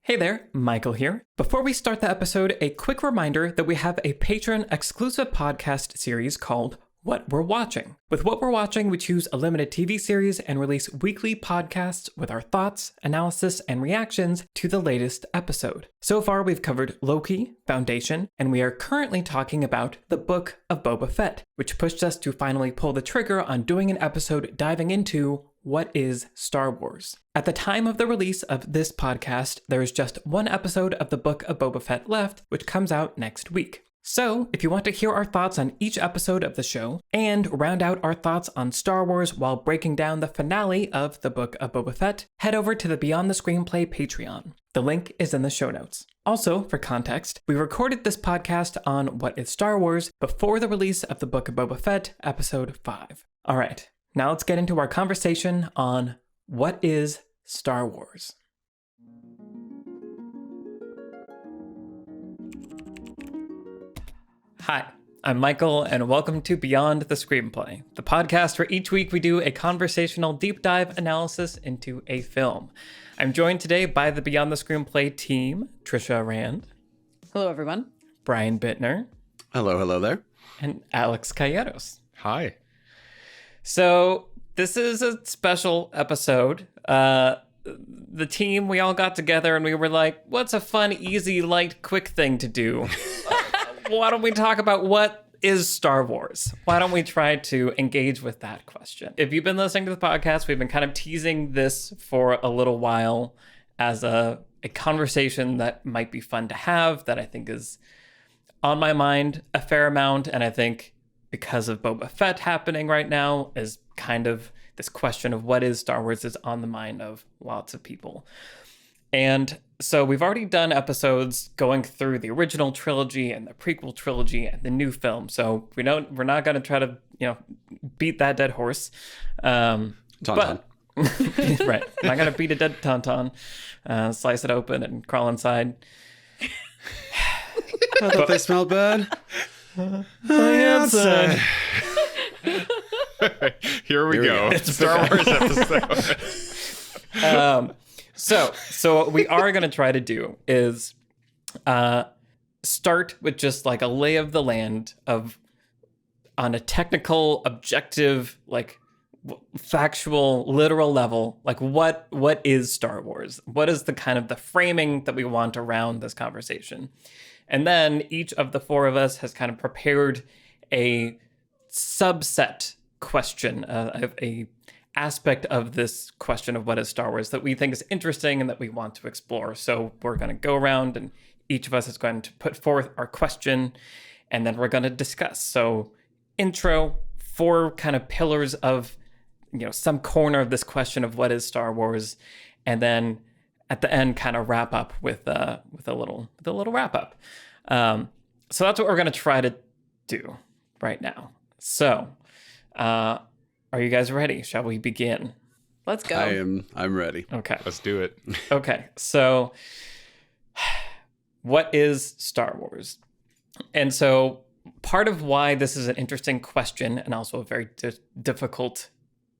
Hey there, Michael here. Before we start the episode, a quick reminder that we have a Patreon-exclusive podcast series called What We're Watching. With What We're Watching, we choose a limited TV series and release weekly podcasts with our thoughts, analysis, and reactions to the latest episode. So far, we've covered Loki, Foundation, and we are currently talking about the Book of Boba Fett, which pushed us to finally pull the trigger on doing an episode diving into what is Star Wars. At the time of the release of this podcast, there is just one episode of the Book of Boba Fett left, which comes out next week. So, if you want to hear our thoughts on each episode of the show, and round out our thoughts on Star Wars while breaking down the finale of the Book of Boba Fett, head over to the Beyond the Screenplay Patreon. The link is in the show notes. Also, for context, we recorded this podcast on What is Star Wars before the release of the Book of Boba Fett, episode 5. Alright, now let's get into our conversation on what is Star Wars. Hi, I'm Michael, and welcome to Beyond the Screenplay, the podcast where each week we do a conversational deep dive analysis into a film. I'm joined today by the Beyond the Screenplay team, Trisha Rand. Hello, everyone. Brian Bittner. Hello there. And Alex Calleros. Hi. So this is a special episode. The team, we all got together and we were like, what's a fun, easy, light, quick thing to do? Why don't we talk about what is Star Wars? Why don't we try to engage with that question? If you've been listening to the podcast, we've been kind of teasing this for a little while as a conversation that might be fun to have, that I think is on my mind a fair amount. And I think because of Boba Fett happening right now, is kind of this question of what is Star Wars is on the mind of lots of people. And so we've already done episodes going through the original trilogy and the prequel trilogy and the new film. So we're not going to try to, beat that dead horse. Tauntaun. Right. I'm not going to beat a dead tauntaun, slice it open and crawl inside. I thought they smelled bad. Outside. Here we go. It's a Star Wars episode. So what we are going to try to do is start with just like a lay of the land of, on a technical, objective, like factual, literal level, like what is Star Wars? What is the kind of the framing that we want around this conversation? And then each of the four of us has kind of prepared a subset question, a aspect of this question of what is Star Wars that we think is interesting and that we want to explore. So we're going to go around and each of us is going to put forth our question and then we're going to discuss. So intro, 4 kind of pillars of, some corner of this question of what is Star Wars. And then at the end, kind of wrap up with a little wrap up. So that's what we're going to try to do right now. So, are you guys ready? Shall we begin? Let's go. I'm ready. Okay. Let's do it. Okay. So what is Star Wars? And so part of why this is an interesting question and also a very difficult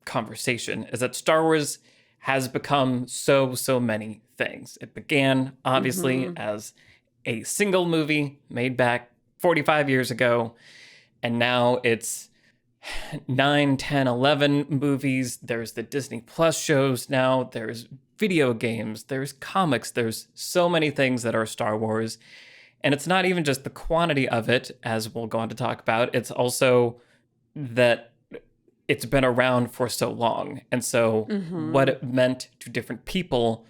conversation is that Star Wars has become so many things. It began obviously as a single movie made back 45 years ago. And now it's 9, 10, 11 movies. There's the Disney Plus shows now. There's video games. There's comics. There's so many things that are Star Wars. And it's not even just the quantity of it, as we'll go on to talk about. It's also that it's been around for so long. And so what it meant to different people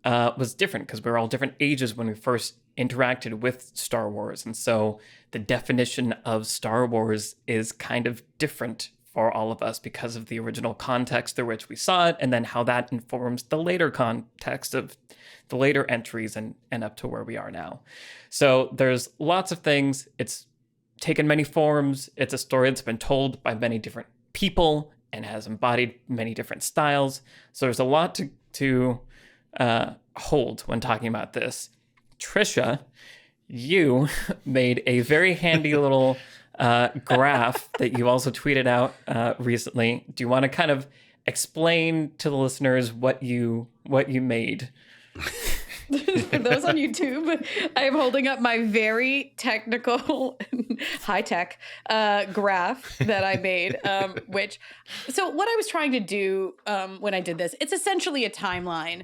was different because we were all different ages when we first interacted with Star Wars. And so the definition of Star Wars is kind of different for all of us because of the original context through which we saw it, and then how that informs the later context of the later entries and up to where we are now. So there's lots of things. It's taken many forms. It's a story that's been told by many different people and has embodied many different styles. So there's a lot to hold when talking about this. Trisha, you made a very handy little graph that you also tweeted out recently. Do you want to kind of explain to the listeners what you made? For those on YouTube, I am holding up my very technical, high-tech graph that I made, so what I was trying to do when I did this, it's essentially a timeline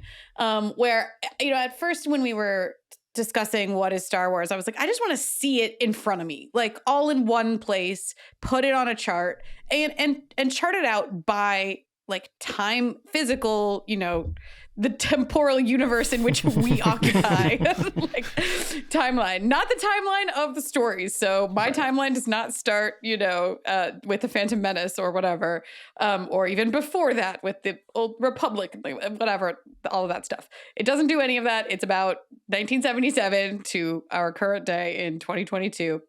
where, at first when we were discussing what is Star Wars, I was like, I just want to see it in front of me, like all in one place, put it on a chart and chart it out by like time, physical, the temporal universe in which we occupy, like timeline, not the timeline of the stories. So my timeline does not start, with the Phantom Menace or whatever, or even before that with the Old Republic, whatever, all of that stuff. It doesn't do any of that. It's about 1977 to our current day in 2022.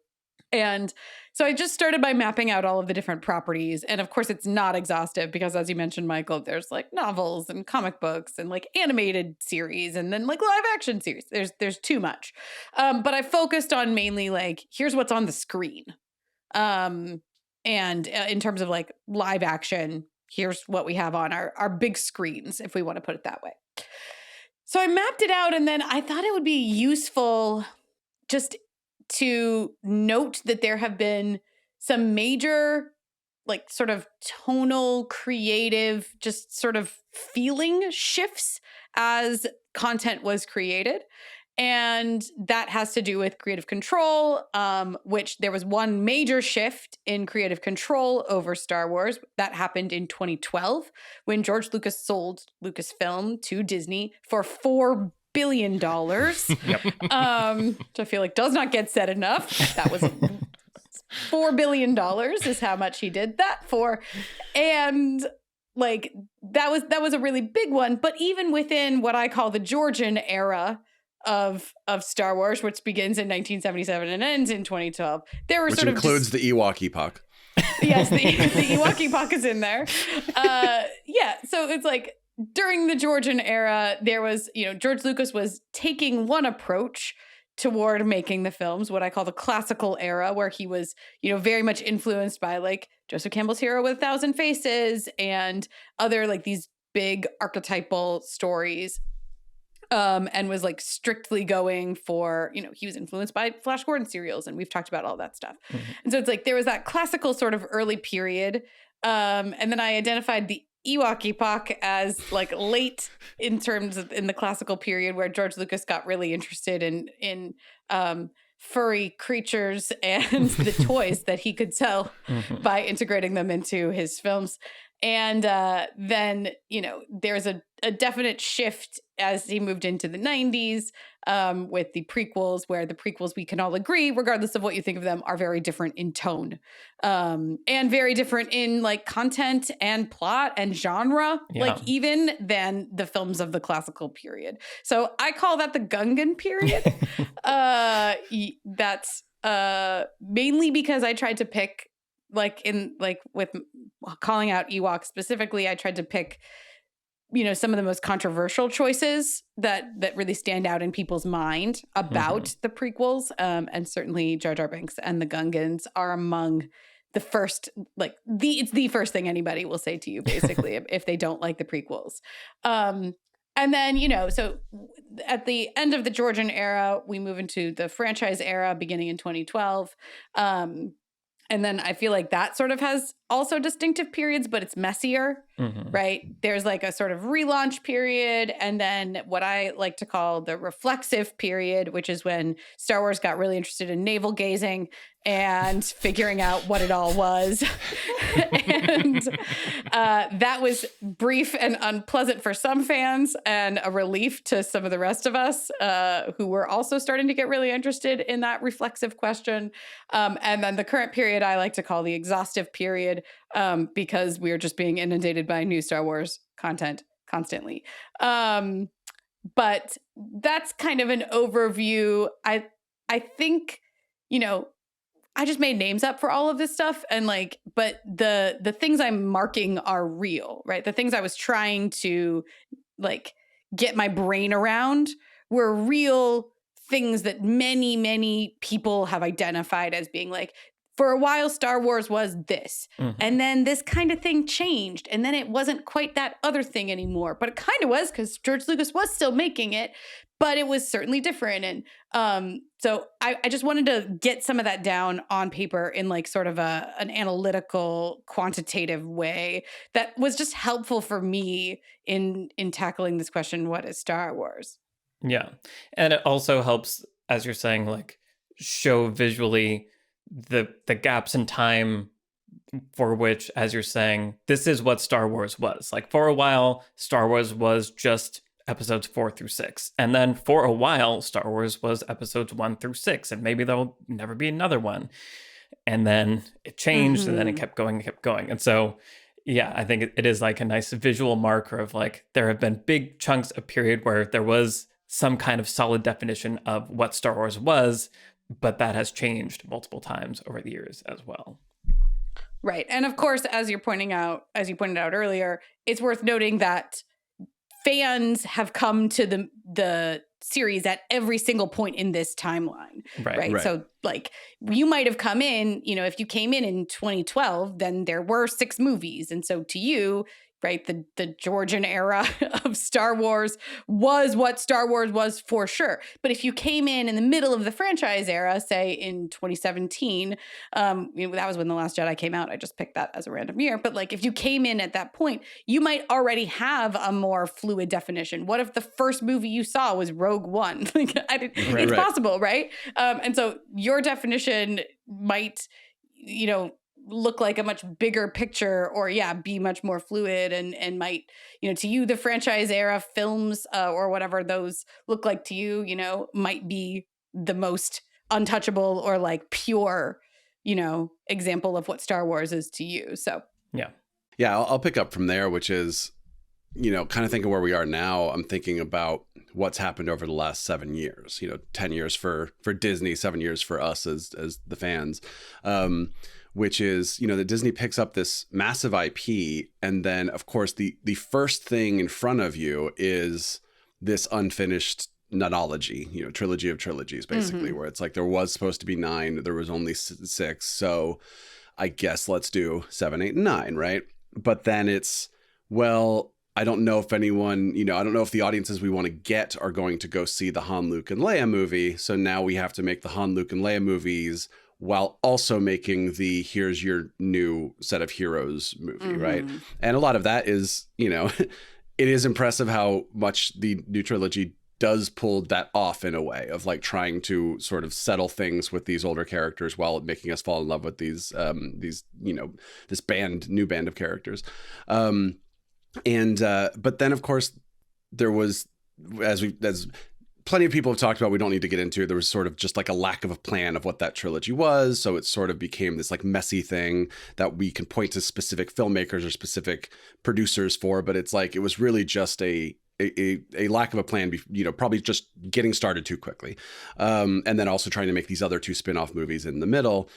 And so I just started by mapping out all of the different properties. And of course, it's not exhaustive because, as you mentioned, Michael, there's like novels and comic books and like animated series and then like live action series. There's too much. But I focused on mainly like, here's what's on the screen. And in terms of like live action, here's what we have on our big screens, if we want to put it that way. So I mapped it out, and then I thought it would be useful just to note that there have been some major, like sort of tonal, creative, just sort of feeling shifts as content was created. And that has to do with creative control, which there was one major shift in creative control over Star Wars. That happened in 2012 when George Lucas sold Lucasfilm to Disney for $4 billion, Yep. which I feel like does not get said enough. That was $4 billion is how much he did that for. And like, that was a really big one. But even within what I call the Georgian era of Star Wars, which begins in 1977 and ends in 2012, there were which sort of includes the Ewok epoch. Yes, the Ewok epoch is in there. So it's like, during the Georgian era, there was, George Lucas was taking one approach toward making the films, what I call the classical era, where he was, very much influenced by like Joseph Campbell's Hero with a Thousand Faces and other like these big archetypal stories. And was like strictly going for, he was influenced by Flash Gordon serials, and we've talked about all that stuff. Mm-hmm. And so it's like there was that classical sort of early period. And then I identified the Ewok epoch as like late in terms of in the classical period, where George Lucas got really interested in furry creatures and the toys that he could sell by integrating them into his films. And then, there's a definite shift as he moved into the 90s with the prequels, where the prequels, we can all agree, regardless of what you think of them, are very different in tone and very different in like content and plot and genre, like even than the films of the classical period. So I call that the Gungan period. That's mainly because I tried to pick, with calling out Ewok specifically, I tried to pick, some of the most controversial choices that really stand out in people's mind about the prequels. And certainly Jar Jar Binks and the Gungans are among the first, it's the first thing anybody will say to you, basically, if they don't like the prequels. And then, so at the end of the Georgian era, we move into the franchise era beginning in 2012. And then I feel like that sort of has also distinctive periods, but it's messier, right? There's like a sort of relaunch period, and then what I like to call the reflexive period, which is when Star Wars got really interested in navel gazing and figuring out what it all was. And that was brief and unpleasant for some fans and a relief to some of the rest of us who were also starting to get really interested in that reflexive question. And then the current period I like to call the exhaustive period because we are just being inundated by new Star Wars content constantly. But that's kind of an overview. I think, I just made names up for all of this stuff, and but the things I'm marking are real, right? The things I was trying to get my brain around were real things that many, many people have identified as being for a while, Star Wars was this, and then this kind of thing changed, and then it wasn't quite that other thing anymore, but it kind of was because George Lucas was still making it, but it was certainly different. And so I just wanted to get some of that down on paper in like sort of an analytical, quantitative way that was just helpful for me in tackling this question, what is Star Wars? Yeah. And it also helps, as you're saying, like show visually the gaps in time for which, as you're saying, this is what Star Wars was. Like for a while, Star Wars was just episodes 4 through 6. And then for a while, Star Wars was episodes 1 through 6. And maybe there'll never be another one. And then it changed and then it kept going and kept going. And so, yeah, I think it is like a nice visual marker of like, there have been big chunks of period where there was some kind of solid definition of what Star Wars was, but that has changed multiple times over the years as well. Right. And of course, as you pointed out earlier, it's worth noting that fans have come to the series at every single point in this timeline. Right. So like you might have come in, if you came in 2012, then there were 6 movies. And so to you, right, the Georgian era of Star Wars was what Star Wars was for sure. But if you came in the middle of the franchise era, say in 2017, that was when The Last Jedi came out. I just picked that as a random year. But like if you came in at that point, you might already have a more fluid definition. What if the first movie you saw was Rogue One? It's possible, right? And so your definition might, look like a much bigger picture or be much more fluid and might, to you, the franchise era films or whatever those look like to you, might be the most untouchable or like pure, example of what Star Wars is to you. So, yeah, I'll pick up from there, which is, kind of thinking where we are now. I'm thinking about what's happened over the last 7 years, 10 years for Disney, 7 years for us as the fans. Which is, that Disney picks up this massive IP. And then, of course, the first thing in front of you is this unfinished nonology, trilogy of trilogies, basically, where it's like there was supposed to be 9, there was only 6. So I guess let's do 7, 8, and 9, right? But then it's, well, I don't know if anyone, I don't know if the audiences we want to get are going to go see the Han, Luke, and Leia movie. So now we have to make the Han, Luke, and Leia movies while also making the here's your new set of heroes movie, right? And a lot of that is, it is impressive how much the new trilogy does pull that off in a way of like trying to sort of settle things with these older characters while making us fall in love with these this new band of characters. But then of course there was, as plenty of people have talked about, we don't need to get into, there was sort of just like a lack of a plan of what that trilogy was. So it sort of became this like messy thing that we can point to specific filmmakers or specific producers for. But it's like, it was really just a lack of a plan, probably just getting started too quickly. And then also trying to make these other 2 spin-off movies in the middle.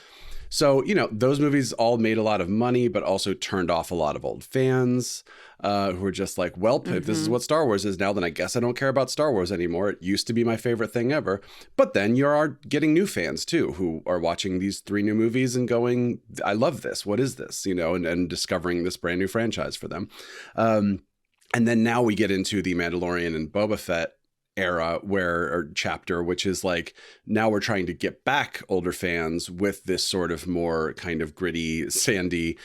So, those movies all made a lot of money, but also turned off a lot of old fans who were just like, well, if this is what Star Wars is now, then I guess I don't care about Star Wars anymore. It used to be my favorite thing ever. But then you are getting new fans, too, who are watching these 3 new movies and going, I love this. What is this? And discovering this brand new franchise for them. And then now we get into the Mandalorian and Boba Fett era or chapter, which is like, now we're trying to get back older fans with this sort of more kind of gritty, sandy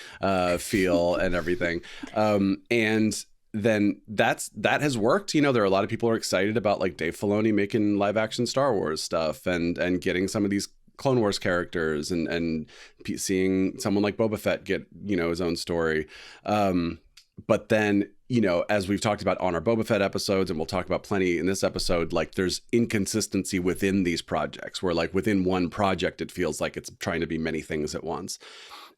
feel and everything. And then that has worked. There are a lot of people who are excited about like Dave Filoni making live action Star Wars stuff and getting some of these Clone Wars characters and seeing someone like Boba Fett get, his own story. But then, as we've talked about on our Boba Fett episodes, and we'll talk about plenty in this episode, like there's inconsistency within these projects where like within one project, it feels like it's trying to be many things at once.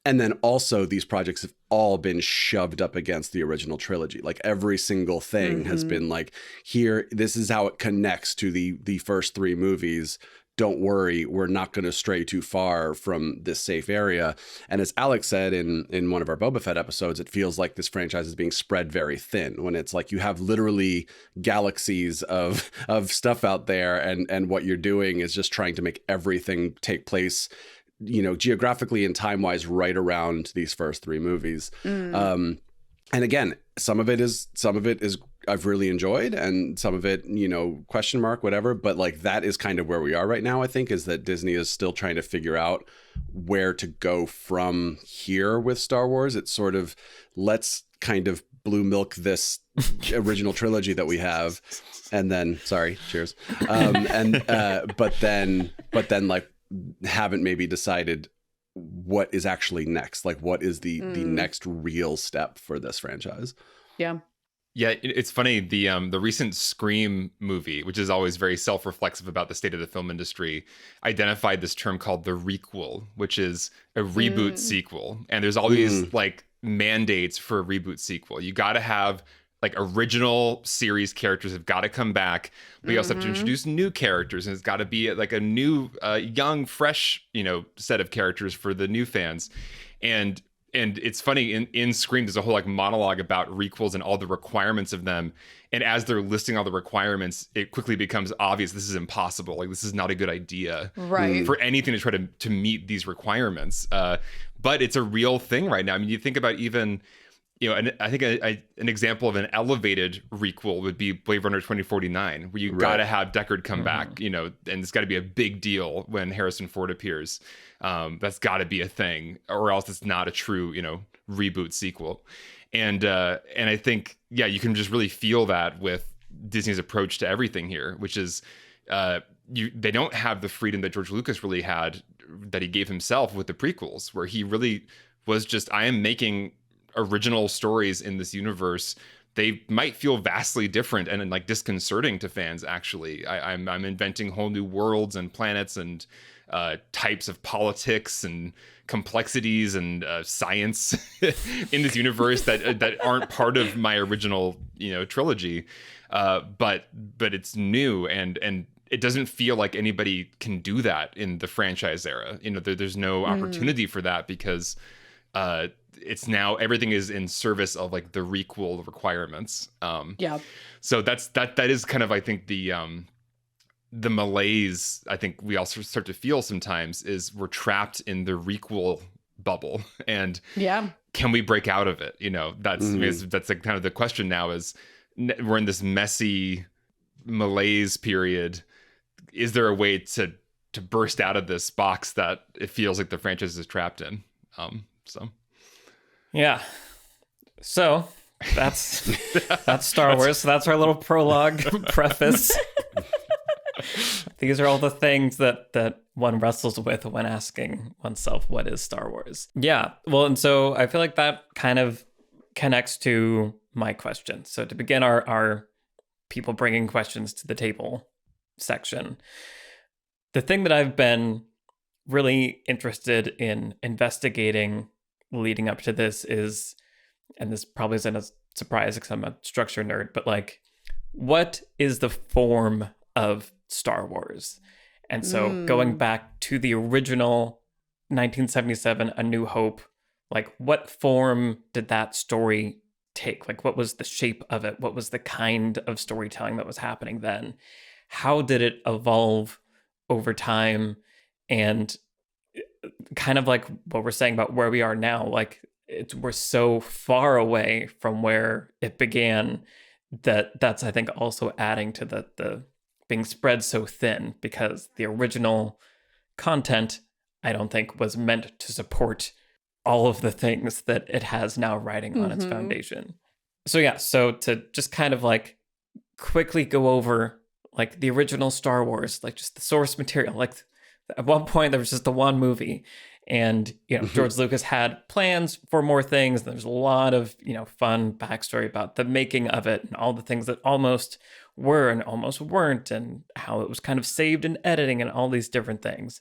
And then also these projects have all been shoved up against the original trilogy. Like every single thing has been like, here, this is how it connects to the first 3 movies. Don't worry, we're not going to stray too far from this safe area. And as Alex said in one of our Boba Fett episodes, it feels like this franchise is being spread very thin when it's like you have literally galaxies of stuff out there. And what you're doing is just trying to make everything take place, geographically and time-wise right around these first 3 movies. And again, some of it is I've really enjoyed, and some of it, question mark, whatever. But like, that is kind of where we are right now, I think, is that Disney is still trying to figure out where to go from here with Star Wars. It's sort of, let's kind of blue milk this original trilogy that we have, and then cheers. But then like, haven't maybe decided what is actually next. Like, what is the next real step for this franchise? Yeah. Yeah, it's funny. The recent Scream movie, which is always very self-reflexive about the state of the film industry, identified this term called the requel, which is a reboot sequel. And there's all these like mandates for a reboot sequel. You got to have like original series characters have got to come back, but you also have to introduce new characters, and it's got to be like a new, young, fresh, set of characters for the new fans. And it's funny, in Scream, there's a whole like monologue about requels and all the requirements of them. And as they're listing all the requirements, it quickly becomes obvious this is impossible. Like, this is not a good idea for anything to try to meet these requirements. But it's a real thing right now. I mean, you think about even, and I think an example of an elevated requel would be Blade Runner 2049, where you got to have Deckard come back, and it's got to be a big deal when Harrison Ford appears. That's got to be a thing, or else it's not a true, reboot sequel. And I think, you can just really feel that with Disney's approach to everything here, which is they don't have the freedom that George Lucas really had, that he gave himself with the prequels, where he really was just, I am making original stories in this universe. They might feel vastly different and like disconcerting to fans. Actually, I'm inventing whole new worlds and planets and types of politics and complexities and science in this universe that aren't part of my original trilogy. But it's new, and it doesn't feel like anybody can do that in the franchise era. There's no opportunity for that, because it's now everything is in service of like the requel requirements. So that is kind of, I think, the malaise I think we also start to feel sometimes is we're trapped in the requel bubble, and can we break out of it? That's like kind of the question now, is we're in this messy malaise period. Is there a way to burst out of this box that it feels like the franchise is trapped in? Yeah. So that's Star Wars. So that's our little prologue preface. These are all the things that one wrestles with when asking oneself, what is Star Wars? Yeah. Well, and so I feel like that kind of connects to my question. So to begin our people bringing questions to the table section, the thing that I've been really interested in investigating leading up to this is, and this probably isn't a surprise because I'm a structure nerd, but like, what is the form of Star Wars? And so going back to the original 1977 A New Hope, like, what form did that story take? Like, what was the shape of it? What was the kind of storytelling that was happening then? How did it evolve over time? And kind of like what we're saying about where we are now, like, we're so far away from where it began that's, I think, also adding to the being spread so thin, because the original content, I don't think, was meant to support all of the things that it has now riding on its foundation. So to just kind of like quickly go over like the original Star Wars, like just the source material. Like, at one point there was just the one movie, and George Lucas had plans for more things. There's a lot of fun backstory about the making of it and all the things that almost were and almost weren't, and how it was kind of saved in editing and all these different things.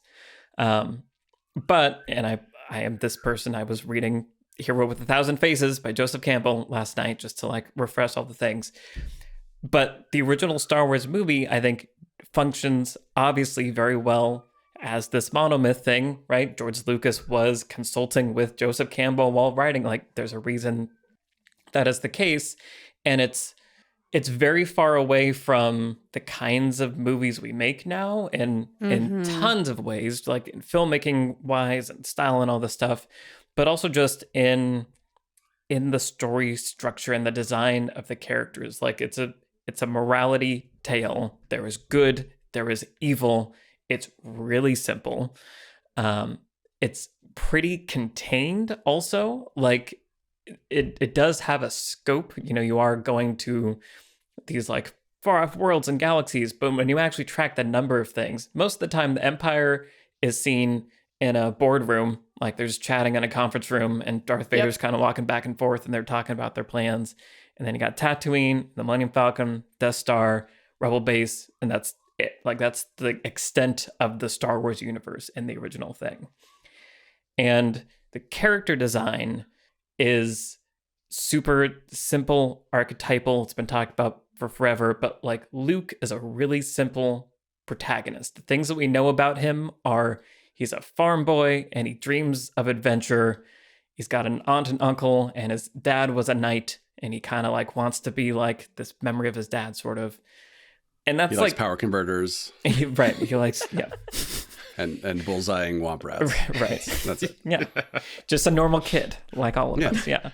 But I am this person. I was reading Hero with a Thousand Faces by Joseph Campbell last night just to like refresh all the things. But the original Star Wars movie, I think, functions obviously very well as this monomyth thing, right? George Lucas was consulting with Joseph Campbell while writing. Like, there's a reason that is the case. And it's very far away from the kinds of movies we make now in tons of ways, like in filmmaking wise and style and all this stuff, but also just in in the story structure and the design of the characters. Like it's a morality tale. There is good, there is evil. It's really simple. It's pretty contained also. Like it does have a scope. You know, you are going to these like far off worlds and galaxies, but when you actually track the number of things, most of the time the Empire is seen in a boardroom, like they're just chatting in a conference room, and Darth Vader's kind of walking back and forth, and they're talking about their plans. And then you got Tatooine, the Millennium Falcon, Death Star, Rebel Base, and that's it. Like that's the extent of the Star Wars universe in the original thing. And the character design is super simple, archetypal. It's been talked about for forever, but like Luke is a really simple protagonist. The things that we know about him are he's a farm boy and he dreams of adventure. He's got an aunt and uncle, and his dad was a knight, and he kind of like wants to be like this memory of his dad, sort of. And that's he likes like power converters. Right. He likes, yeah. and bullseyeing womp rats. Right. That's it. Yeah. Just a normal kid, like all of us. Yeah.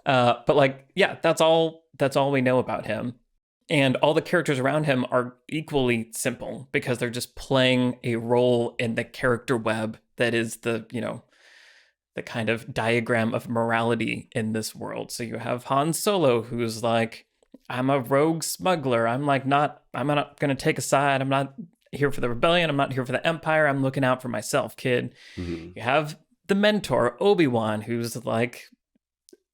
But like, yeah, that's all we know about him. And all the characters around him are equally simple because they're just playing a role in the character web that is the, you know, the kind of diagram of morality in this world. So you have Han Solo, who's like, I'm a rogue smuggler. I'm not going to take a side. I'm not here for the rebellion. I'm not here for the Empire. I'm looking out for myself, kid. Mm-hmm. You have the mentor, Obi-Wan, who's like,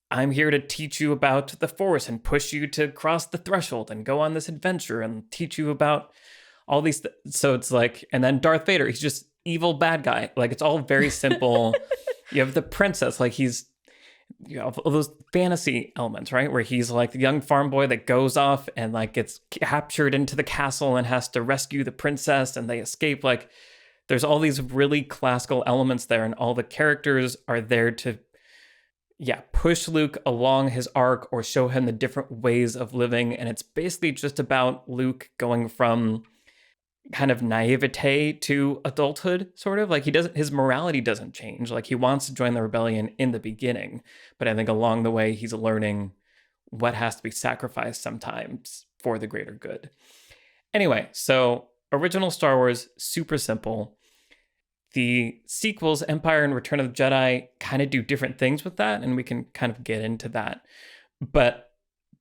I'm here to teach you about the Force and push you to cross the threshold and go on this adventure and teach you about all these. So it's like, and then Darth Vader, he's just evil bad guy. Like it's all very simple. You have the princess, like you have all those fantasy elements, right? Where he's like the young farm boy that goes off and like gets captured into the castle and has to rescue the princess and they escape. Like there's all these really classical elements there, and all the characters are there to push Luke along his arc or show him the different ways of living. And it's basically just about Luke going from kind of naivete to adulthood, sort of. Like his morality doesn't change. Like he wants to join the rebellion in the beginning, but I think along the way he's learning what has to be sacrificed sometimes for the greater good. Anyway, so original Star Wars, super simple. The sequels, Empire and Return of the Jedi, kind of do different things with that, and we can kind of get into that. But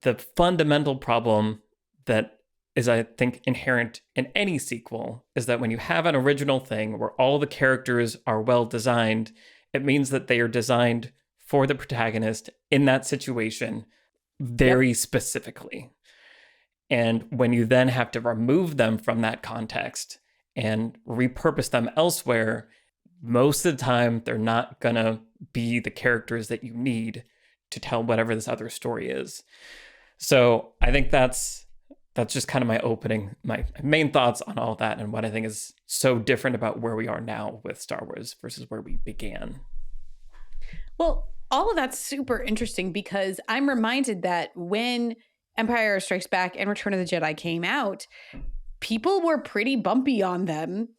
the fundamental problem that is, I think, inherent in any sequel is that when you have an original thing where all the characters are well designed, it means that they are designed for the protagonist in that situation very specifically. And when you then have to remove them from that context and repurpose them elsewhere, most of the time they're not gonna be the characters that you need to tell whatever this other story is. So I think that's just kind of my main thoughts on all that and what I think is so different about where we are now with Star Wars versus where we began. Well, all of that's super interesting because I'm reminded that when Empire Strikes Back and Return of the Jedi came out, people were pretty bumpy on them.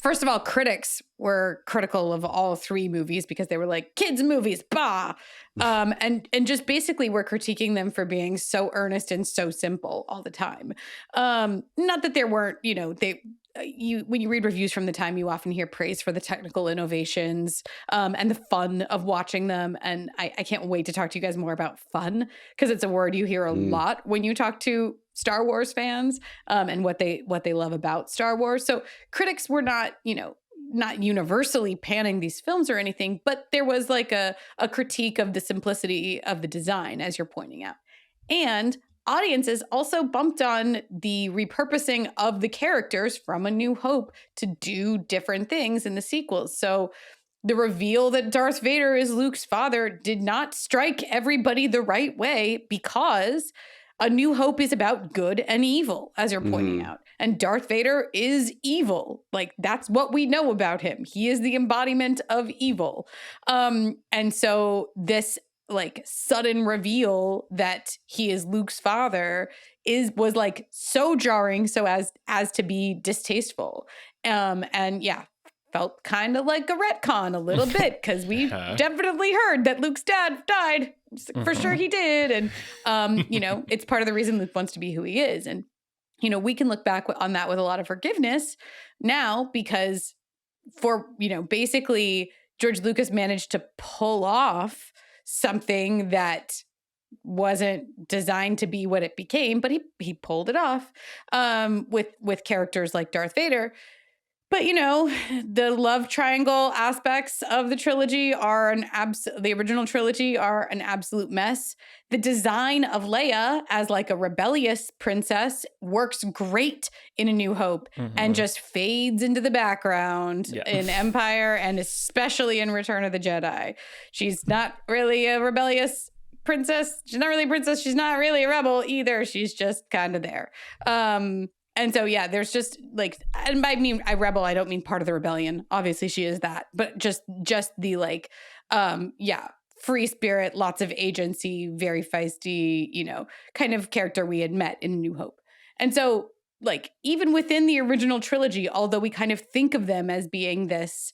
First of all, critics were critical of all three movies because they were like, kids movies, bah. And just basically were critiquing them for being so earnest and so simple all the time. Not that there weren't, when you read reviews from the time, you often hear praise for the technical innovations and the fun of watching them. And I can't wait to talk to you guys more about fun, because it's a word you hear a lot when you talk to Star Wars fans and what they love about Star Wars. So critics were not universally panning these films or anything, but there was like a critique of the simplicity of the design, as you're pointing out. And audiences also bumped on the repurposing of the characters from A New Hope to do different things in the sequels. So the reveal that Darth Vader is Luke's father did not strike everybody the right way, because A New Hope is about good and evil, as you're pointing out. And Darth Vader is evil. Like, that's what we know about him. He is the embodiment of evil. And so this like sudden reveal that he is Luke's father was like so jarring, so as to be distasteful. And yeah, felt kind of like a retcon a little bit, because we definitely heard that Luke's dad died. For sure he did. And, you know, it's part of the reason Luke wants to be who he is. And, you know, we can look back on that with a lot of forgiveness now, because for, you know, basically George Lucas managed to pull off something that wasn't designed to be what it became, but he pulled it off with characters like Darth Vader. But, you know, the love triangle aspects of the trilogy are the original trilogy are an absolute mess. The design of Leia as like a rebellious princess works great in A New Hope and just fades into the background in Empire, and especially in Return of the Jedi. She's not really a rebellious princess. She's not really a princess. She's not really a rebel either. She's just kind of there. And so, yeah, there's just like, and by rebel, I don't mean part of the rebellion. Obviously she is that, but just the like, free spirit, lots of agency, very feisty, you know, kind of character we had met in A New Hope. And so, like, even within the original trilogy, although we kind of think of them as being this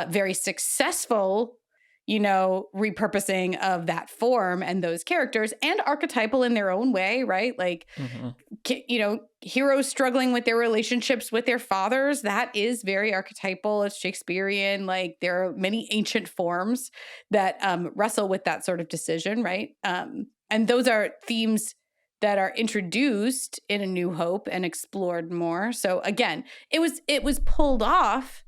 very successful, you know, repurposing of that form and those characters, and archetypal in their own way, right? Like, you know, heroes struggling with their relationships with their fathers, that is very archetypal. It's Shakespearean. Like, there are many ancient forms that wrestle with that sort of decision, right? And those are themes that are introduced in A New Hope and explored more. So again, it was pulled off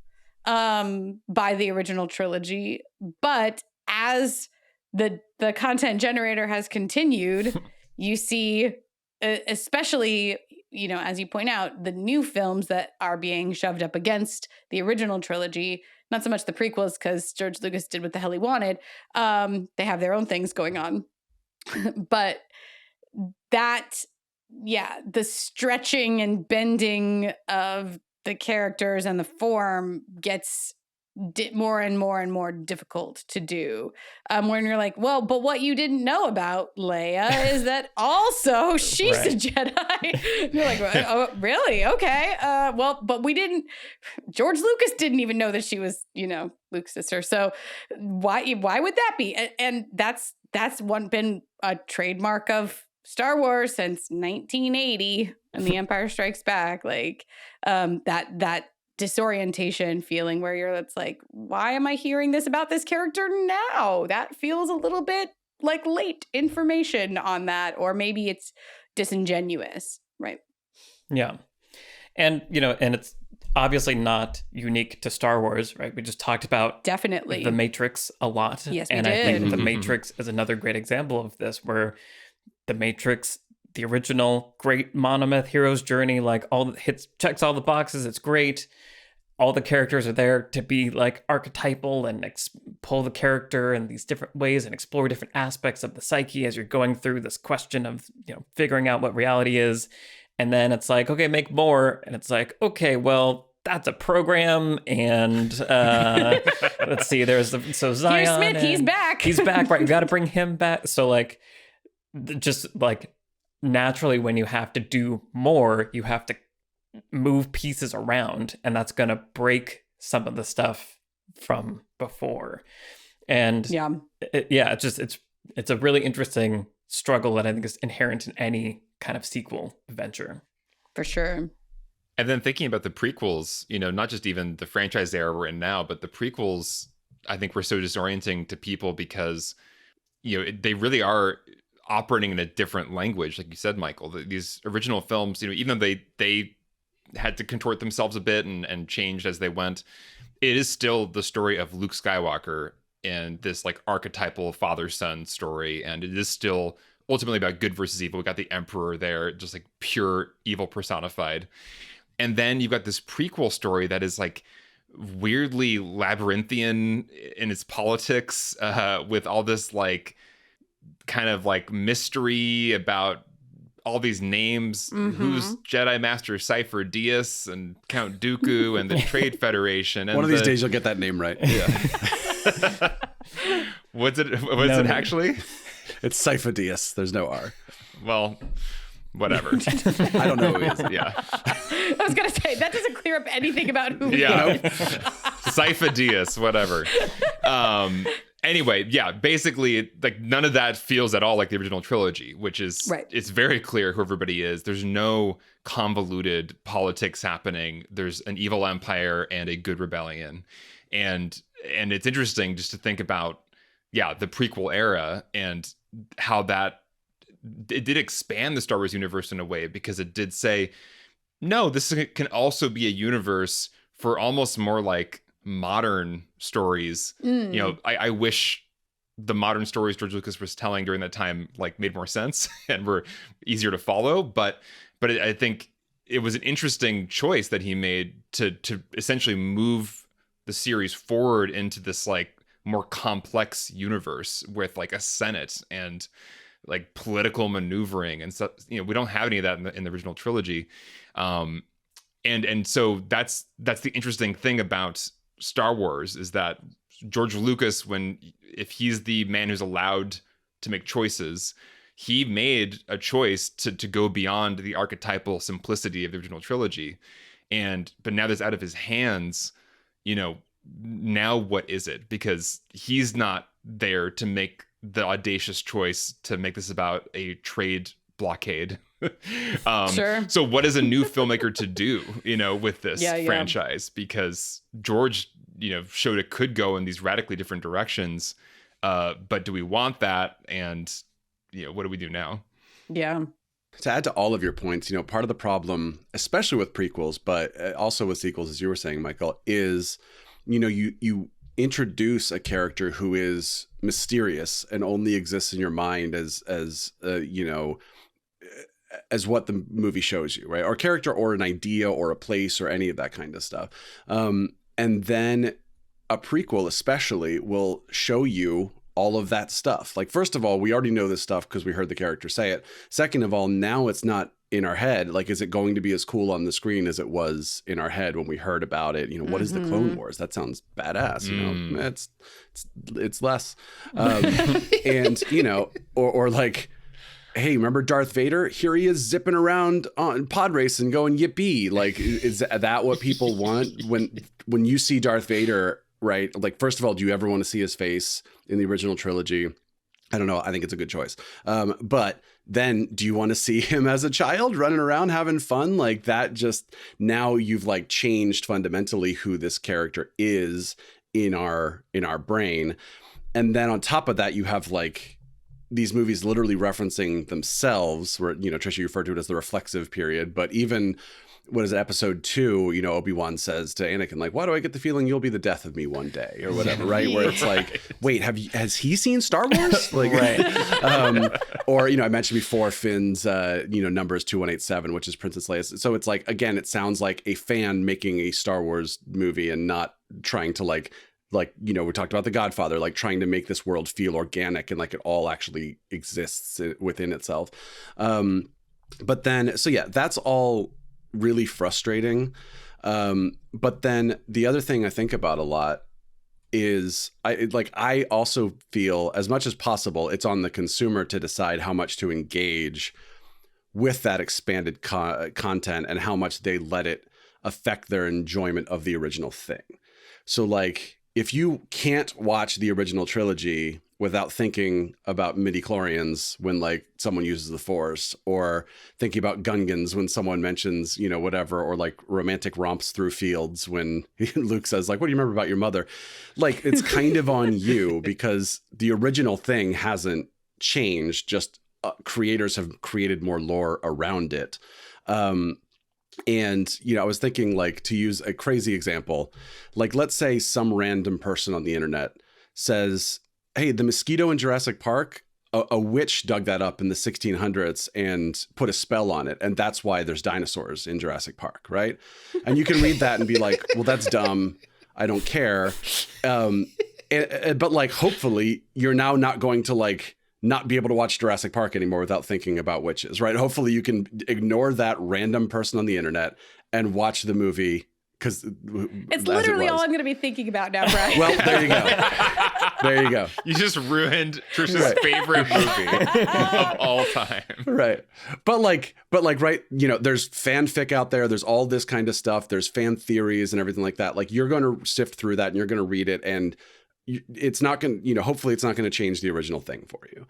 by the original trilogy, but as the content generator has continued, you see, especially, you know, as you point out, the new films that are being shoved up against the original trilogy, not so much the prequels, because George Lucas did what the hell he wanted. They have their own things going on, but the stretching and bending of the characters and the form gets more and more and more difficult to do. When you're like, well, but what you didn't know about Leia is that also she's a Jedi. You're like, oh, really? Okay. Well, but George Lucas didn't even know that she was, you know, Luke's sister. So why would that be? And that's been a trademark of Star Wars since 1980 and The Empire Strikes Back. Like, that disorientation feeling where it's like, why am I hearing this about this character now? That feels a little bit like late information on that, or maybe it's disingenuous, right? Yeah. And, you know, and it's obviously not unique to Star Wars, right? We just talked about definitely The Matrix a lot. Yes, we and did. I think The Matrix is another great example of this, where The Matrix, the original great monomyth hero's journey, like checks all the boxes. It's great. All the characters are there to be like archetypal and pull the character in these different ways and explore different aspects of the psyche as you're going through this question of, you know, figuring out what reality is. And then it's like, okay, make more. And it's like, okay, well, that's a program. And let's see, so Zion. Here's Smith, he's back. He's back, right? You got to bring him back. So like, just like naturally when you have to do more, you have to move pieces around, and that's going to break some of the stuff from before. And it's a really interesting struggle that I think is inherent in any kind of sequel venture. For sure. And then thinking about the prequels, you know, not just even the franchise era we're in now, but the prequels, I think were so disorienting to people because, you know, they really are operating in a different language. Like you said, Michael, these original films, you know, even though they had to contort themselves a bit and changed as they went, it is still the story of Luke Skywalker and this like archetypal father-son story. And it is still ultimately about good versus evil. We got the Emperor there, just like pure evil personified. And then you've got this prequel story that is like weirdly labyrinthian in its politics, with all this like kind of like mystery about all these names, who's Jedi Master Cypher Dyas and Count Dooku and the Trade Federation. And one of these days you'll get that name right. Yeah. What's it actually? It's Cypher Dyas. There's no R. Well, whatever. I don't know who he is. Yeah. I was going to say, that doesn't clear up anything about who he yeah. is. Sypha Diaz, whatever. Anyway, yeah, basically, like none of that feels at all like the original trilogy, which is It's very clear who everybody is. There's no convoluted politics happening. There's an evil empire and a good rebellion, and it's interesting just to think about, the prequel era and how that it did expand the Star Wars universe in a way, because it did say, no, this can also be a universe for almost more like modern stories. I wish the modern stories George Lucas was telling during that time like made more sense and were easier to follow, but I think it was an interesting choice that he made to essentially move the series forward into this like more complex universe with like a Senate and like political maneuvering and stuff. We don't have any of that in the original trilogy. And so that's the interesting thing about Star Wars, is that George Lucas, if he's the man who's allowed to make choices, he made a choice to go beyond the archetypal simplicity of the original trilogy. But now that's out of his hands, now what is it? Because he's not there to make the audacious choice to make this about a trade blockade. Sure. So what is a new filmmaker to do, with this franchise? Because George, showed it could go in these radically different directions. But do we want that? And, what do we do now? Yeah. To add to all of your points, part of the problem, especially with prequels, but also with sequels, as you were saying, Michael, is, you introduce a character who is mysterious and only exists in your mind as what the movie shows you, right? Or character or an idea or a place or any of that kind of stuff. And then a prequel especially will show you all of that stuff. Like, first of all, we already know this stuff because we heard the character say it. Second of all, now it's not in our head. Like, is it going to be as cool on the screen as it was in our head when we heard about it? What is the Clone Wars? That sounds badass. It's less. And, or like, hey, remember Darth Vader? Here he is zipping around on pod race and going yippee. Like, is that what people want when you see Darth Vader, right? Like, first of all, do you ever want to see his face in the original trilogy? I don't know. I think it's a good choice. But then do you want to see him as a child running around having fun? Like, that just, now you've like changed fundamentally who this character is in our brain. And then on top of that, you have like these movies literally referencing themselves, where, Tricia, you referred to it as the reflexive period, but even what is it, episode 2, Obi-Wan says to Anakin, like, why do I get the feeling you'll be the death of me one day or whatever, right? Where it's like, wait, has he seen Star Wars? Like, right. Or, I mentioned before Finn's, numbers 2187, which is Princess Leia. So it's like, again, it sounds like a fan making a Star Wars movie and not trying to like, we talked about The Godfather, like trying to make this world feel organic and like it all actually exists within itself. But then, so yeah, that's all really frustrating. But then the other thing I think about a lot is I also feel, as much as possible, it's on the consumer to decide how much to engage with that expanded content and how much they let it affect their enjoyment of the original thing. So like, if you can't watch the original trilogy without thinking about midichlorians when like someone uses the Force, or thinking about Gungans when someone mentions, whatever, or like romantic romps through fields when Luke says like, what do you remember about your mother? Like, it's kind of on you, because the original thing hasn't changed. Just creators have created more lore around it. And, I was thinking, like, to use a crazy example, like, let's say some random person on the internet says, hey, the mosquito in Jurassic Park, a witch dug that up in the 1600s and put a spell on it. And that's why there's dinosaurs in Jurassic Park, right? And you can read that and be like, well, that's dumb. I don't care. But like, hopefully you're now not going to like not be able to watch Jurassic Park anymore without thinking about witches, right? Hopefully you can ignore that random person on the internet and watch the movie because It's literally all I'm going to be thinking about now, Brian. Well, there you go. There you go. You just ruined Trisha's favorite movie of all time. Right. But like, right, you know, there's fanfic out there. There's all this kind of stuff. There's fan theories and everything like that. Like, you're going to sift through that and you're going to read it. And it's not going to, you know, hopefully it's not going to change the original thing for you.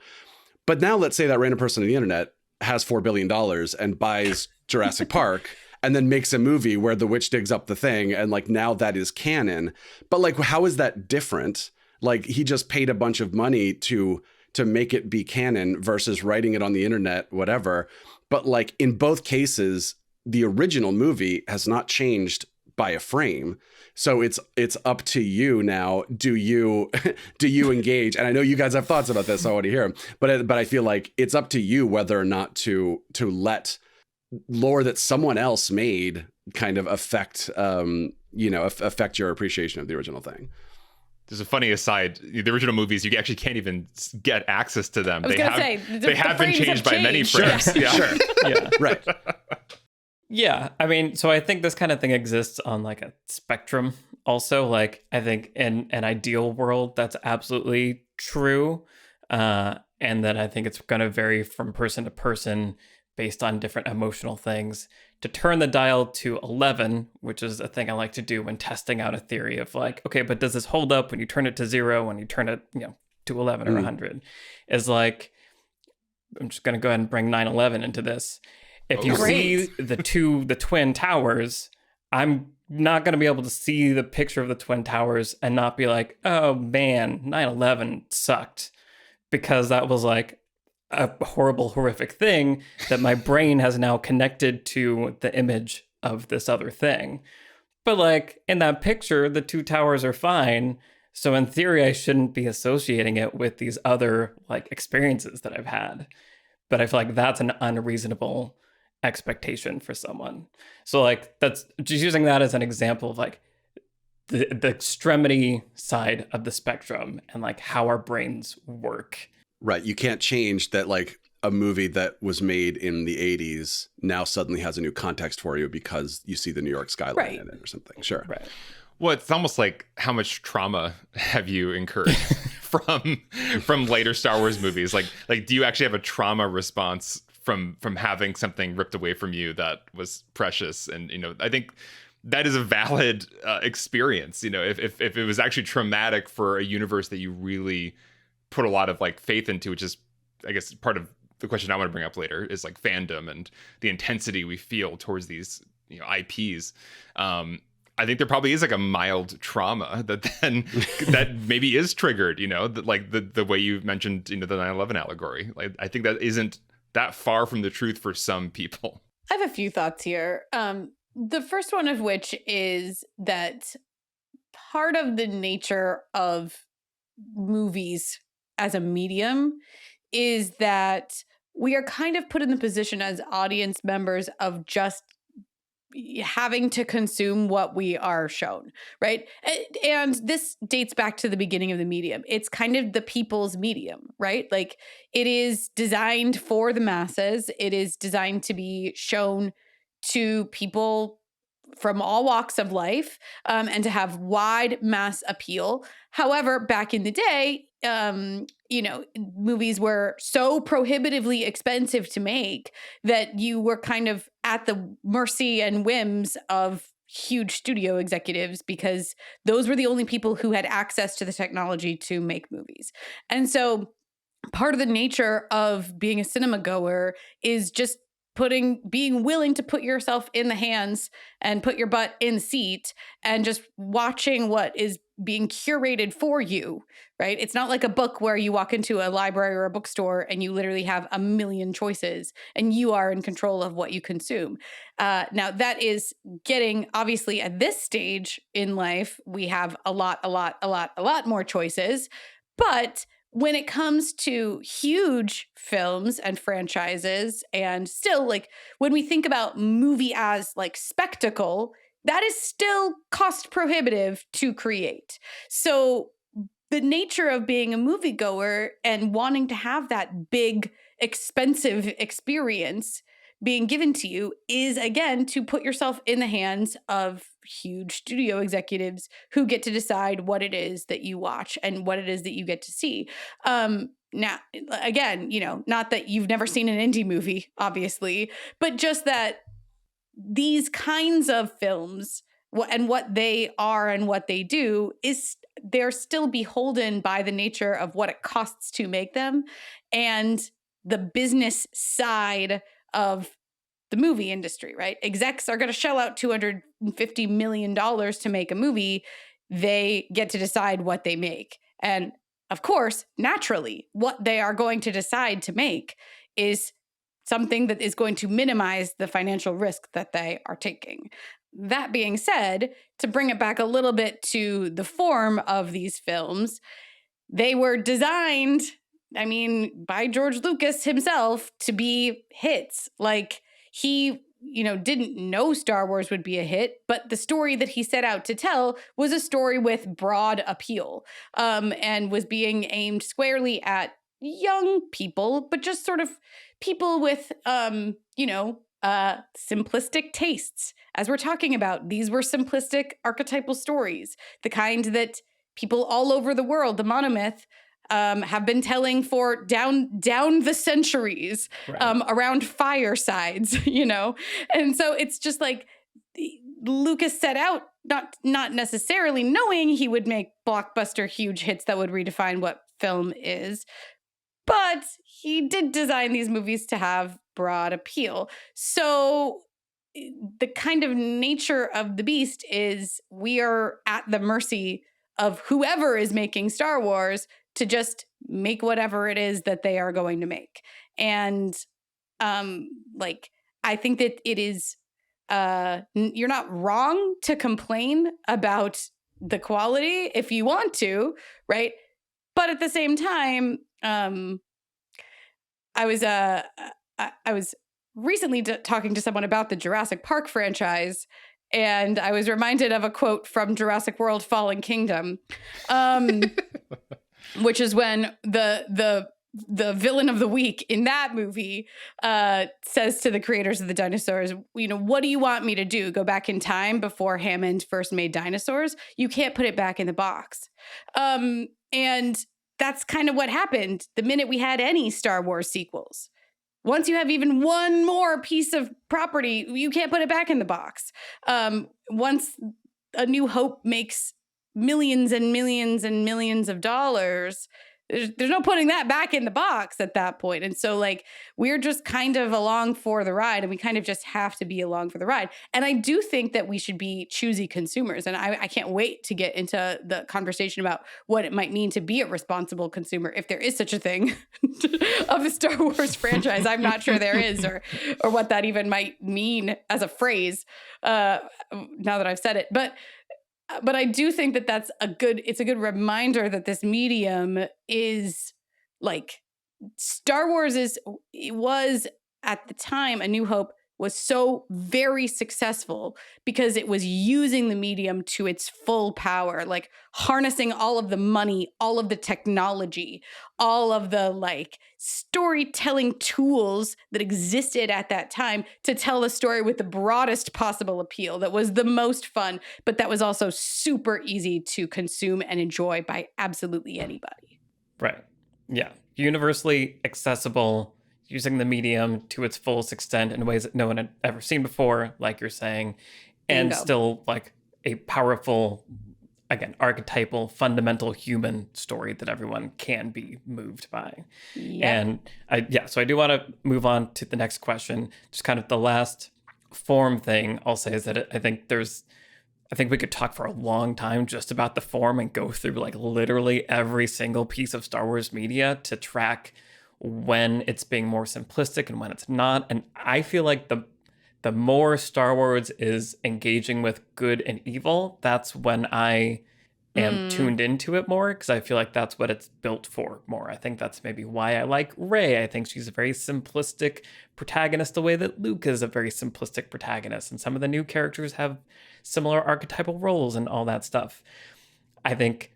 But now let's say that random person on the internet has $4 billion and buys Jurassic Park and then makes a movie where the witch digs up the thing. And like, now that is canon. But like, how is that different? Like, he just paid a bunch of money to make it be canon versus writing it on the internet, whatever. But like, in both cases, the original movie has not changed by a frame. So it's up to you now. Do you engage? And I know you guys have thoughts about this, so I want to hear them. But I feel like it's up to you whether or not to let lore that someone else made kind of affect your appreciation of the original thing. There's a funny aside. The original movies, you actually can't even get access to them. I was going to say, they have been changed by many frames. Sure. Yeah. Sure. Yeah. Right. Yeah, I mean, so I think this kind of thing exists on like a spectrum also. Like, I think in an ideal world, that's absolutely true. And then I think it's going to vary from person to person based on different emotional things. To turn the dial to 11, which is a thing I like to do when testing out a theory of like, okay, but does this hold up when you turn it to 0, when you turn it, to 11 or 100, is like, I'm just going to go ahead and bring 9/11 into this. If you see the Twin Towers, I'm not going to be able to see the picture of the Twin Towers and not be like, oh man, 9/11 sucked, because that was like a horrible, horrific thing that my brain has now connected to the image of this other thing. But like, in that picture, the two towers are fine. So in theory, I shouldn't be associating it with these other like experiences that I've had. But I feel like that's an unreasonable expectation for someone. So like, that's just using that as an example of like the extremity side of the spectrum and like how our brains work. Right. You can't change that, like, a movie that was made in the 80s now suddenly has a new context for you because you see the New York skyline in it or something. Sure. Right. Well, it's almost like, how much trauma have you incurred from later Star Wars movies? Like do you actually have a trauma response from having something ripped away from you that was precious? And I think that is a valid experience. If it was actually traumatic for a universe that you really put a lot of like faith into, which is, I guess, part of the question I want to bring up later, is like fandom and the intensity we feel towards these IPs. I think there probably is like a mild trauma that maybe is triggered, like the way you mentioned, the 9/11 allegory. Like, I think that isn't that far from the truth for some people. I have a few thoughts here. The first one of which is that part of the nature of movies as a medium is that we are kind of put in the position as audience members of just having to consume what we are shown, right? And this dates back to the beginning of the medium. It's kind of the people's medium, right? Like, it is designed for the masses. It is designed to be shown to people from all walks of life, and to have wide mass appeal. However, back in the day, movies were so prohibitively expensive to make that you were kind of at the mercy and whims of huge studio executives, because those were the only people who had access to the technology to make movies. And so part of the nature of being a cinema goer is just being willing to put yourself in the hands and put your butt in the seat and just watching what is being curated for you, right? It's not like a book where you walk into a library or a bookstore and you literally have a million choices and you are in control of what you consume. Now that is getting, obviously at this stage in life, we have a lot more choices, but when it comes to huge films and franchises, and still, like, when we think about movie as like spectacle, that is still cost prohibitive to create. So the nature of being a moviegoer and wanting to have that big, expensive experience being given to you is, again, to put yourself in the hands of huge studio executives who get to decide what it is that you watch and what it is that you get to see. Now, again, not that you've never seen an indie movie, obviously, but just that these kinds of films and what they are and what they do is they're still beholden by the nature of what it costs to make them and the business side of the movie industry, right? Execs are going to shell out $250 million to make a movie. They get to decide what they make. And of course, naturally, what they are going to decide to make is something that is going to minimize the financial risk that they are taking. That being said, to bring it back a little bit to the form of these films, they were designed, by George Lucas himself to be hits. Like, he, didn't know Star Wars would be a hit, but the story that he set out to tell was a story with broad appeal, and was being aimed squarely at young people, but just sort of people with, simplistic tastes. As we're talking about, these were simplistic archetypal stories, the kind that people all over the world, the monomyth, have been telling for down the centuries, Right. around firesides, And so it's just like Lucas set out not necessarily knowing he would make blockbuster huge hits that would redefine what film is, but he did design these movies to have broad appeal. So the kind of nature of the beast is we are at the mercy of whoever is making Star Wars to just make whatever it is that they are going to make. And I think that it is you're not wrong to complain about the quality if you want to, right? But at the same time, I was recently talking to someone about the Jurassic Park franchise, and I was reminded of a quote from Jurassic World: Fallen Kingdom, which is when the villain of the week in that movie says to the creators of the dinosaurs, what do you want me to do? Go back in time before Hammond first made dinosaurs? You can't put it back in the box. And that's kind of what happened the minute we had any Star Wars sequels. Once you have even one more piece of property, you can't put it back in the box. Once A New Hope makes millions and millions and millions of dollars, there's no putting that back in the box at that point. And so, we're just kind of along for the ride, and we kind of just have to be along for the ride. And I do think that we should be choosy consumers. And I can't wait to get into the conversation about what it might mean to be a responsible consumer, if there is such a thing, of the Star Wars franchise. I'm not sure there is, or what that even might mean as a phrase, now that I've said it. But I do think that it's a good reminder that this medium is Star Wars was at the time, A New Hope was so very successful because it was using the medium to its full power, harnessing all of the money, all of the technology, all of the storytelling tools that existed at that time to tell the story with the broadest possible appeal, that was the most fun, but that was also super easy to consume and enjoy by absolutely anybody. Right. Yeah. Universally accessible, using the medium to its fullest extent in ways that no one had ever seen before, like you're saying, and Bingo. still a powerful, again, archetypal, fundamental human story that everyone can be moved by. Yep. And so I do want to move on to the next question. Just kind of the last form thing I'll say is that I think we could talk for a long time just about the form and go through literally every single piece of Star Wars media to track when it's being more simplistic and when it's not. And I feel like the more Star Wars is engaging with good and evil, that's when I am tuned into it more, because I feel like that's what it's built for more. I think that's maybe why I like Rey. I think she's a very simplistic protagonist, the way that Luke is a very simplistic protagonist, and some of the new characters have similar archetypal roles and all that stuff. I think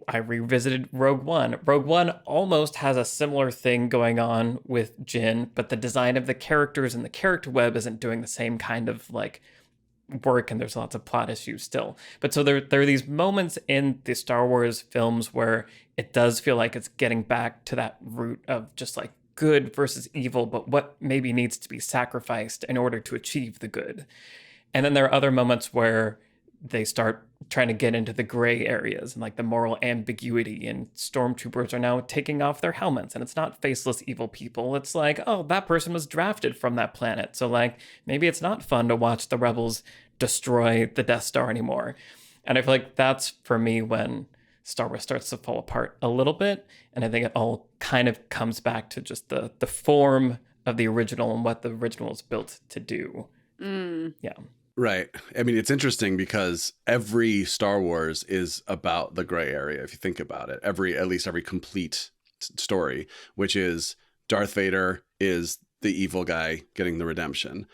I revisited Rogue One. Rogue One almost has a similar thing going on with Jyn, but the design of the characters and the character web isn't doing the same kind of like work, and there's lots of plot issues still. But so there are these moments in the Star Wars films where it does feel like it's getting back to that root of just like good versus evil, but what maybe needs to be sacrificed in order to achieve the good. And then there are other moments where they start trying to get into the gray areas and like the moral ambiguity, and stormtroopers are now taking off their helmets, and it's not faceless evil people. It's like, oh, that person was drafted from that planet. So like maybe it's not fun to watch the rebels destroy the Death Star anymore. And I feel like that's for me when Star Wars starts to fall apart a little bit. And I think it all kind of comes back to just the form of the original and what the original is built to do. Yeah. Right. I mean, it's interesting because every Star Wars is about the gray area, if you think about it. At least every complete story, which is Darth Vader is the evil guy getting the redemption.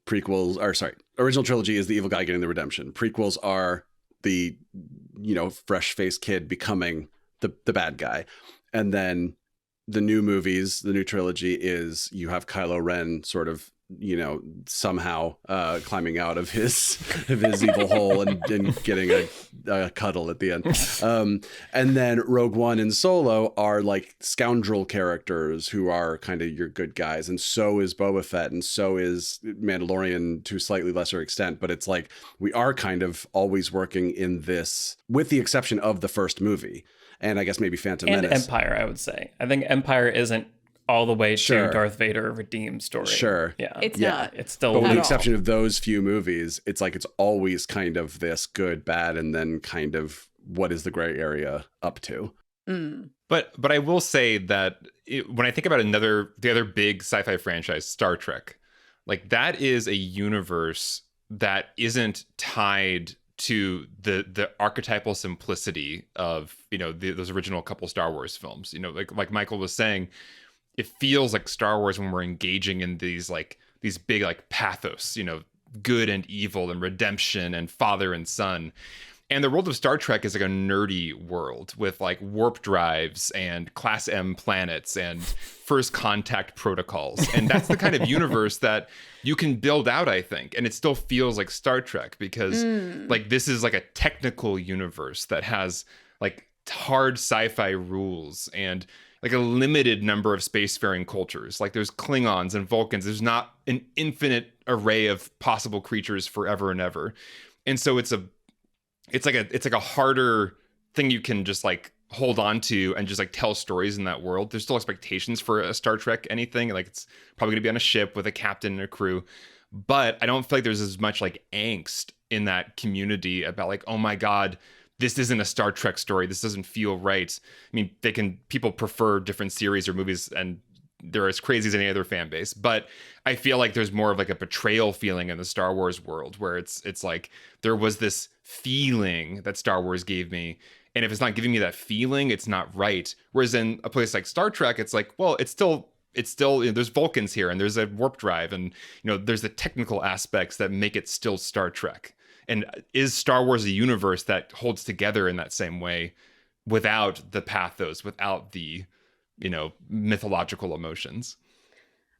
Original trilogy is the evil guy getting the redemption. Prequels are the, fresh-faced kid becoming the bad guy. And then the new movies, the new trilogy is you have Kylo Ren sort of somehow climbing out of his evil hole and getting a cuddle at the end. And then Rogue One and Solo are like scoundrel characters who are kind of your good guys. And so is Boba Fett, and so is Mandalorian to a slightly lesser extent. But it's like we are kind of always working in this, with the exception of the first movie. And I guess maybe Phantom Menace. And Empire, I would say. I think Empire isn't all the way Sure. to Darth Vader redeemed story. Sure. Yeah. It's not. It's still... But with At the all. exception of those few movies, it's like it's always kind of this good, bad, and then kind of what is the gray area up to. But I will say that when I think about the other big sci-fi franchise, Star Trek, like that is a universe that isn't tied to the archetypal simplicity of those original couple Star Wars films. Like Michael was saying, it feels like Star Wars when we're engaging in these big like pathos, good and evil and redemption and father and son. And the world of Star Trek is like a nerdy world with like warp drives and Class M planets and first contact protocols. And that's the kind of universe that you can build out, I think. And it still feels like Star Trek because like this is like a technical universe that has like hard sci-fi rules and like a limited number of spacefaring cultures. Like there's Klingons and Vulcans. There's not an infinite array of possible creatures forever and ever. And so it's like a harder thing you can just like hold on to and just like tell stories in that world. There's still expectations for a Star Trek anything. Like it's probably gonna be on a ship with a captain and a crew. But I don't feel like there's as much like angst in that community about like, oh my God, this isn't a Star Trek story. This doesn't feel right. I mean, people prefer different series or movies and they're as crazy as any other fan base. But I feel like there's more of like a betrayal feeling in the Star Wars world where it's like there was this feeling that Star Wars gave me. And if it's not giving me that feeling, it's not right. Whereas in a place like Star Trek, it's like, well, it's still there's Vulcans here and there's a warp drive and there's the technical aspects that make it still Star Trek. And is Star Wars a universe that holds together in that same way without the pathos, without the, mythological emotions?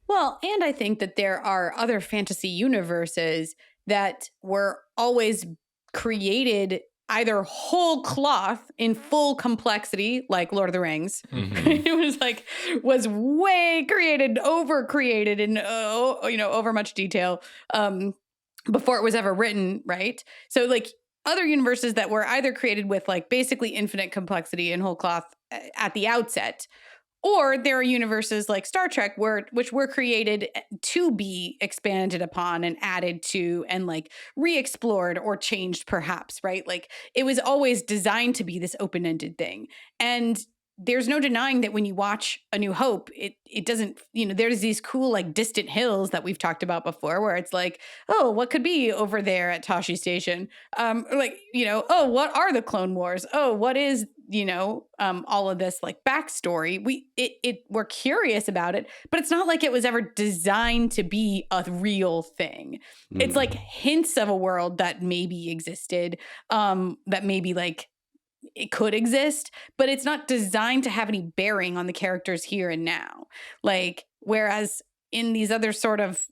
Well, and I think that there are other fantasy universes that were always created either whole cloth in full complexity, like Lord of the Rings. Mm-hmm. It was way over created and over much detail before it was ever written, right? So like other universes that were either created with like basically infinite complexity and whole cloth at the outset, or there are universes like Star Trek which were created to be expanded upon and added to and like re-explored or changed perhaps, right? Like it was always designed to be this open-ended thing. And there's no denying that when you watch A New Hope, it doesn't, there's these cool like distant hills that we've talked about before where it's like, oh, what could be over there at Tashi Station? Oh, what are the Clone Wars? Oh, what is, all of this like backstory? We're curious about it, but it's not like it was ever designed to be a real thing. It's like hints of a world that maybe existed, that maybe like it could exist, but it's not designed to have any bearing on the characters here and now. Like, whereas in these other sort of,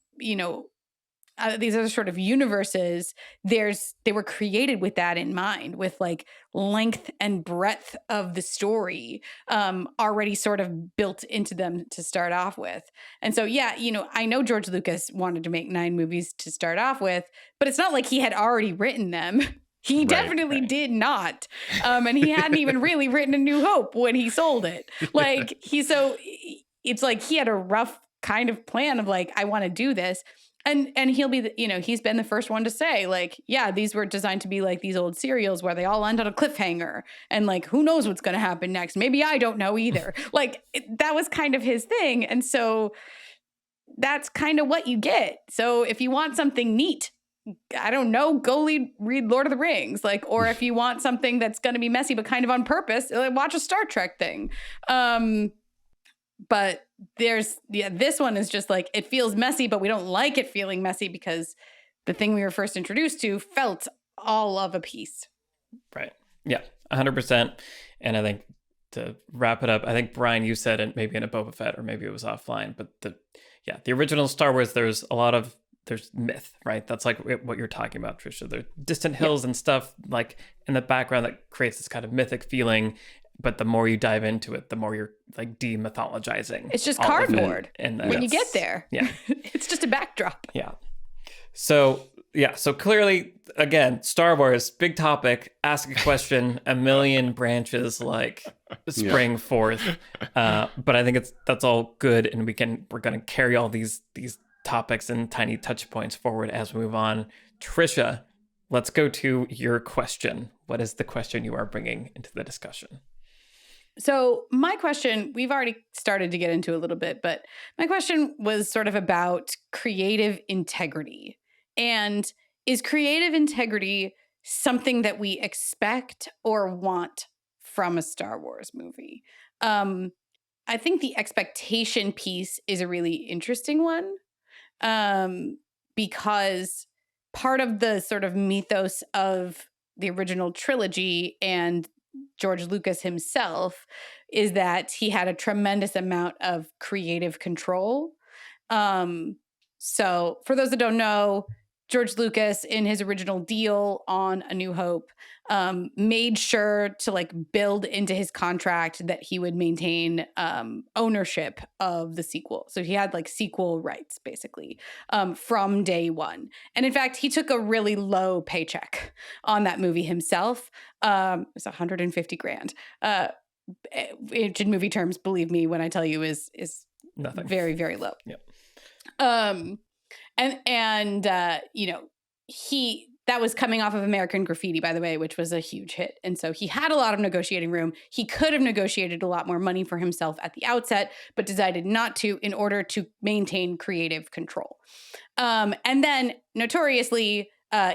these other sort of universes, they were created with that in mind, with like length and breadth of the story already sort of built into them to start off with. And so, yeah, I know George Lucas wanted to make 9 movies to start off with, but it's not like he had already written them. He definitely did not. And he hadn't even really written A New Hope when he sold it. Like, it's like he had a rough kind of plan of like, I want to do this. And he'll be, he's been the first one to say, like, yeah, these were designed to be like these old serials where they all end on a cliffhanger. And like, who knows what's going to happen next? Maybe I don't know either. Like, that was kind of his thing. And so that's kind of what you get. So if you want something neat, I don't know, go read Lord of the Rings. Like, or if you want something that's going to be messy, but kind of on purpose, like, watch a Star Trek thing. But this one is just like, it feels messy, but we don't like it feeling messy because the thing we were first introduced to felt all of a piece. Right. Yeah, 100%. And I think to wrap it up, I think, Brian, you said it maybe in a Boba Fett or maybe it was offline, but the original Star Wars, there's myth, right? That's like what you're talking about, Trisha. There's distant hills and stuff like in the background that creates this kind of mythic feeling. But the more you dive into it, the more you're like demythologizing. It's just cardboard. And when you get there, it's just a backdrop. Yeah. So clearly, again, Star Wars, big topic. Ask a question, a million branches like spring forth. But I think that's all good, and we're going to carry all these topics and tiny touch points forward as we move on. Trisha, let's go to your question. What is the question you are bringing into the discussion? So my question, we've already started to get into a little bit, but my question was sort of about creative integrity. And is creative integrity something that we expect or want from a Star Wars movie? I think the expectation piece is a really interesting one, because part of the sort of mythos of the original trilogy and George Lucas himself is that he had a tremendous amount of creative control. So for those that don't know, George Lucas, in his original deal on A New Hope, made sure to like build into his contract that he would maintain ownership of the sequel. So he had like sequel rights basically from day one. And in fact, he took a really low paycheck on that movie himself. It was $150,000. Which in movie terms, believe me when I tell you, is nothing. Very, very low. Yep. That was coming off of American Graffiti, by the way, which was a huge hit. And so he had a lot of negotiating room. He could have negotiated a lot more money for himself at the outset, but decided not to in order to maintain creative control. And then notoriously,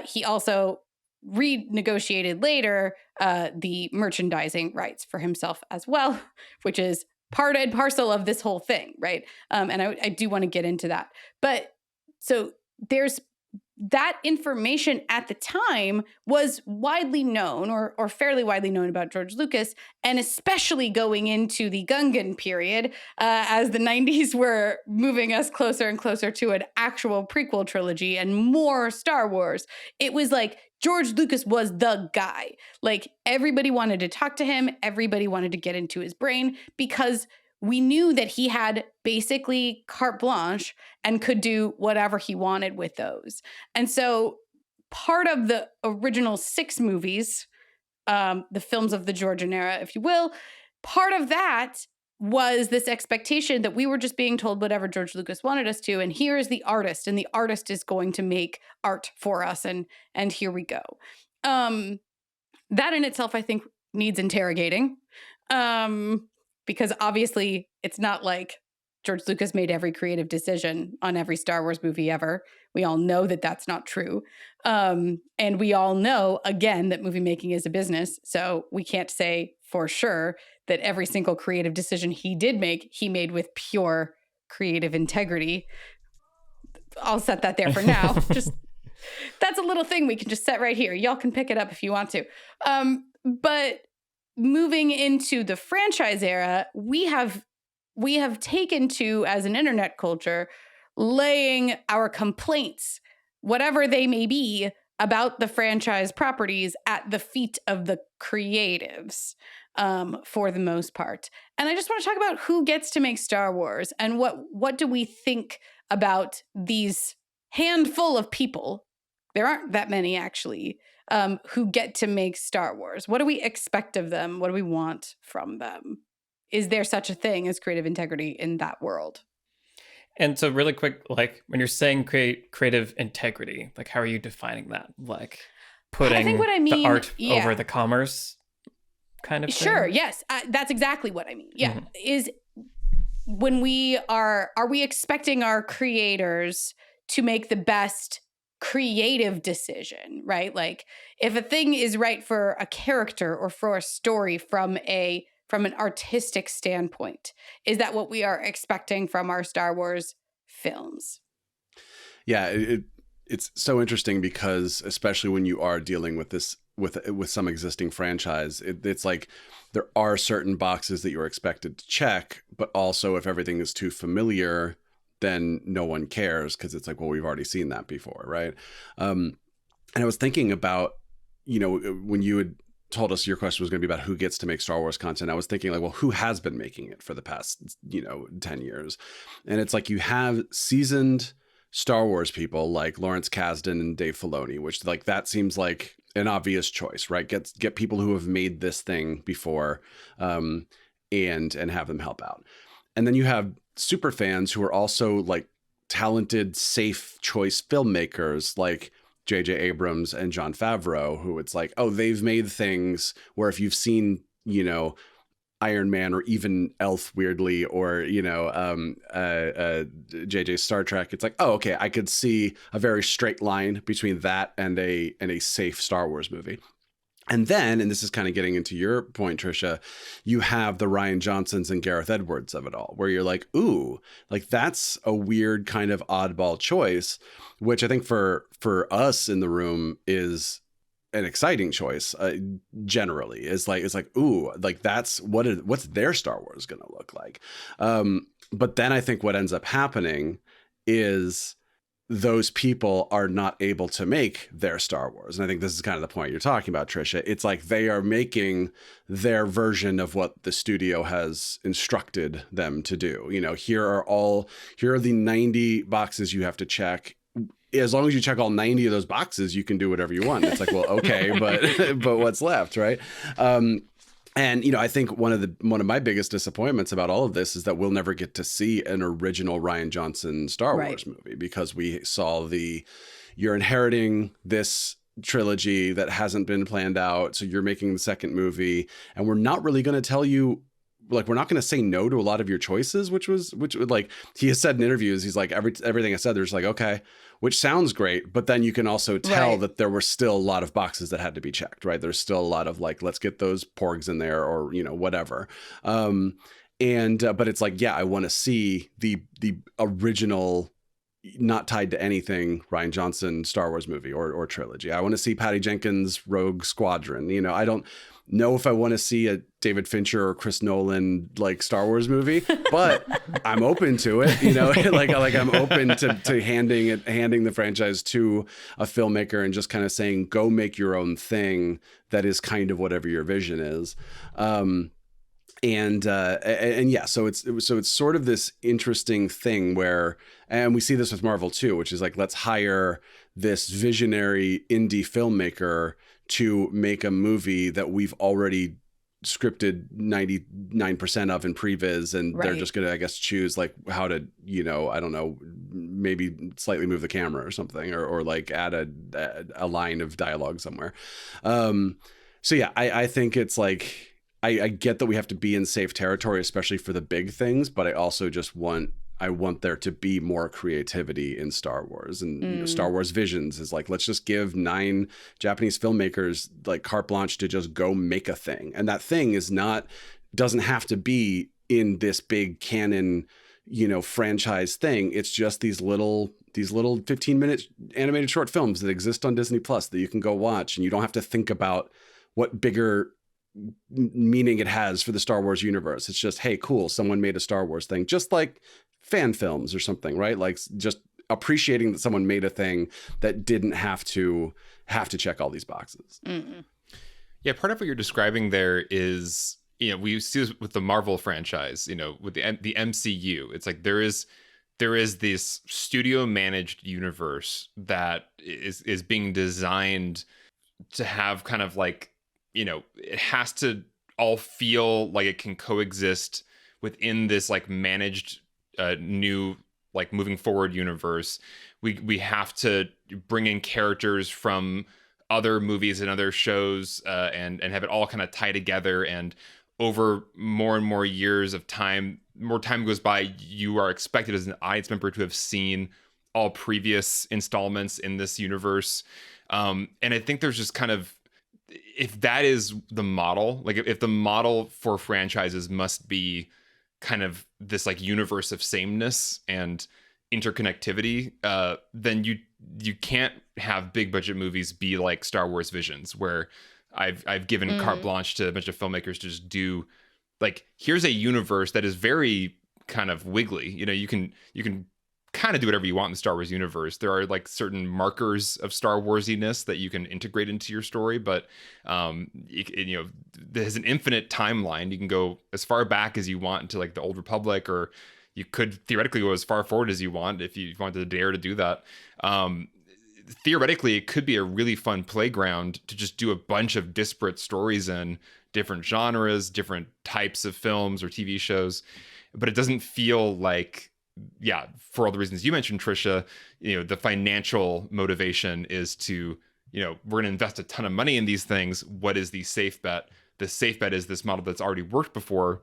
he also renegotiated later the merchandising rights for himself as well, which is part and parcel of this whole thing, right? And I do want to get into that. But so there's that information at the time was widely known or fairly widely known about George Lucas, and especially going into the Gungan period, as the 90s were moving us closer and closer to an actual prequel trilogy and more Star Wars. It was like George Lucas was the guy. Like, everybody wanted to talk to him. Everybody wanted to get into his brain because we knew that he had basically carte blanche and could do whatever he wanted with those. And so part of the original 6 movies, the films of the Georgian era, if you will, part of that was this expectation that we were just being told whatever George Lucas wanted us to, and here is the artist, and the artist is going to make art for us, and here we go. That in itself, I think, needs interrogating. Because obviously it's not like George Lucas made every creative decision on every Star Wars movie ever. We all know that that's not true. And we all know, again, that movie making is a business. So we can't say for sure that every single creative decision he did make, he made with pure creative integrity. I'll set that there for now. That's a little thing we can just set right here. Y'all can pick it up if you want to. But moving into the franchise era, we have taken to, as an internet culture, laying our complaints, whatever they may be, about the franchise properties at the feet of the creatives, for the most part. And I just want to talk about who gets to make Star Wars and what do we think about these handful of people. There aren't that many, actually, who get to make Star Wars. What do we expect of them? What do we want from them? Is there such a thing as creative integrity in that world? And so really quick, like when you're saying creative integrity, like how are you defining that? Like putting I think what I mean, the art over the commerce kind of thing? Sure, yes. That's exactly what I mean. Yeah. Is when are we expecting our creators to make the best creative decision, right? Like if a thing is right for a character or for a story from an artistic standpoint, is that what we are expecting from our Star Wars films? Yeah, it's so interesting because especially when you are dealing with this with some existing franchise, it's like there are certain boxes that you're expected to check, but also if everything is too familiar, then no one cares because it's like, well, we've already seen that before, right? And I was thinking about, when you had told us your question was going to be about who gets to make Star Wars content, I was thinking like, well, who has been making it for the past, 10 years? And it's like you have seasoned Star Wars people like Lawrence Kasdan and Dave Filoni, which like that seems like an obvious choice, right? Get people who have made this thing before, and have them help out. And then you have super fans who are also like talented, safe choice filmmakers like J.J. Abrams and Jon Favreau, who it's like, oh, they've made things where if you've seen, Iron Man or even Elf weirdly, or, JJ's Star Trek, it's like, oh, okay, I could see a very straight line between that and a safe Star Wars movie. And then, and this is kind of getting into your point, Trisha, you have the Rian Johnsons and Gareth Edwards of it all, where you're like, ooh, like that's a weird kind of oddball choice, which I think for us in the room is an exciting choice. Generally, it's like, ooh, like that's what's their Star Wars going to look like. But then I think what ends up happening is those people are not able to make their Star Wars. And I think this is kind of the point you're talking about, Trisha. It's like they are making their version of what the studio has instructed them to do. Here are the 90 boxes you have to check. As long as you check all 90 of those boxes, you can do whatever you want. It's like, well, okay, but what's left, right? And I think one of my biggest disappointments about all of this is that we'll never get to see an original Rian Johnson Star Wars movie, because we saw you're inheriting this trilogy that hasn't been planned out, so you're making the second movie, and we're not really going to tell you, like, we're not going to say no to a lot of your choices, which would, like, he has said in interviews, he's like, everything I said, there's like, okay, which sounds great. But then you can also tell that there were still a lot of boxes that had to be checked, right? There's still a lot of like, let's get those porgs in there, or, whatever. But it's like, yeah, I want to see the original, not tied to anything, Rian Johnson Star Wars movie or trilogy. I want to see Patty Jenkins' Rogue Squadron. I don't know if I want to see a David Fincher or Chris Nolan like Star Wars movie, but I'm open to it. like I'm open to handing the franchise to a filmmaker and just kind of saying, go make your own thing that is kind of whatever your vision is. And yeah, so it's sort of this interesting thing where, and we see this with Marvel too, which is like, let's hire this visionary indie filmmaker to make a movie that we've already scripted 99% of in previs, and they're just gonna, I guess, choose like how to, I don't know, maybe slightly move the camera or something, or like add a line of dialogue somewhere. So yeah, I think it's like, I get that we have to be in safe territory, especially for the big things, but I also just want there to be more creativity in Star Wars. And Star Wars Visions is like, let's just give 9 Japanese filmmakers like carte blanche to just go make a thing. And that thing doesn't have to be in this big canon, franchise thing. It's just these little 15-minute animated short films that exist on Disney Plus that you can go watch, and you don't have to think about what bigger meaning it has for the Star Wars universe. It's just, hey, cool, someone made a Star Wars thing, just like fan films or something, right? Like just appreciating that someone made a thing that didn't have to check all these boxes. Mm-mm. Yeah, part of what you're describing there is, we see this with the Marvel franchise, with the MCU. It's like there is this studio managed universe that is being designed to have kind of like, it has to all feel like it can coexist within this like managed new like moving forward universe. We have to bring in characters from other movies and other shows and have it all kind of tie together. And over more and more years of time, more time goes by, you are expected as an audience member to have seen all previous installments in this universe. And I think there's just kind of, if that is the model, like if the model for franchises must be kind of this like universe of sameness and interconnectivity, then you can't have big budget movies be like Star Wars Visions, where I've given carte blanche to a bunch of filmmakers to just do like, here's a universe that is very kind of wiggly. You can kind of do whatever you want in the Star Wars universe. There are like certain markers of Star Warsiness that you can integrate into your story, but there's an infinite timeline. You can go as far back as you want into like the Old Republic, or you could theoretically go as far forward as you want if you wanted to dare to do that. Theoretically, it could be a really fun playground to just do a bunch of disparate stories in different genres, different types of films or TV shows, but it doesn't feel like, for all the reasons you mentioned, Trisha, the financial motivation is to, we're going to invest a ton of money in these things. What is the safe bet? The safe bet is this model that's already worked before,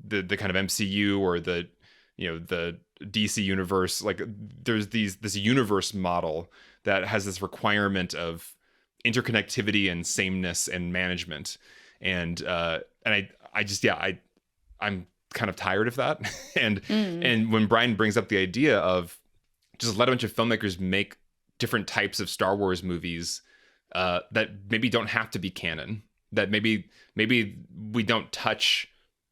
the kind of MCU or the DC universe. Like there's this universe model that has this requirement of interconnectivity and sameness and management. And I'm kind of tired of that. And when Brian brings up the idea of just let a bunch of filmmakers make different types of Star Wars movies that maybe don't have to be canon, that maybe we don't touch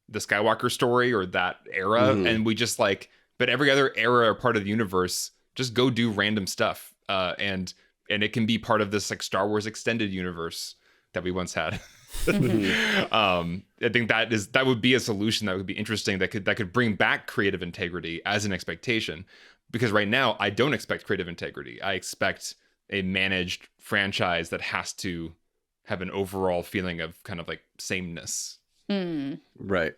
the Skywalker story or that era, and we just like, but every other era or part of the universe, just go do random stuff, and it can be part of this like Star Wars extended universe that we once had. I think that would be a solution that would be interesting, that could bring back creative integrity as an expectation, because right now I don't expect creative integrity. I expect a managed franchise that has to have an overall feeling of kind of like sameness. Right.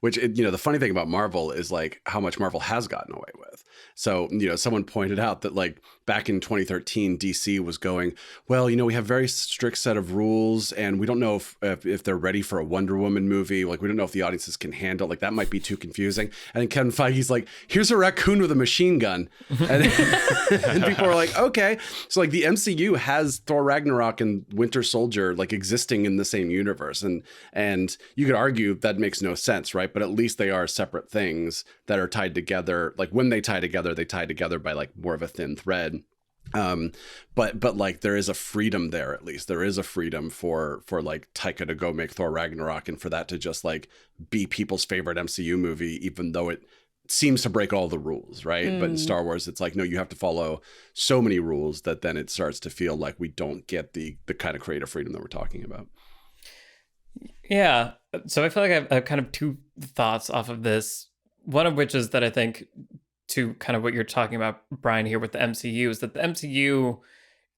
Which, the funny thing about Marvel is like how much Marvel has gotten away with. So, someone pointed out that like back in 2013, DC was going, well, we have very strict set of rules and we don't know if they're ready for a Wonder Woman movie. Like, we don't know if the audiences can handle, like that might be too confusing. And then Kevin Feige's like, here's a raccoon with a machine gun. And people are like, okay. So like the MCU has Thor Ragnarok and Winter Soldier like existing in the same universe. And you could argue that makes no sense, right? But at least they are separate things that are tied together. Like when they tie together by like more of a thin thread. But like there is a freedom there. At least there is a freedom for like Taika to go make Thor Ragnarok and for that to just like be people's favorite MCU movie, even though it seems to break all the rules, right? But in Star Wars, it's like, no, you have to follow so many rules that then it starts to feel like we don't get the kind of creative freedom that we're talking about. Yeah. So I feel like I have kind of two thoughts off of this. One of which is that I think, to kind of what you're talking about, Brian, here with the MCU, is that the MCU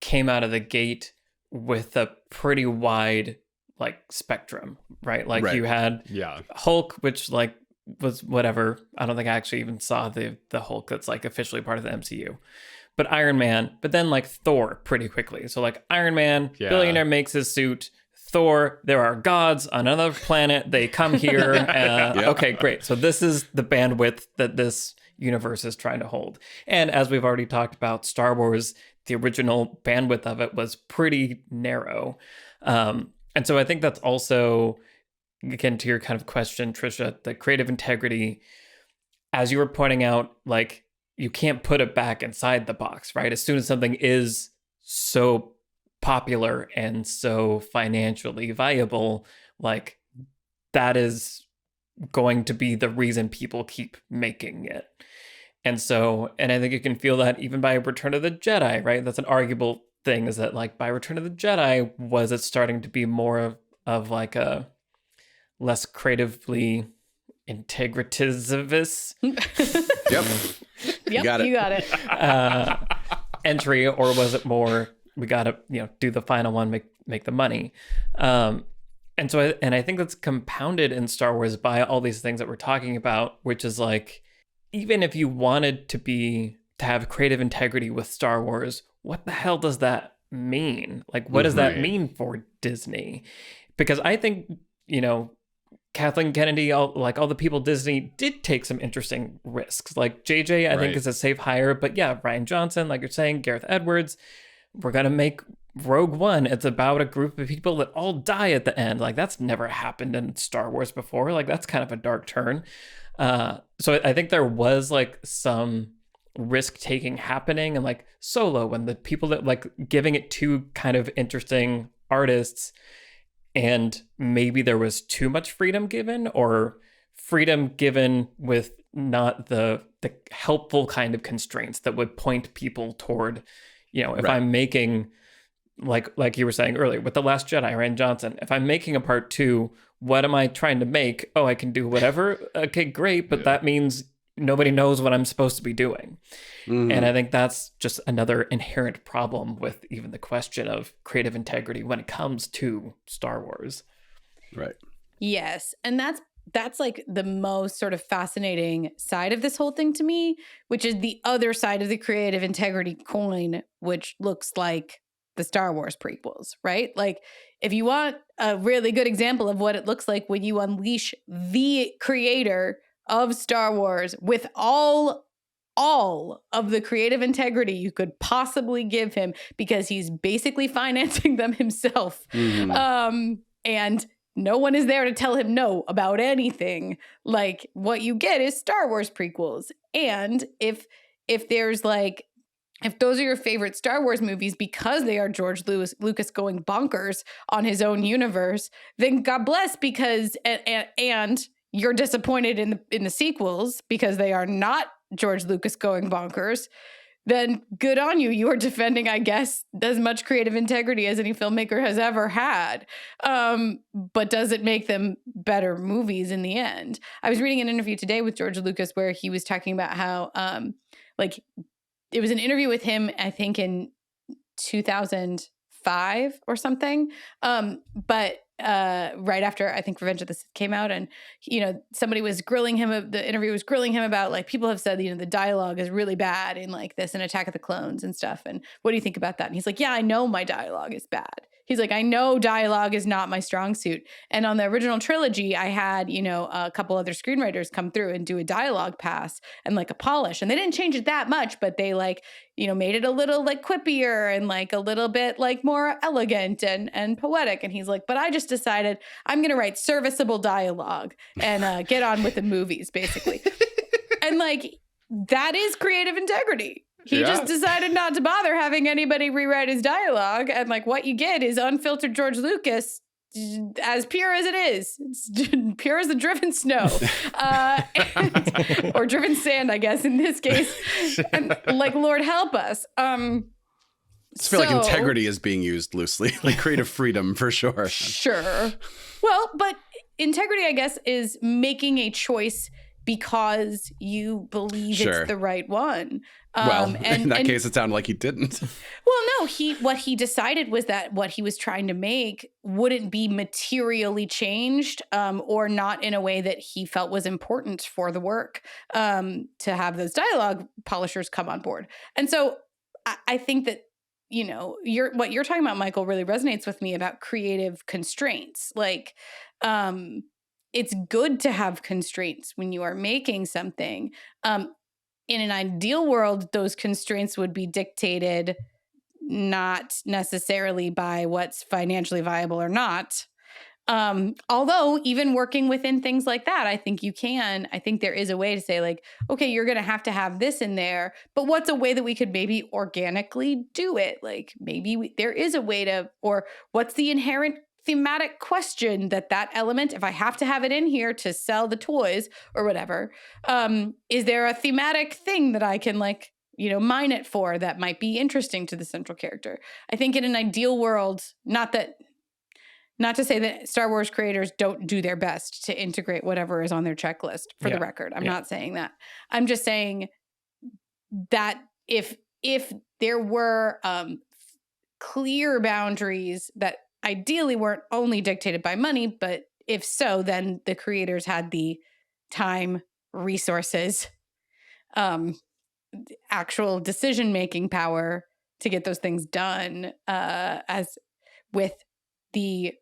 came out of the gate with a pretty wide like spectrum, right? Like you had Hulk, which like was whatever. I don't think I actually even saw the Hulk that's like officially part of the MCU. But Iron Man, but then like Thor pretty quickly. So like Iron Man, billionaire makes his suit. Thor, there are gods on another planet. They come here. Okay, great. So this is the bandwidth that this universe is trying to hold. And as we've already talked about, Star Wars, the original bandwidth of it was pretty narrow. And so I think that's also, again, to your kind of question, Trisha, the creative integrity, as you were pointing out, like you can't put it back inside the box, right? As soon as something is so popular and so financially viable, like that is going to be the reason people keep making it. And so, and I think you can feel that even by Return of the Jedi, right? That's an arguable thing, is that like by Return of the Jedi, was it starting to be more of like a less creatively integrativist Yep. Yep, got it. you got it. entry, or was it more we gotta do the final one, make the money? And so I think that's compounded in Star Wars by all these things that we're talking about, which is like, even if you wanted to have creative integrity with Star Wars, what the hell does that mean? Like, what does that mean for Disney? Because I think, Kathleen Kennedy, all the people at Disney did take some interesting risks. Like JJ, I think is a safe hire, but yeah, Rian Johnson, like you're saying, Gareth Edwards, we're going to make Rogue One. It's about a group of people that all die at the end. Like that's never happened in Star Wars before. Like that's kind of a dark turn. So I think there was like some risk taking happening, and like Solo, when the people that like giving it to kind of interesting artists, and maybe there was too much freedom given, or freedom given with not the helpful kind of constraints that would point people toward, if I'm making, like you were saying earlier with The Last Jedi, Rian Johnson, if I'm making a part 2, what am I trying to make? Oh, I can do whatever. Okay, great. But that means nobody knows what I'm supposed to be doing. Mm-hmm. And I think that's just another inherent problem with even the question of creative integrity when it comes to Star Wars. Right. Yes. And that's like the most sort of fascinating side of this whole thing to me, which is the other side of the creative integrity coin, which looks like the Star Wars prequels, right? Like if you want a really good example of what it looks like when you unleash the creator of Star Wars with all of the creative integrity you could possibly give him, because he's basically financing them himself. Mm-hmm. And no one is there to tell him no about anything. Like what you get is Star Wars prequels. And if there's like, if those are your favorite Star Wars movies because they are George Lucas going bonkers on his own universe, then God bless, because and you're disappointed in the sequels because they are not George Lucas going bonkers, then good on you. You are defending, I guess, as much creative integrity as any filmmaker has ever had. But does it make them better movies in the end? I was reading an interview today with George Lucas where he was talking about how it was an interview with him, I think in 2005 or something. But right after I think Revenge of the Sith came out, and somebody was grilling him. The interview was grilling him about like, people have said the dialogue is really bad in like this and Attack of the Clones and stuff. And what do you think about that? And he's like, yeah, I know my dialogue is bad. He's like, I know dialogue is not my strong suit. And on the original trilogy, I had, a couple other screenwriters come through and do a dialogue pass and like a polish. And they didn't change it that much, but they like, made it a little like quippier and like a little bit like more elegant and poetic. And he's like, but I just decided I'm going to write serviceable dialogue and get on with the movies, basically. And like, that is creative integrity. He just decided not to bother having anybody rewrite his dialogue. And like what you get is unfiltered George Lucas, as pure as it is. It's pure as the driven snow. Or driven sand, I guess, in this case. And like, Lord help us. I feel like integrity is being used loosely, like creative freedom for sure. Sure. Well, but integrity, I guess, is making a choice because you believe it's the right one. In that case, it sounded like he didn't. Well, no, what he decided was that what he was trying to make wouldn't be materially changed, or not in a way that he felt was important for the work, to have those dialogue polishers come on board. And so I think that, what you're talking about, Michael, really resonates with me about creative constraints. Like, it's good to have constraints when you are making something. In an ideal world, those constraints would be dictated not necessarily by what's financially viable or not, Although even working within things like that, I think there is a way to say like, okay, you're going to have this in there, but what's a way that we could maybe organically do it? Like maybe there is a way to, or what's the inherent thematic question that element, if I have to have it in here to sell the toys or whatever, is there a thematic thing that I can like, mine it for that might be interesting to the central character? I think in an ideal world, not to say that Star Wars creators don't do their best to integrate whatever is on their checklist, for the record. I'm not saying that. I'm just saying that if there were clear boundaries that ideally weren't only dictated by money, but if so, then the creators had the time, resources, actual decision-making power to get those things done, as with the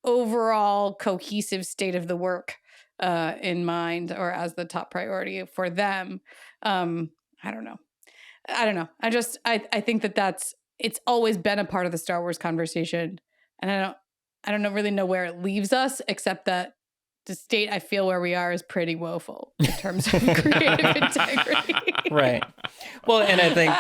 overall cohesive state of the work in mind, or as the top priority for them. I don't know. I think it's always been a part of the Star Wars conversation, and I don't really know where it leaves us, except that the state I feel where we are is pretty woeful in terms of creative integrity. Right. Well, and I think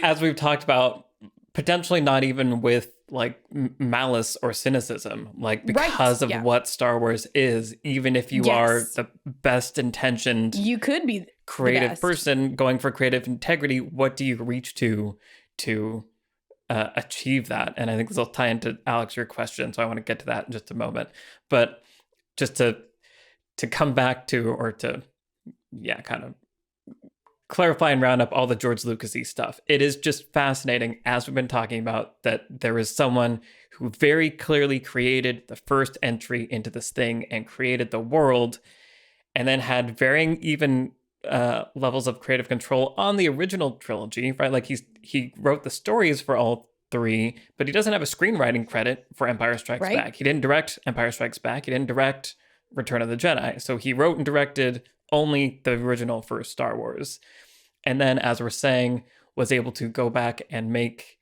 as we've talked about, potentially not even with like malice or cynicism, like because of what Star Wars is, even if you are the best intentioned, you could be creative person going for creative integrity, what do you reach to achieve that? And I think this will tie into Alex, your question, so I want to get to that in just a moment. But just to come back to, or to kind of clarify and round up all the George Lucas-y stuff. It is just fascinating, as we've been talking about, that there is someone who very clearly created the first entry into this thing and created the world, and then had varying even levels of creative control on the original trilogy, right? Like he wrote the stories for all three, but he doesn't have a screenwriting credit for Empire Strikes Back. He didn't direct Empire Strikes Back. He didn't direct Return of the Jedi. So he wrote and directed only the original first Star Wars. And then, as we're saying, was able to go back and make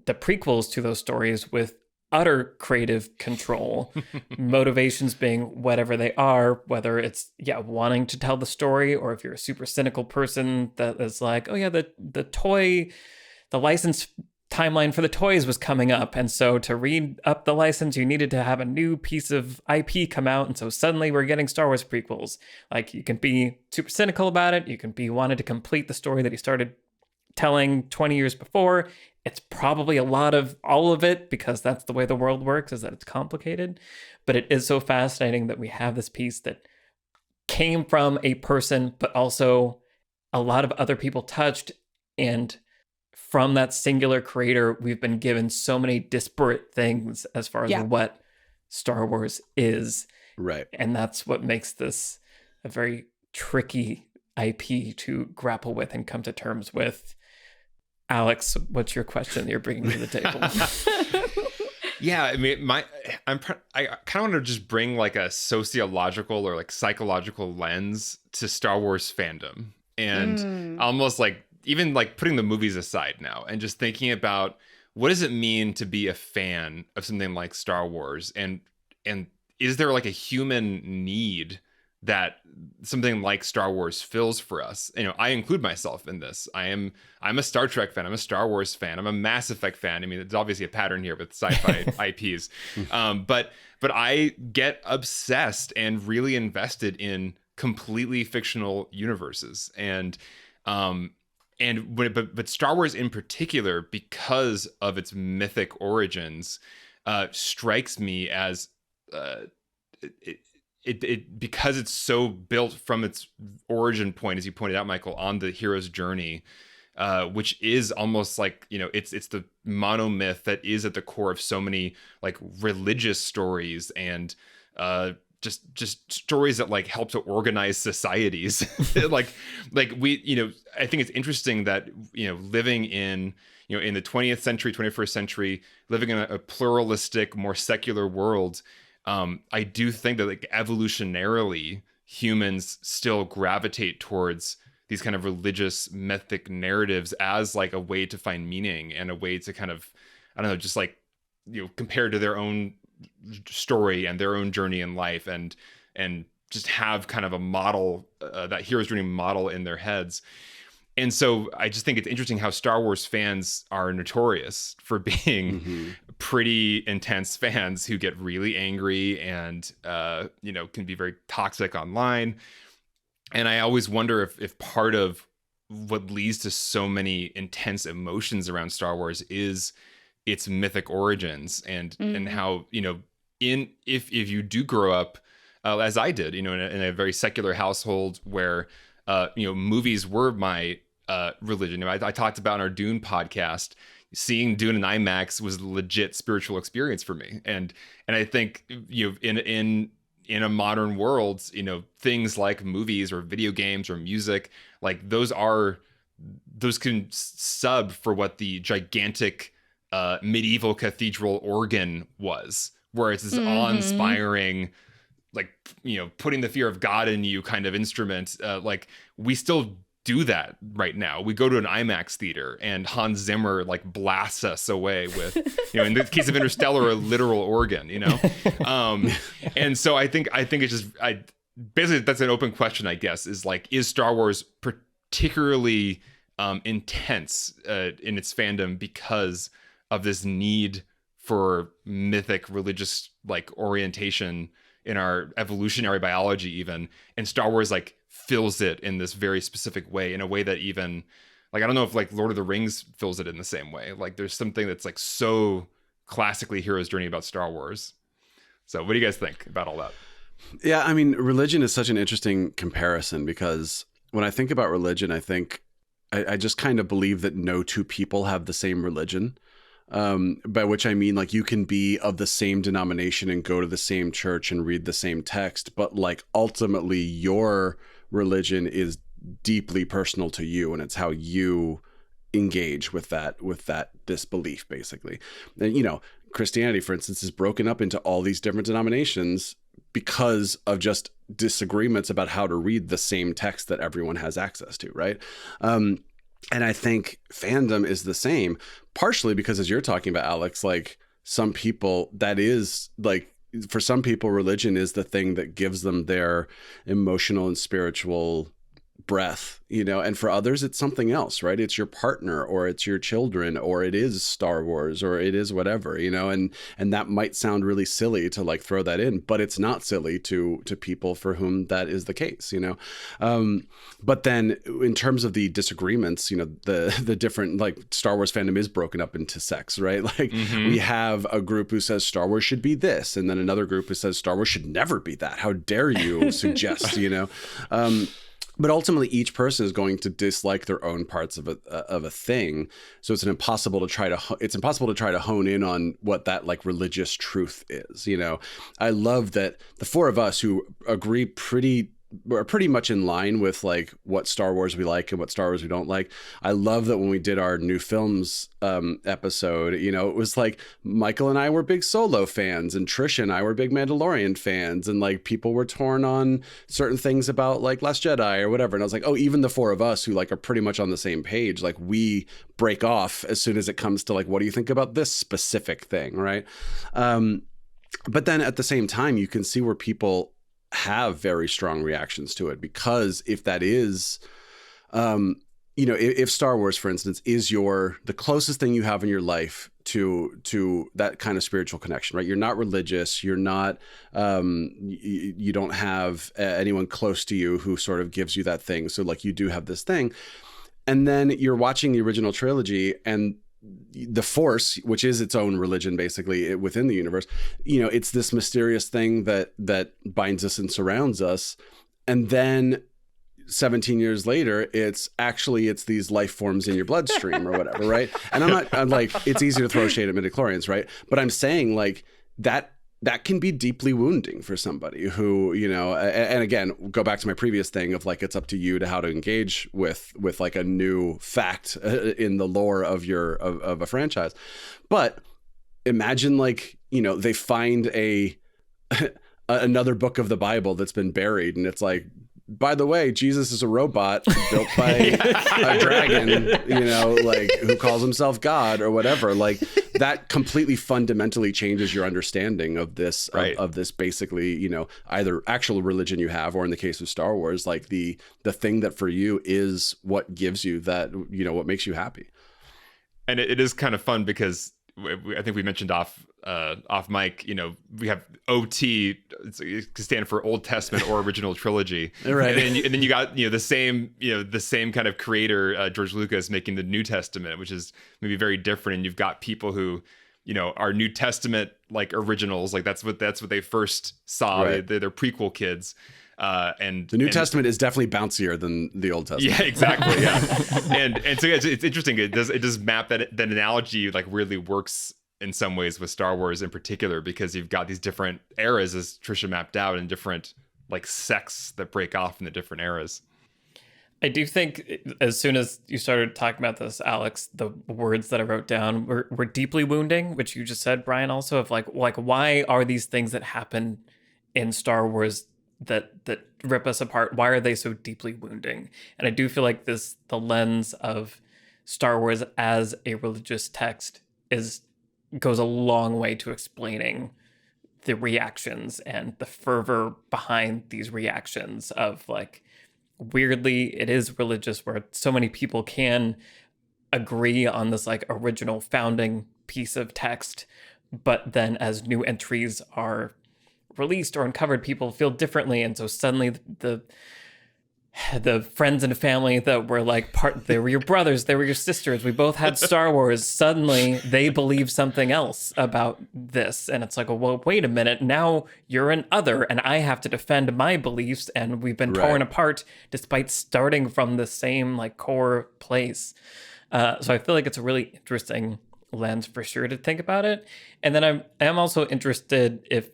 the prequels to those stories with utter creative control, motivations being whatever they are, whether it's, wanting to tell the story, or if you're a super cynical person that is like, oh yeah, the license timeline for the toys was coming up, and so to read up the license you needed to have a new piece of IP come out, and so suddenly we're getting Star Wars prequels. Like, you can be super cynical about it, you can be wanting to complete the story that he started telling 20 years before. It's probably a lot of all of it, because that's the way the world works, is that it's complicated. But it is so fascinating that we have this piece that came from a person, but also a lot of other people touched, and from that singular creator, we've been given so many disparate things as far as what Star Wars is. Right. And that's what makes this a very tricky IP to grapple with and come to terms with. Alex, what's your question that you're bringing to the table? Yeah, I mean, I kind of want to just bring like a sociological or like psychological lens to Star Wars fandom, and almost like even like putting the movies aside now and just thinking about what does it mean to be a fan of something like Star Wars, and is there like a human need that something like Star Wars fills for us? You know, I include myself in this. I'm a Star Trek fan. I'm a Star Wars fan. I'm a Mass Effect fan. I mean, it's obviously a pattern here with sci-fi IPs. But I get obsessed and really invested in completely fictional universes. But Star Wars in particular, because of its mythic origins, strikes me as because it's so built from its origin point, as you pointed out, Michael, on the hero's journey, which is almost like, you know, it's the monomyth that is at the core of so many like religious stories and just stories that like help to organize societies. like we, you know, I think it's interesting that, you know, living in the 20th century, 21st century, living in a pluralistic, more secular world, I do think that like evolutionarily humans still gravitate towards these kind of religious mythic narratives as like a way to find meaning and a way to kind of, I don't know, just like, you know, compared to their own story and their own journey in life, and just have kind of a model, that hero's journey model in their heads. And so I just think it's interesting how Star Wars fans are notorious for being pretty intense fans who get really angry and, can be very toxic online. And I always wonder if part of what leads to so many intense emotions around Star Wars is its mythic origins, and how, if you do grow up, as I did, in a very secular household where, movies were my religion. I talked about in our Dune podcast, seeing Dune in IMAX was a legit spiritual experience for me. And I think, in a modern world, things like movies or video games or music, like those can sub for what the gigantic medieval cathedral organ was, where it's this awe-inspiring, like, putting the fear of God in you kind of instrument. Like, we still do that right now. We go to an IMAX theater and Hans Zimmer like blasts us away with, in the case of Interstellar, a literal organ, and so I think it's just, basically that's an open question, I guess, is like, is Star Wars particularly intense in its fandom because of this need for mythic religious like orientation in our evolutionary biology even, and Star Wars like fills it in this very specific way, in a way that even, like, I don't know if like Lord of the Rings fills it in the same way. Like, there's something that's like so classically hero's journey about Star Wars. So what do you guys think about all that? Yeah, I mean, religion is such an interesting comparison, because when I think about religion, I think I just kind of believe that no two people have the same religion. By which I mean, like, you can be of the same denomination and go to the same church and read the same text, but like ultimately your religion is deeply personal to you, and it's how you engage with that disbelief, basically. And Christianity, for instance, is broken up into all these different denominations because of just disagreements about how to read the same text that everyone has access to, right? And I think fandom is the same, partially because, as you're talking about, Alex, like, some people, that is like, for some people, religion is the thing that gives them their emotional and spiritual breath, and for others it's something else, right? It's your partner, or it's your children, or it is Star Wars, or it is whatever, and that might sound really silly to like throw that in, but it's not silly to people for whom that is the case, but then in terms of the disagreements, the different, like, Star Wars fandom is broken up into sects, right? Like, we have a group who says Star Wars should be this, and then another group who says Star Wars should never be that. How dare you suggest, But ultimately, each person is going to dislike their own parts of a thing. So it's impossible to try to hone in on what that like religious truth is. I love that the four of us who agree are pretty much in line with like what Star Wars we like and what Star Wars we don't like. I love that when we did our new films episode, it was like Michael and I were big Solo fans, and Trish and I were big Mandalorian fans, and like people were torn on certain things about like Last Jedi or whatever. And I was like, oh, even the four of us who like are pretty much on the same page, like we break off as soon as it comes to like, what do you think about this specific thing, right? But then at the same time, you can see where people have very strong reactions to it, because if that is, if Star Wars, for instance, is the closest thing you have in your life to that kind of spiritual connection, right? You're not religious. You're not, you don't have anyone close to you who sort of gives you that thing. So like, you do have this thing, and then you're watching the original trilogy, and the Force, which is its own religion basically within the universe, it's this mysterious thing that binds us and surrounds us. And then 17 years later, it's these life forms in your bloodstream or whatever, right? And I'm like, it's easy to throw shade at midichlorians, right? But I'm saying like that can be deeply wounding for somebody who, and again, go back to my previous thing of like, it's up to you to how to engage with like a new fact in the lore of a franchise. But imagine like, they find another book of the Bible that's been buried, and it's like by the way, Jesus is a robot built by a dragon, like who calls himself God or whatever. Like that completely fundamentally changes your understanding of this, Right. of this basically, either actual religion you have, or in the case of Star Wars, like the thing that for you is what gives you that, what makes you happy. And it is kind of fun because I think we mentioned off mic, we have OT, it can stand for Old Testament or Original Trilogy, Right? And then you got the same kind of creator, George Lucas, making the New Testament, which is maybe very different. And you've got people who are New Testament like originals, like that's what they first saw. Right. They're prequel kids. And the New Testament is definitely bouncier than the Old Testament. Yeah, exactly. Yeah, and so it's interesting. It does map that analogy like really works in some ways with Star Wars in particular, because you've got these different eras, as Trisha mapped out, and different like sects that break off in the different eras. I do think as soon as you started talking about this, Alex, the words that I wrote down were deeply wounding, which you just said, Brian, also, of like why are these things that happen in Star Wars that rip us apart, why are they so deeply wounding? And I do feel like the lens of Star Wars as a religious text goes a long way to explaining the reactions and the fervor behind these reactions of like, weirdly, it is religious where so many people can agree on this like original founding piece of text, but then as new entries are released or uncovered, people feel differently, and so suddenly the friends and family that were like they were your brothers, they were your sisters, we both had Star Wars, suddenly they believe something else about this, and it's like, well, wait a minute, now you're an other and I have to defend my beliefs, and we've been torn apart despite starting from the same like core place. So I feel like it's a really interesting lens for sure to think about it. And then I am also interested if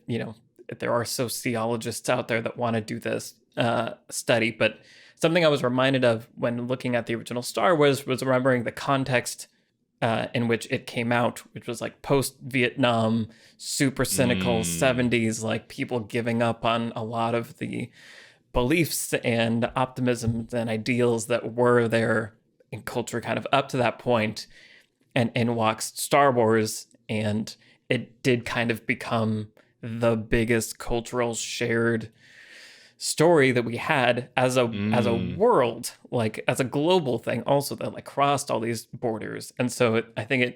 there are sociologists out there that want to do this study, but something I was reminded of when looking at the original Star Wars was remembering the context in which it came out, which was like post-Vietnam, super cynical 70s, like people giving up on a lot of the beliefs and optimisms and ideals that were there in culture kind of up to that point, and in walks Star Wars, and it did kind of become the biggest cultural shared story that we had as a world, like as a global thing also, that like crossed all these borders. And so I think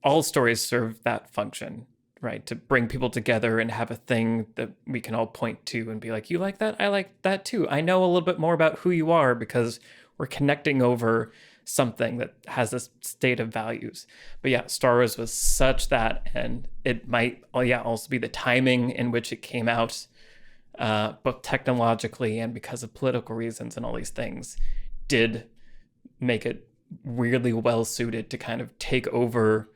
all stories serve that function, right? To bring people together and have a thing that we can all point to and be like, you like that? I like that too. I know a little bit more about who you are because we're connecting over something that has this state of values. But yeah, Star Wars was such that, and it might also be the timing in which it came out, both technologically and because of political reasons and all these things, did make it weirdly well suited to kind of take over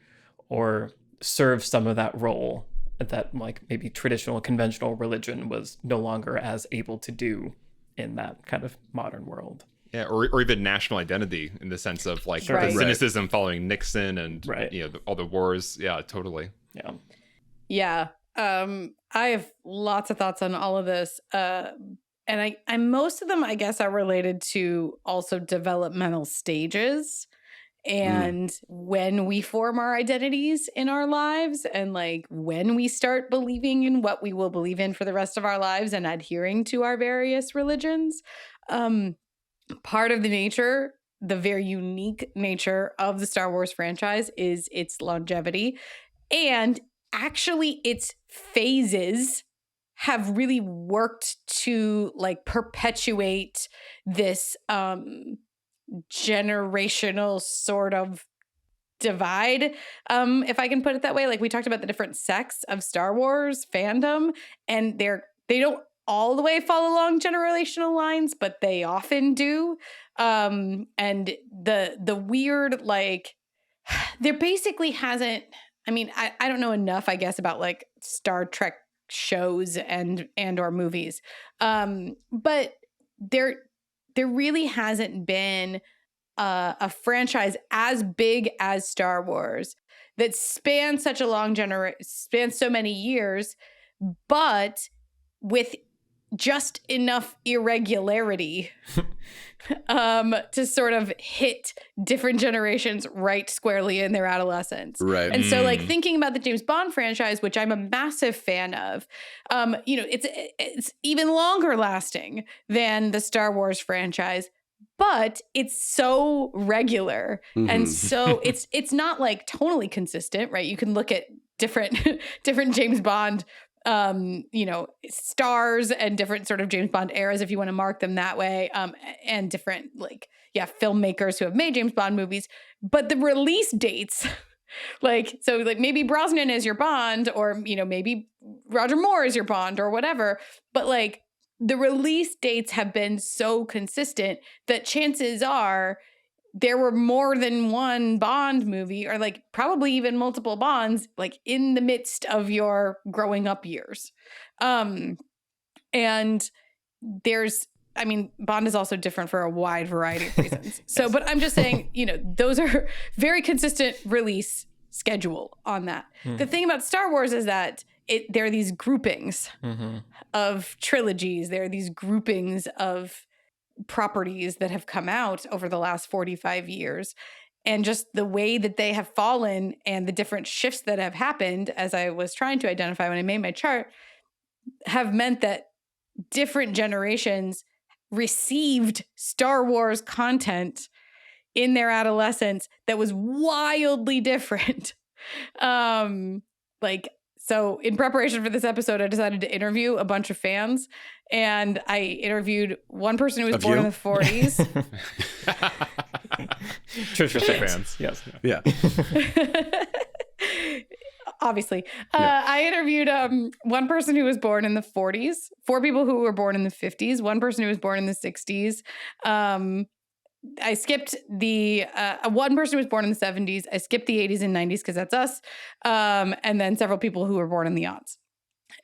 or serve some of that role that like maybe traditional conventional religion was no longer as able to do in that kind of modern world. Yeah, or even national identity in the sense of like Right. the cynicism following Nixon and Right. all the wars. Yeah, totally. Yeah. Yeah. I have lots of thoughts on all of this. And I most of them, I guess, are related to also developmental stages and when we form our identities in our lives, and like when we start believing in what we will believe in for the rest of our lives and adhering to our various religions. Part of the very unique nature of the Star Wars franchise is its longevity, and actually its phases have really worked to like perpetuate this generational sort of divide, if I can put it that way. Like we talked about the different sects of Star Wars fandom, and they don't all the way follow along generational lines, but they often do. And the weird, like, there basically hasn't, I mean, I don't know enough, I guess, about like Star Trek shows and or movies. But there really hasn't been a franchise as big as Star Wars that spans such a long spans so many years, but with just enough irregularity to sort of hit different generations right squarely in their adolescence. Right. And so like thinking about the James Bond franchise, which I'm a massive fan of, it's even longer lasting than the Star Wars franchise, but it's so regular. And so it's not like totally consistent, right? You can look at different James Bond stars and different sort of James Bond eras if you want to mark them that way, and different filmmakers who have made James Bond movies, but the release dates so maybe Brosnan is your Bond, or maybe Roger Moore is your Bond or whatever, but like the release dates have been so consistent that chances are there were more than one Bond movie, or like probably even multiple Bonds, like in the midst of your growing up years. And Bond is also different for a wide variety of reasons. So, but I'm just saying, those are very consistent release schedule on that. The thing about Star Wars is that there are these groupings of trilogies. There are these groupings of properties that have come out over the last 45 years, and just the way that they have fallen and the different shifts that have happened, as I was trying to identify when I made my chart, have meant that different generations received Star Wars content in their adolescence that was wildly different. So in preparation for this episode, I decided to interview a bunch of fans, and I interviewed one person who was born in the 40s. Trisha fans. Yes. Yeah. Obviously. I interviewed one person who was born in the 40s, 4 people who were born in the 50s, one person who was born in the 60s. I skipped the one person who was born in the 70s. I skipped the 80s and 90s because that's us. And then several people who were born in the aughts.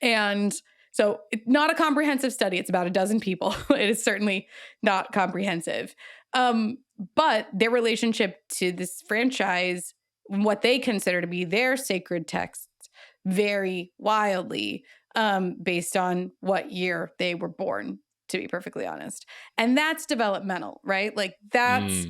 And so it's not a comprehensive study. It's about a dozen people. It is certainly not comprehensive. But their relationship to this franchise, what they consider to be their sacred texts, vary wildly based on what year they were born, to be perfectly honest. And that's developmental, right? Like that's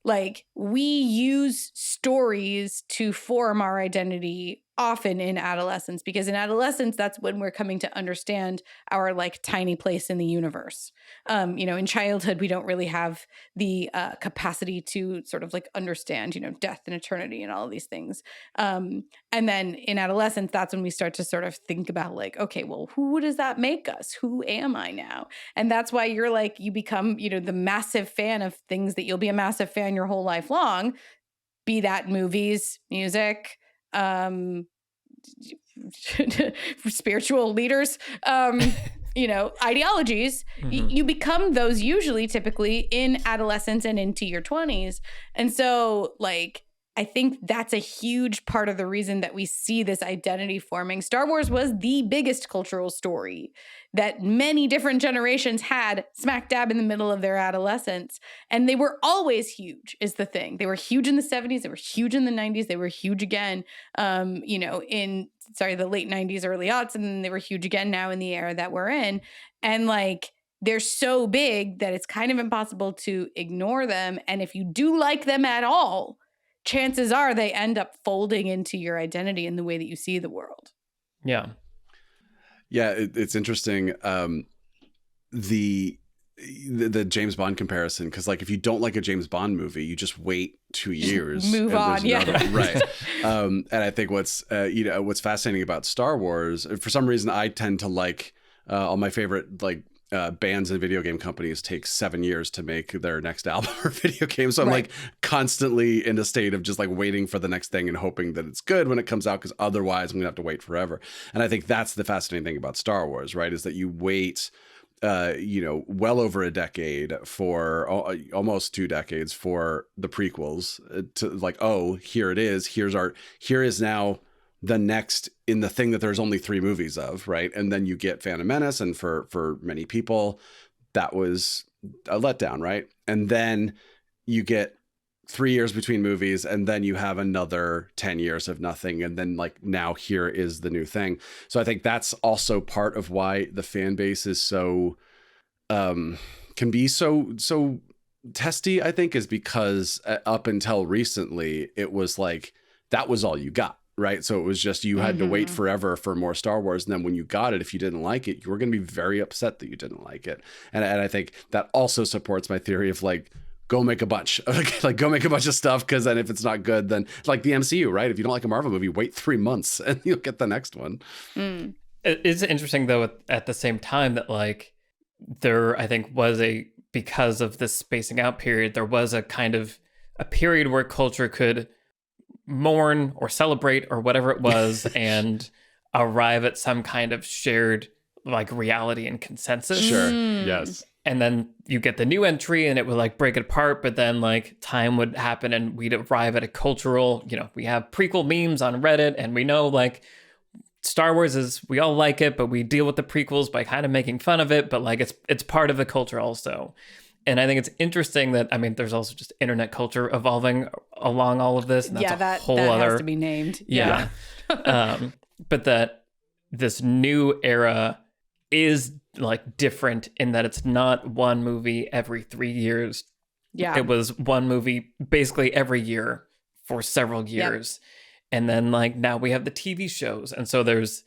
like we use stories to form our identity often in adolescence, because in adolescence, that's when we're coming to understand our like tiny place in the universe. In childhood, we don't really have the capacity to sort of like understand, death and eternity and all of these things. And then in adolescence, that's when we start to sort of think about like, okay, well, who does that make us? Who am I now? And that's why you're like, you become, the massive fan of things that you'll be a massive fan your whole life long, be that movies, music, spiritual leaders, ideologies. You become those usually typically in adolescence and into your 20s. And so like I think that's a huge part of the reason that we see this identity forming. Star Wars was the biggest cultural story that many different generations had smack dab in the middle of their adolescence. And they were always huge, is the thing. They were huge in the 70s. They were huge in the 90s. They were huge again, in the late 90s, early aughts. And then they were huge again now in the era that we're in. And like, they're so big that it's kind of impossible to ignore them. And if you do like them at all, chances are they end up folding into your identity in the way that you see the world. Yeah. Yeah, it's interesting. The James Bond comparison, because like if you don't like a James Bond movie, you just wait 2 years, move on. Yeah, right. And I think what's fascinating about Star Wars, for some reason, I tend to like all my favorite like bands and video game companies take 7 years to make their next album or video game. So I'm like constantly in a state of just like waiting for the next thing and hoping that it's good when it comes out, because otherwise I'm gonna have to wait forever. And I think that's the fascinating thing about Star Wars, right? Is that you wait, well over a decade for almost 2 decades for the prequels to like, oh, here it is. Here is now the next in the thing that there's only 3 movies of, right? And then you get Phantom Menace, and for many people, that was a letdown, right? And then you get 3 years between movies, and then you have another 10 years of nothing, and then like now here is the new thing. So I think that's also part of why the fan base is so can be so testy, I think, is because up until recently it was like that was all you got, right? So it was just you had to wait forever for more Star Wars, and then when you got it, if you didn't like it, you were going to be very upset that you didn't like it. And I think that also supports my theory of like, go make a bunch, like go make a bunch of stuff, because then if it's not good, then like the MCU, right? If you don't like a Marvel movie, wait 3 months and you'll get the next one. It's interesting though at the same time that like there I think was because of this spacing out period, there was a kind of a period where culture could mourn or celebrate or whatever it was and arrive at some kind of shared like reality and consensus. Sure. Yes. And then you get the new entry and it would like break it apart, but then like time would happen and we'd arrive at a cultural, we have prequel memes on Reddit, and we know like Star Wars is, we all like it, but we deal with the prequels by kind of making fun of it, but like it's part of the culture also. And I think it's interesting that, I mean, there's also just internet culture evolving along all of this. And that's that whole that other has to be named. Yeah. But that this new era is like different in that it's not one movie every 3 years. Yeah. It was one movie basically every year for several years. And then like now we have the TV shows. And so there's,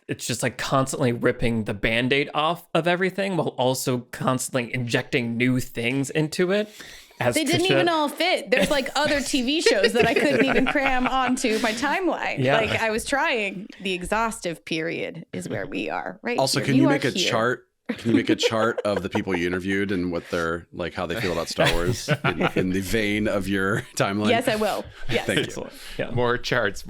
it's just like constantly ripping the Band-Aid off of everything while also constantly injecting new things into it. They didn't even all fit. There's like other TV shows that I couldn't even cram onto my timeline. Yeah. Like I was trying. The exhaustive period is where we are, right? Also, here. can you make are a here. chart? Can you make a chart of the people you interviewed and what they're like, how they feel about Star Wars in the vein of your timeline? Yes, I will. Yes. Thank you. Excellent. Yeah. More charts.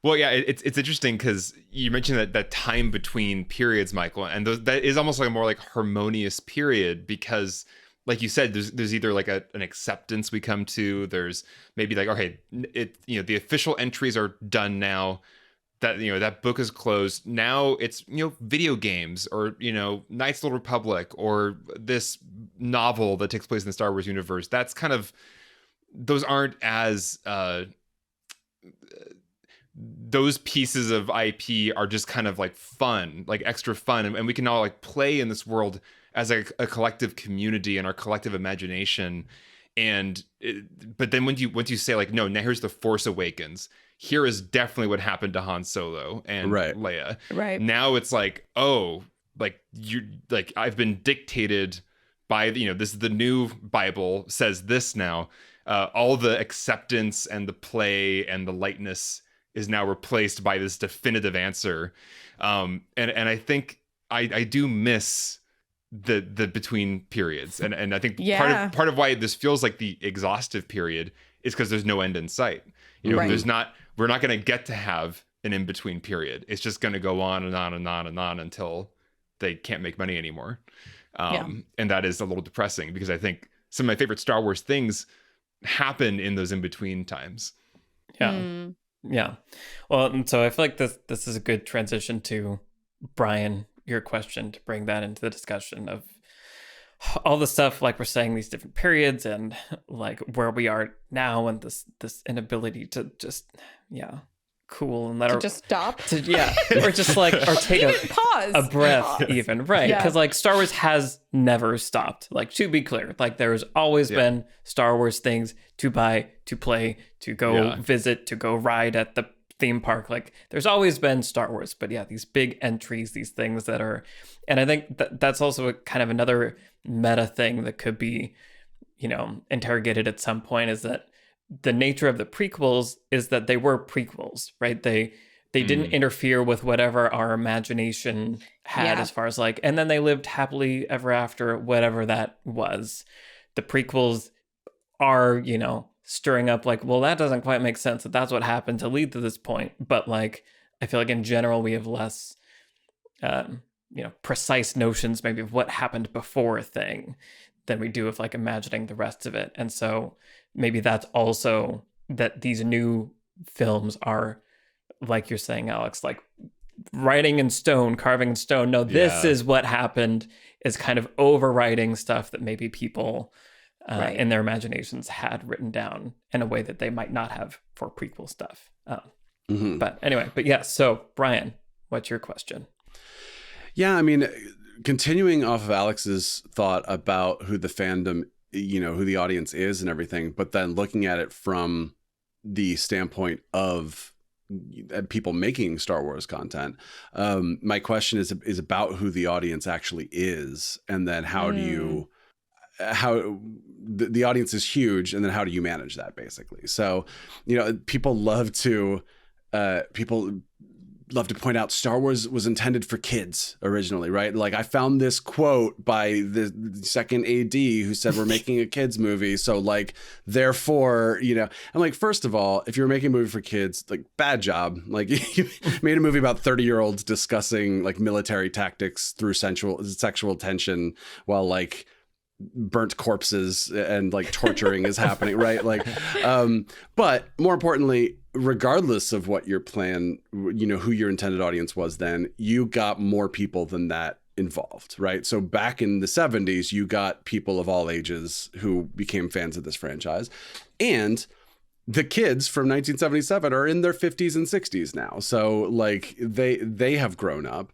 Well, yeah, it's interesting because you mentioned that time between periods, Michael, and that is almost like a more like harmonious period because, like you said, there's either like an acceptance we come to. There's maybe like, okay, the official entries are done now. That that book is closed. Now it's video games or Knights of the Old Republic or this novel that takes place in the Star Wars universe. That's kind of, those aren't as those pieces of IP are just kind of like fun, like extra fun, and we can all like play in this world as a collective community and our collective imagination. But then once you say like, no, now here's the Force Awakens. Here is definitely what happened to Han Solo and Leia. Right. Now it's like, oh, like I've been dictated by this is the new Bible says this now. All the acceptance and the play and the lightness is now replaced by this definitive answer. And I think I do miss the between periods. And I think part of why this feels like the exhaustive period is because there's no end in sight. We're not going to get to have an in-between period. It's just going to go on and on and on and on until they can't make money anymore. And that is a little depressing because I think some of my favorite Star Wars things happen in those in-between times. Yeah. Yeah. Well, and so I feel like this is a good transition to, Brian, your question, to bring that into the discussion of all the stuff, like we're saying, these different periods and like where we are now and this inability to just, cool and let her just stop. Or just like, or take pause, a breath even. Right. Because like Star Wars has never stopped. Like, to be clear, like there's always been Star Wars things to buy, to play, to go visit, to go ride at the theme park. Like there's always been Star Wars, but these big entries, these things that are, and I think that's also a kind of another meta thing that could be, interrogated at some point, is that the nature of the prequels is that they were prequels, right? They didn't interfere with whatever our imagination had as far as like, and then they lived happily ever after, whatever that was. The prequels are, stirring up like, well, that doesn't quite make sense that that's what happened to lead to this point. But like, I feel like in general, we have less, precise notions maybe of what happened before a thing than we do of like imagining the rest of it. And so maybe that's also that these new films are, like you're saying, Alex, like writing in stone, carving in stone. No, this Yeah. is what happened, is kind of overwriting stuff that maybe people Right. in their imaginations had written down in a way that they might not have for prequel stuff. But anyway, but yes. So Brian, what's your question? Yeah, I mean, continuing off of Alex's thought about who the fandom, who the audience is and everything, but then looking at it from the standpoint of people making Star Wars content, my question is about who the audience actually is, and then how do you the audience is huge, and then how do you manage that, basically? So people love to point out Star Wars was intended for kids originally, right? Like, I found this quote by the second AD who said, we're making a kids movie. So like, therefore, I'm like, first of all, if you're making a movie for kids, like, bad job. Like, you made a movie about 30-year-olds discussing like military tactics through sexual tension while like burnt corpses and like torturing is happening, right? Like, but more importantly, regardless of what your plan, who your intended audience was, then you got more people than that involved, right? So back in the 70s, you got people of all ages who became fans of this franchise, and the kids from 1977 are in their 50s and 60s now. So like they have grown up.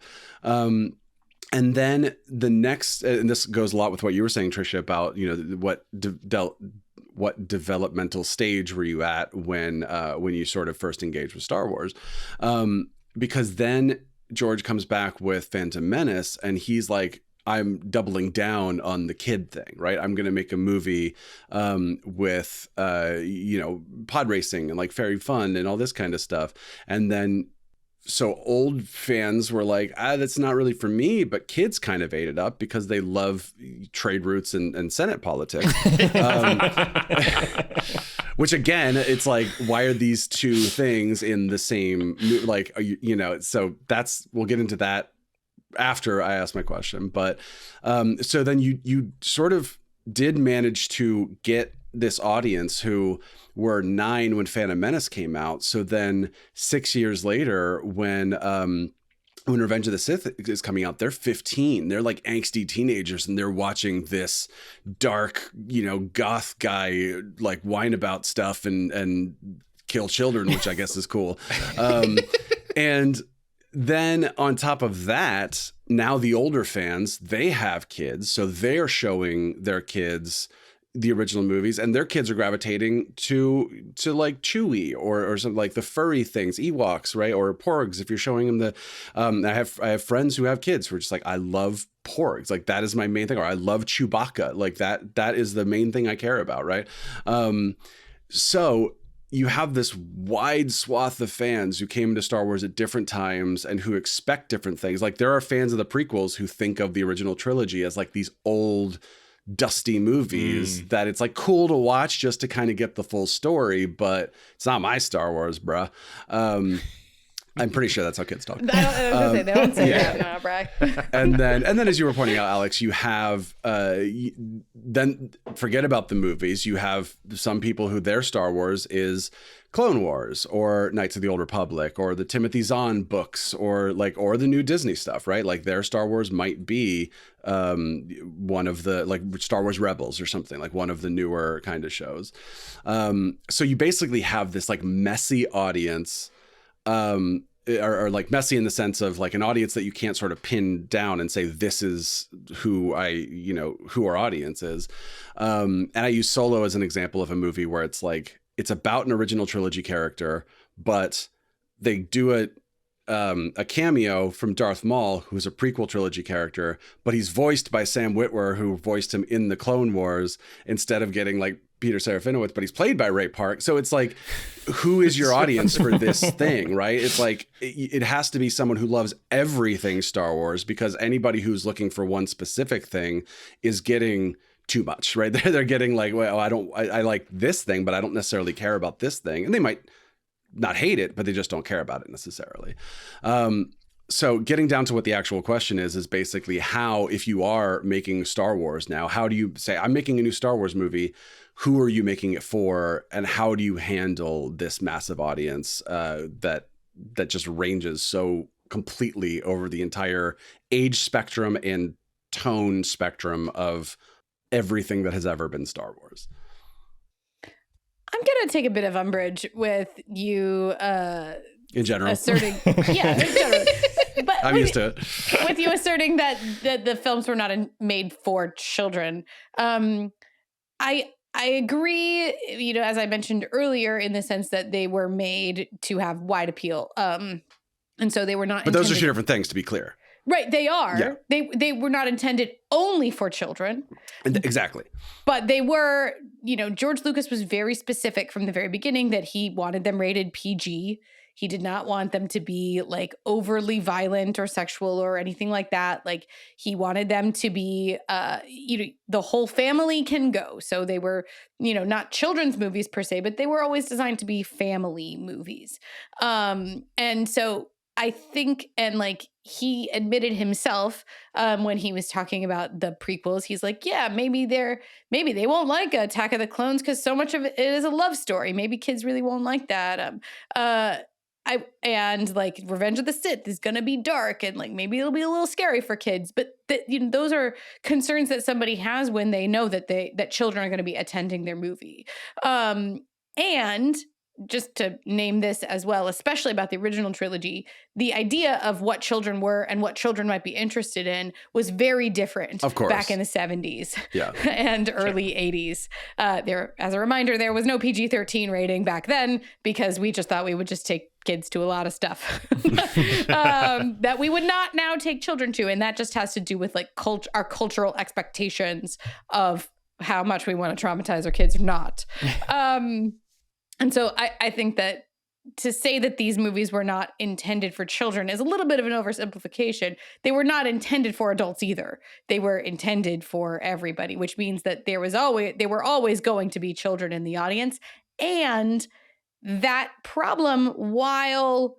And then the next, and this goes a lot with what you were saying, Tricia, about, what developmental stage were you at when you sort of first engaged with Star Wars? Because then George comes back with Phantom Menace, and he's like, I'm doubling down on the kid thing, right? I'm going to make a movie with, pod racing and like fairy fun and all this kind of stuff. And then so old fans were like, that's not really for me, but kids kind of ate it up because they love trade routes and Senate politics. Which again, it's like, why are these two things in the same, like, so we'll get into that after I ask my question. But so then you sort of did manage to get this audience who were 9 when Phantom Menace came out. So then 6 years later, when Revenge of the Sith is coming out, they're 15. They're like angsty teenagers, and they're watching this dark, goth guy like whine about stuff and kill children, which I guess is cool. And then on top of that, now the older fans, they have kids, so they're showing their kids the original movies, and their kids are gravitating to like Chewie or something like the furry things, Ewoks, right? Or Porgs. If you're showing them I have friends who have kids who are just like, I love Porgs, like that is my main thing, or I love Chewbacca, like that is the main thing I care about, right? So you have this wide swath of fans who came to Star Wars at different times and who expect different things. Like, there are fans of the prequels who think of the original trilogy as like these old, dusty movies that it's like cool to watch just to kind of get the full story, but it's not my Star Wars, bruh. I'm pretty sure that's how kids talk. I was gonna say, they don't say that now, Bri. And then as you were pointing out, Alex, you have then forget about the movies. You have some people who their Star Wars is Clone Wars or Knights of the Old Republic or the Timothy Zahn books or the new Disney stuff, right? Like, their Star Wars might be one of the, like, Star Wars Rebels or something, like one of the newer kind of shows. So you basically have this like messy audience, or like messy in the sense of like an audience that you can't sort of pin down and say, this is who our audience is. And I use Solo as an example of a movie where it's like, it's about an original trilogy character, but they do a cameo from Darth Maul, who's a prequel trilogy character, but he's voiced by Sam Witwer, who voiced him in the Clone Wars, instead of getting like Peter Serafinowicz, but he's played by Ray Park. So it's like, who is your audience for this thing, right? It's like, it has to be someone who loves everything Star Wars, because anybody who's looking for one specific thing is getting too much, right? They're getting like, well, I like this thing, but I don't necessarily care about this thing. And they might not hate it, but they just don't care about it necessarily. So getting down to what the actual question is basically how, if you are making Star Wars now, how do you say, I'm making a new Star Wars movie? Who are you making it for? And how do you handle this massive audience that just ranges so completely over the entire age spectrum and tone spectrum of everything that has ever been Star Wars. I'm going to take a bit of umbrage with you In general. asserting, yeah, in general. But I'm used to it. with you asserting that the films were not made for children. I agree, you know, as I mentioned earlier, in the sense that they were made to have wide appeal. And so they were not But those are two different things, to be clear. Right, they are. Yeah. They were not intended only for children. Exactly. But they were, you know, George Lucas was very specific from the very beginning that he wanted them rated PG. He did not want them to be like overly violent or sexual or anything like that. Like he wanted them to be, you know, the whole family can go. So they were, you know, not children's movies per se, but they were always designed to be family movies. And so I think, and like he admitted himself when he was talking about the prequels, he's like, yeah, maybe they won't like Attack of the Clones because so much of it is a love story. Maybe kids really won't like that. And like Revenge of the Sith is gonna be dark and like maybe it'll be a little scary for kids. But you know, those are concerns that somebody has when they know that children are going to be attending their movie. And just to name this as well, especially about the original trilogy, the idea of what children were and what children might be interested in was very different, of course, back in the 70s yeah. and early 80s. As a reminder, there was no PG-13 rating back then because we just thought we would just take kids to a lot of stuff that we would not now take children to. And that just has to do with like our cultural expectations of how much we want to traumatize our kids or not. And so I think that to say that these movies were not intended for children is a little bit of an oversimplification. They were not intended for adults either. They were intended for everybody, which means that there were always going to be children in the audience. And that problem, while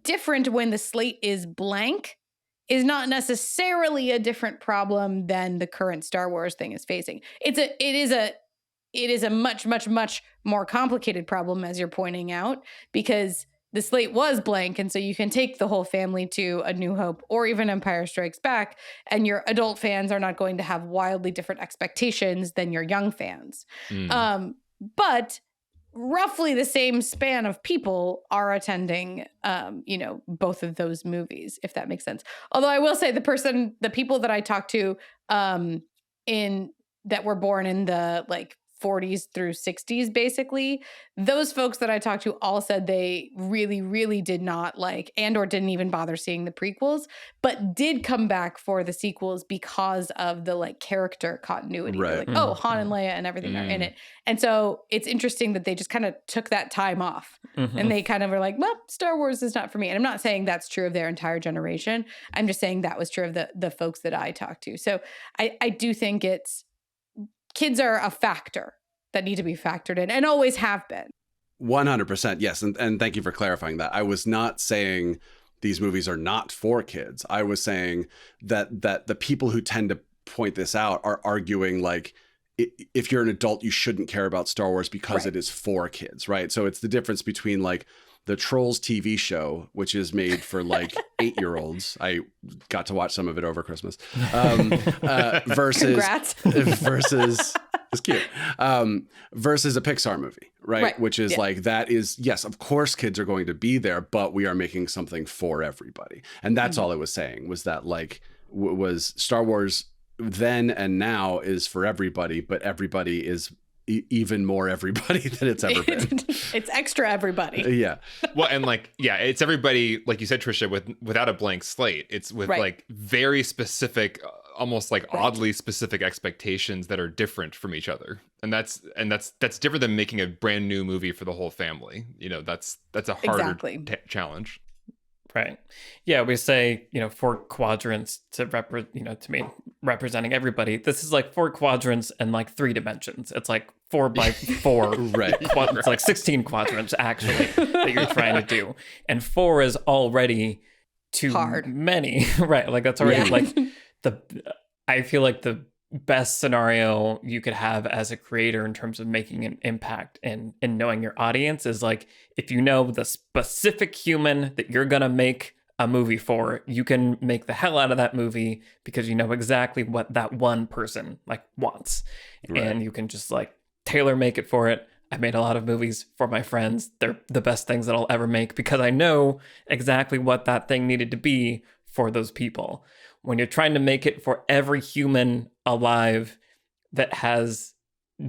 different when the slate is blank, is not necessarily a different problem than the current Star Wars thing is facing. It is a much, much, much more complicated problem, as you're pointing out, because the slate was blank. And so you can take the whole family to A New Hope or even Empire Strikes Back, and your adult fans are not going to have wildly different expectations than your young fans. But roughly the same span of people are attending, you know, both of those movies, if that makes sense. Although I will say the people that I talked to that were born in the like 40s through 60s, basically, those folks that I talked to all said they really, really did not like and or didn't even bother seeing the prequels, but did come back for the sequels because of the like character continuity. Right. Like, oh, Han and Leia and everything are in it. And so it's interesting that they just kind of took that time off and they kind of were like, well, Star Wars is not for me. And I'm not saying that's true of their entire generation. I'm just saying that was true of the folks that I talked to. So I do think kids are a factor that need to be factored in and always have been. 100%. Yes. And thank you for clarifying that. I was not saying these movies are not for kids. I was saying that the people who tend to point this out are arguing like, if you're an adult, you shouldn't care about Star Wars because it is for kids, right? So it's the difference between like the Trolls TV show, which is made for like 8-year-olds. I got to watch some of it over Christmas. Versus it's cute. Versus a Pixar movie, right? Which is like, that is, yes, of course kids are going to be there, but we are making something for everybody. And that's all I was saying, was that like, was Star Wars then and now is for everybody, but everybody is even more everybody than it's ever been. It's extra everybody. Yeah. Well, and like, yeah, it's everybody, like you said, Trisha, without a blank slate. It's with like very specific, almost like oddly specific expectations that are different from each other. And that's different than making a brand new movie for the whole family. You know, that's a harder challenge. Right. Yeah, we say, 4 quadrants to mean representing everybody. This is like 4 quadrants and like 3 dimensions. It's like 4 by 4. Right. It's like 16 quadrants actually that you're trying to do. And 4 is already too hard. Many. Right. Like that's already like I feel like best scenario you could have as a creator in terms of making an impact and knowing your audience is like, if you know the specific human that you're gonna make a movie for, you can make the hell out of that movie because you know exactly what that one person like wants. Right. And you can just like tailor make it for it. I've made a lot of movies for my friends. They're the best things that I'll ever make because I know exactly what that thing needed to be for those people. When you're trying to make it for every human alive that has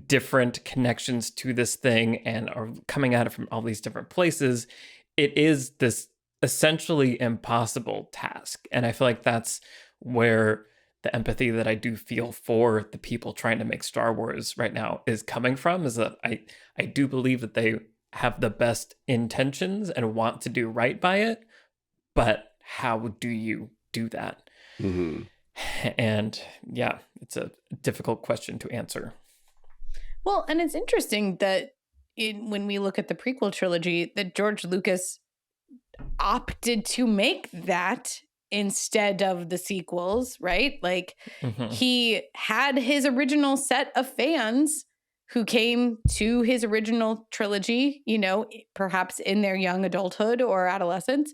different connections to this thing and are coming at it from all these different places, it is this essentially impossible task. And I feel like that's where the empathy that I do feel for the people trying to make Star Wars right now is coming from, is that I do believe that they have the best intentions and want to do right by it, but how do you do that? Mm-hmm. And yeah, it's a difficult question to answer. Well, and it's interesting that when we look at the prequel trilogy, that George Lucas opted to make that instead of the sequels, right? Like he had his original set of fans who came to his original trilogy, you know, perhaps in their young adulthood or adolescence,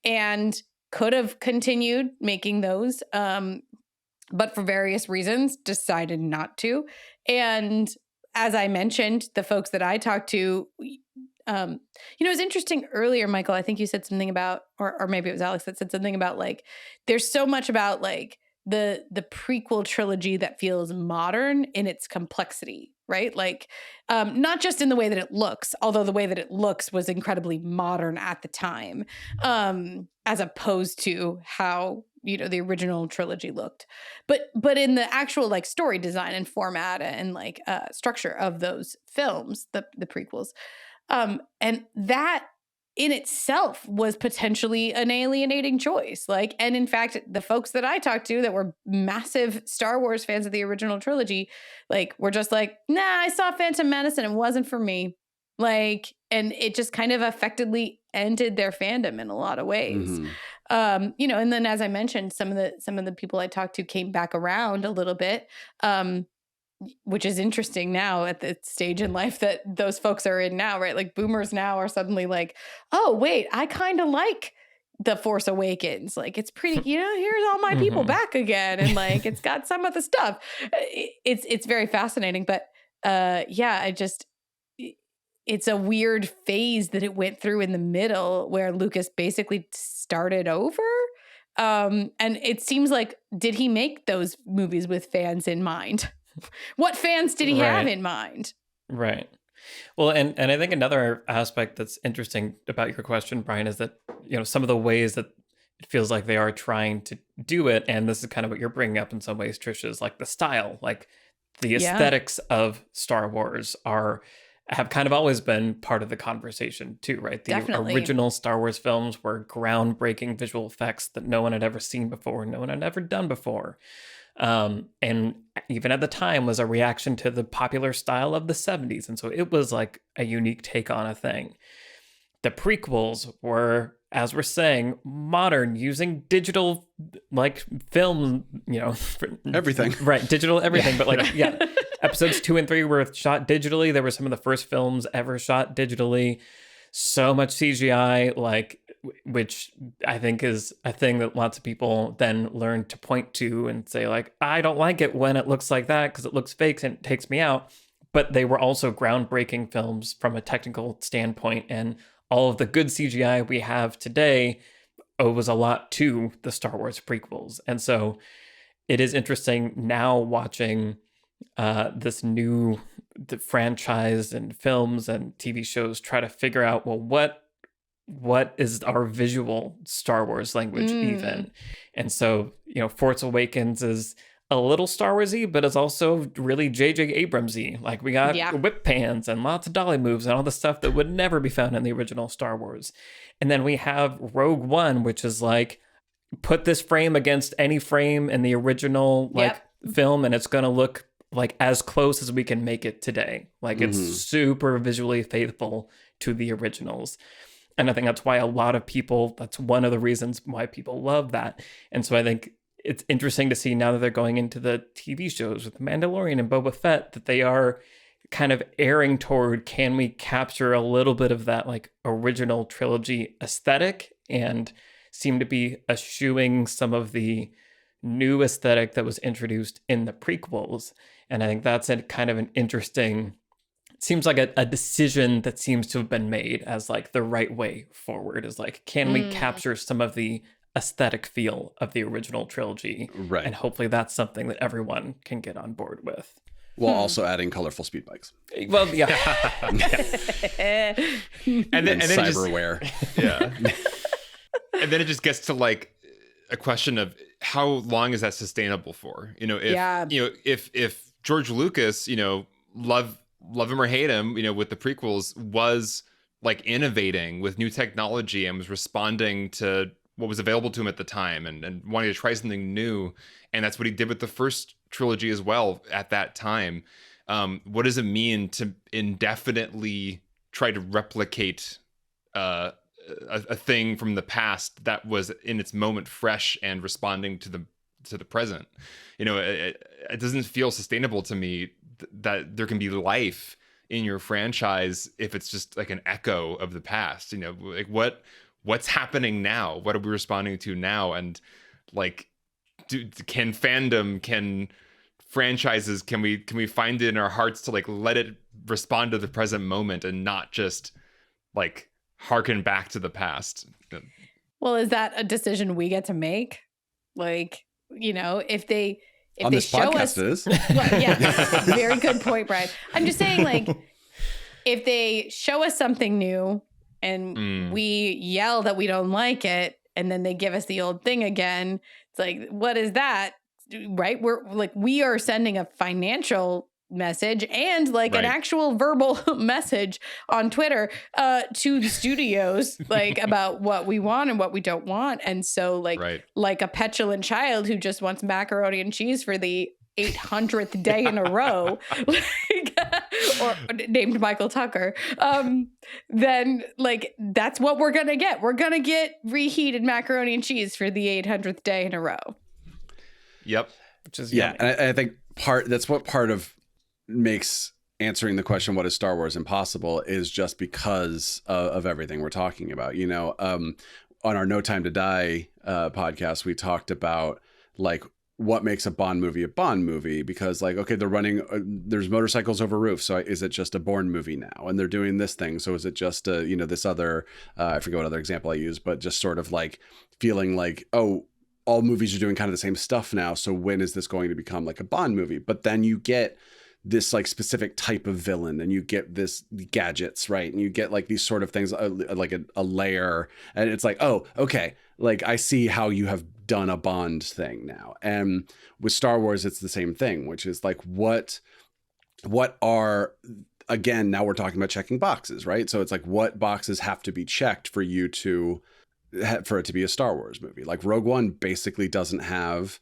and could have continued making those, but for various reasons decided not to. And as I mentioned, the folks that I talked to, you know, it was interesting earlier, Michael, I think you said something about, or maybe it was Alex that said something about like, there's so much about like the prequel trilogy that feels modern in its complexity, right? Like, not just in the way that it looks, although the way that it looks was incredibly modern at the time, as opposed to how, you know, the original trilogy looked, but in the actual like story design and format and like structure of those films, the prequels, and that in itself was potentially an alienating choice. Like, and in fact, the folks that I talked to that were massive Star Wars fans of the original trilogy, like, were just like, nah, I saw Phantom Menace and it wasn't for me. Like, and it just kind of effectively ended their fandom in a lot of ways. Mm-hmm. You know, and then as I mentioned, some of the people I talked to came back around a little bit, which is interesting now at the stage in life that those folks are in now, right? Like boomers now are suddenly like, oh, wait, I kind of like The Force Awakens. Like, it's pretty, you know, here's all my people back again. And like, it's got some of the stuff. It's very fascinating. But yeah, it's a weird phase that it went through in the middle where Lucas basically started over. And it seems like, did he make those movies with fans in mind? What fans did he have in mind? Right. Well, and I think another aspect that's interesting about your question, Brian, is that, you know, some of the ways that it feels like they are trying to do it, and this is kind of what you're bringing up in some ways, Trish, is like the style, like the aesthetics of Star Wars have kind of always been part of the conversation too, right? The original Star Wars films were groundbreaking visual effects that no one had ever seen before, no one had ever done before. And even at the time was a reaction to the popular style of the 70s. And so it was like a unique take on a thing. The prequels were, as we're saying, modern, using digital like film, you know, everything. Right, digital everything. But like, yeah, episodes 2 and 3 were shot digitally. They were some of the first films ever shot digitally. So much CGI, like, which I think is a thing that lots of people then learn to point to and say, like, I don't like it when it looks like that because it looks fake and it takes me out. But they were also groundbreaking films from a technical standpoint, and all of the good CGI we have today owes a lot to the Star Wars prequels. And so it is interesting now watching this new franchise and films and TV shows try to figure out, well, what is our visual Star Wars language even? And so, you know, Force Awakens is a little Star Wars-y, but it's also really J.J. Abrams-y. Like, we got whip pans and lots of dolly moves and all the stuff that would never be found in the original Star Wars. And then we have Rogue One, which is like, put this frame against any frame in the original film, and it's going to look like as close as we can make it today. Like, it's super visually faithful to the originals. And I think that's why a lot of people, that's one of the reasons why people love that. And so I think it's interesting to see now that they're going into the TV shows with Mandalorian and Boba Fett that they are kind of erring toward, can we capture a little bit of that like original trilogy aesthetic and seem to be eschewing some of the new aesthetic that was introduced in the prequels. And I think that's a kind of an interesting, it seems like a decision that seems to have been made as like the right way forward, is like, can we capture some of the aesthetic feel of the original trilogy? Right. And hopefully that's something that everyone can get on board with. While also adding colorful speed bikes. Well, yeah. and then cyberware. And then it just gets to like a question of how long is that sustainable for? You know, if George Lucas, you know, love him or hate him, you know, with the prequels, was like innovating with new technology and was responding to what was available to him at the time and wanting to try something new. And that's what he did with the first trilogy as well at that time. What does it mean to indefinitely try to replicate a thing from the past that was in its moment fresh and responding to the present? You know, it doesn't feel sustainable to me that there can be life in your franchise if it's just like an echo of the past. You know, like what's happening now? What are we responding to now? And like, can franchises, can we find it in our hearts to like let it respond to the present moment and not just like harken back to the past? Well, is that a decision we get to make? Like, you know, if they on they this show podcast us, it is. well, yeah, very good point, Brian. I'm just saying, like, if they show us something new and we yell that we don't like it, and then they give us the old thing again, it's like, what is that? Right? We're like, we are sending a financial message and like an actual verbal message on Twitter to the studios, like about what we want and what we don't want. And so like a petulant child who just wants macaroni and cheese for the 800th day in a row, like, or named Michael Tucker, then like that's what we're gonna get. We're gonna get reheated macaroni and cheese for the 800th day in a row. Yep. Which is and I think that's what part of makes answering the question, what is Star Wars, impossible, is just because of everything we're talking about. You know, on our No Time to Die podcast, we talked about like what makes a Bond movie, because like, okay, they're running, there's motorcycles over roofs, so is it just a Bourne movie now? And they're doing this thing, so is it just a, you know, this other I forget what other example I use, but just sort of like feeling like, oh, all movies are doing kind of the same stuff now, so when is this going to become like a Bond movie? But then you get this like specific type of villain, and you get this gadgets, right? And you get like these sort of things, like a layer, and it's like, oh, okay, like I see how you have done a Bond thing now. And with Star Wars, it's the same thing, which is like, what are, again, now we're talking about checking boxes, right? So it's like, what boxes have to be checked for you to, for it to be a Star Wars movie? Like Rogue One basically doesn't have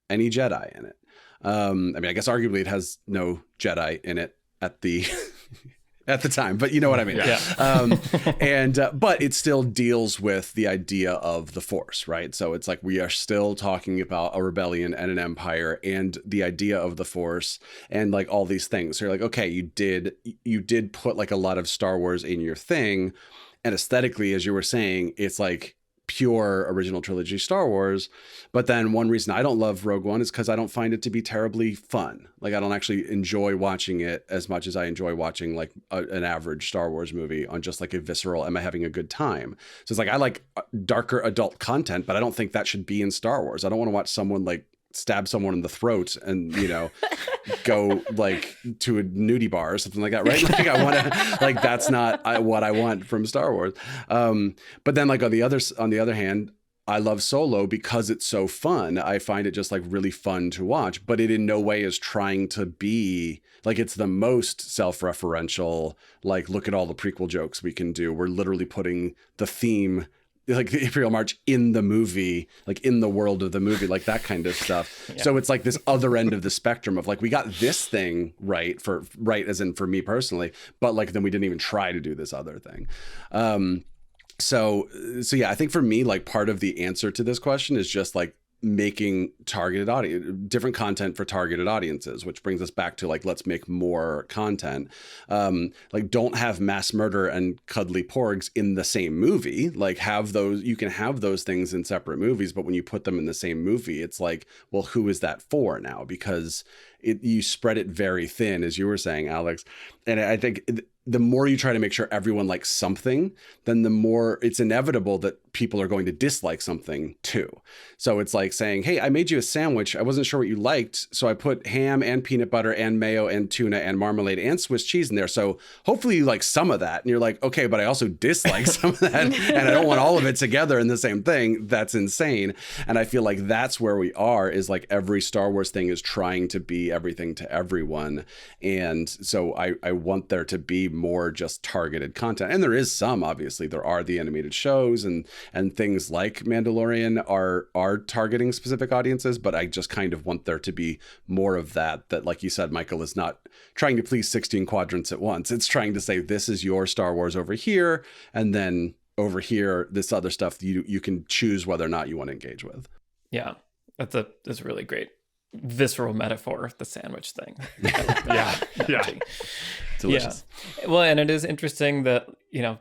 any Jedi in it. I mean, I guess arguably it has no Jedi in it at the at the time, but you know what I mean. Yeah. But it still deals with the idea of the Force, right? So it's like we are still talking about a rebellion and an empire and the idea of the Force and like all these things. So you're like, okay, you did put like a lot of Star Wars in your thing, and aesthetically, as you were saying, it's like pure original trilogy Star Wars. But then one reason I don't love Rogue One is because I don't find it to be terribly fun. Like I don't actually enjoy watching it as much as I enjoy watching like an average Star Wars movie on just like a visceral, am I having a good time? So it's like, I like darker adult content, but I don't think that should be in Star Wars. I don't want to watch someone like stab someone in the throat and, you know, go like to a nudie bar or something like that, right? Like I want to, like, that's not what I want from Star Wars. But then like on the other hand, I love Solo because it's so fun. I find it just like really fun to watch, but it in no way is trying to be like, it's the most self-referential, like, look at all the prequel jokes we can do. We're literally putting the theme, like the Imperial March, in the movie, like in the world of the movie, like that kind of stuff. Yeah. So it's like this other end of the spectrum of like, we got this thing right as in for me personally, but like then we didn't even try to do this other thing. So yeah, I think for me, like part of the answer to this question is just like making targeted audience, different content for targeted audiences, which brings us back to like, let's make more content. Like, don't have mass murder and cuddly porgs in the same movie. Like, have those, you can have those things in separate movies, but when you put them in the same movie, it's like, well, who is that for now? Because you spread it very thin, as you were saying, Alex. And I think the more you try to make sure everyone likes something, then the more it's inevitable that people are going to dislike something too. So it's like saying, hey, I made you a sandwich. I wasn't sure what you liked, so I put ham and peanut butter and mayo and tuna and marmalade and Swiss cheese in there. So hopefully you like some of that. And you're like, okay, but I also dislike some of that, and I don't want all of it together in the same thing. That's insane. And I feel like that's where we are, is like every Star Wars thing is trying to be everything to everyone. And so I want there to be more just targeted content. And there is some, obviously. There are the animated shows and things like Mandalorian are targeting specific audiences, but I just kind of want there to be more of that, like you said, Michael, is not trying to please 16 quadrants at once. It's trying to say, this is your Star Wars over here, and then over here, this other stuff you can choose whether or not you want to engage with. Yeah, that's a really great visceral metaphor, the sandwich thing. Yeah. Delicious. Yeah. Well, and it is interesting that,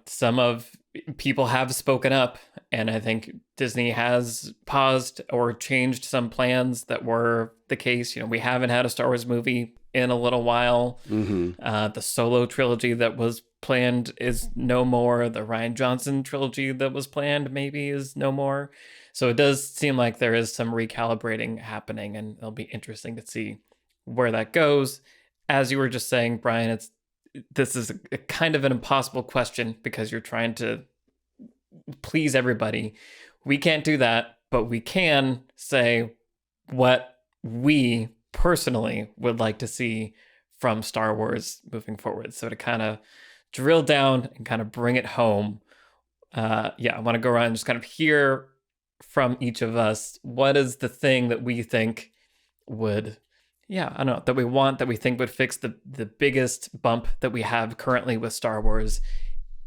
some of people have spoken up, and I think Disney has paused or changed some plans that were the case. We haven't had a Star Wars movie in a little while. The Solo trilogy that was planned is no more. The Rian Johnson trilogy that was planned maybe is no more. So it does seem like there is some recalibrating happening, and it'll be interesting to see where that goes. As you were just saying, Brian, this is a kind of an impossible question because you're trying to please everybody. We can't do that, but we can say what we personally would like to see from Star Wars moving forward. So to kind of drill down and kind of bring it home, I want to go around and just kind of hear from each of us, what is the thing that we think would, that we want, that we think would fix the biggest bump that we have currently with Star Wars.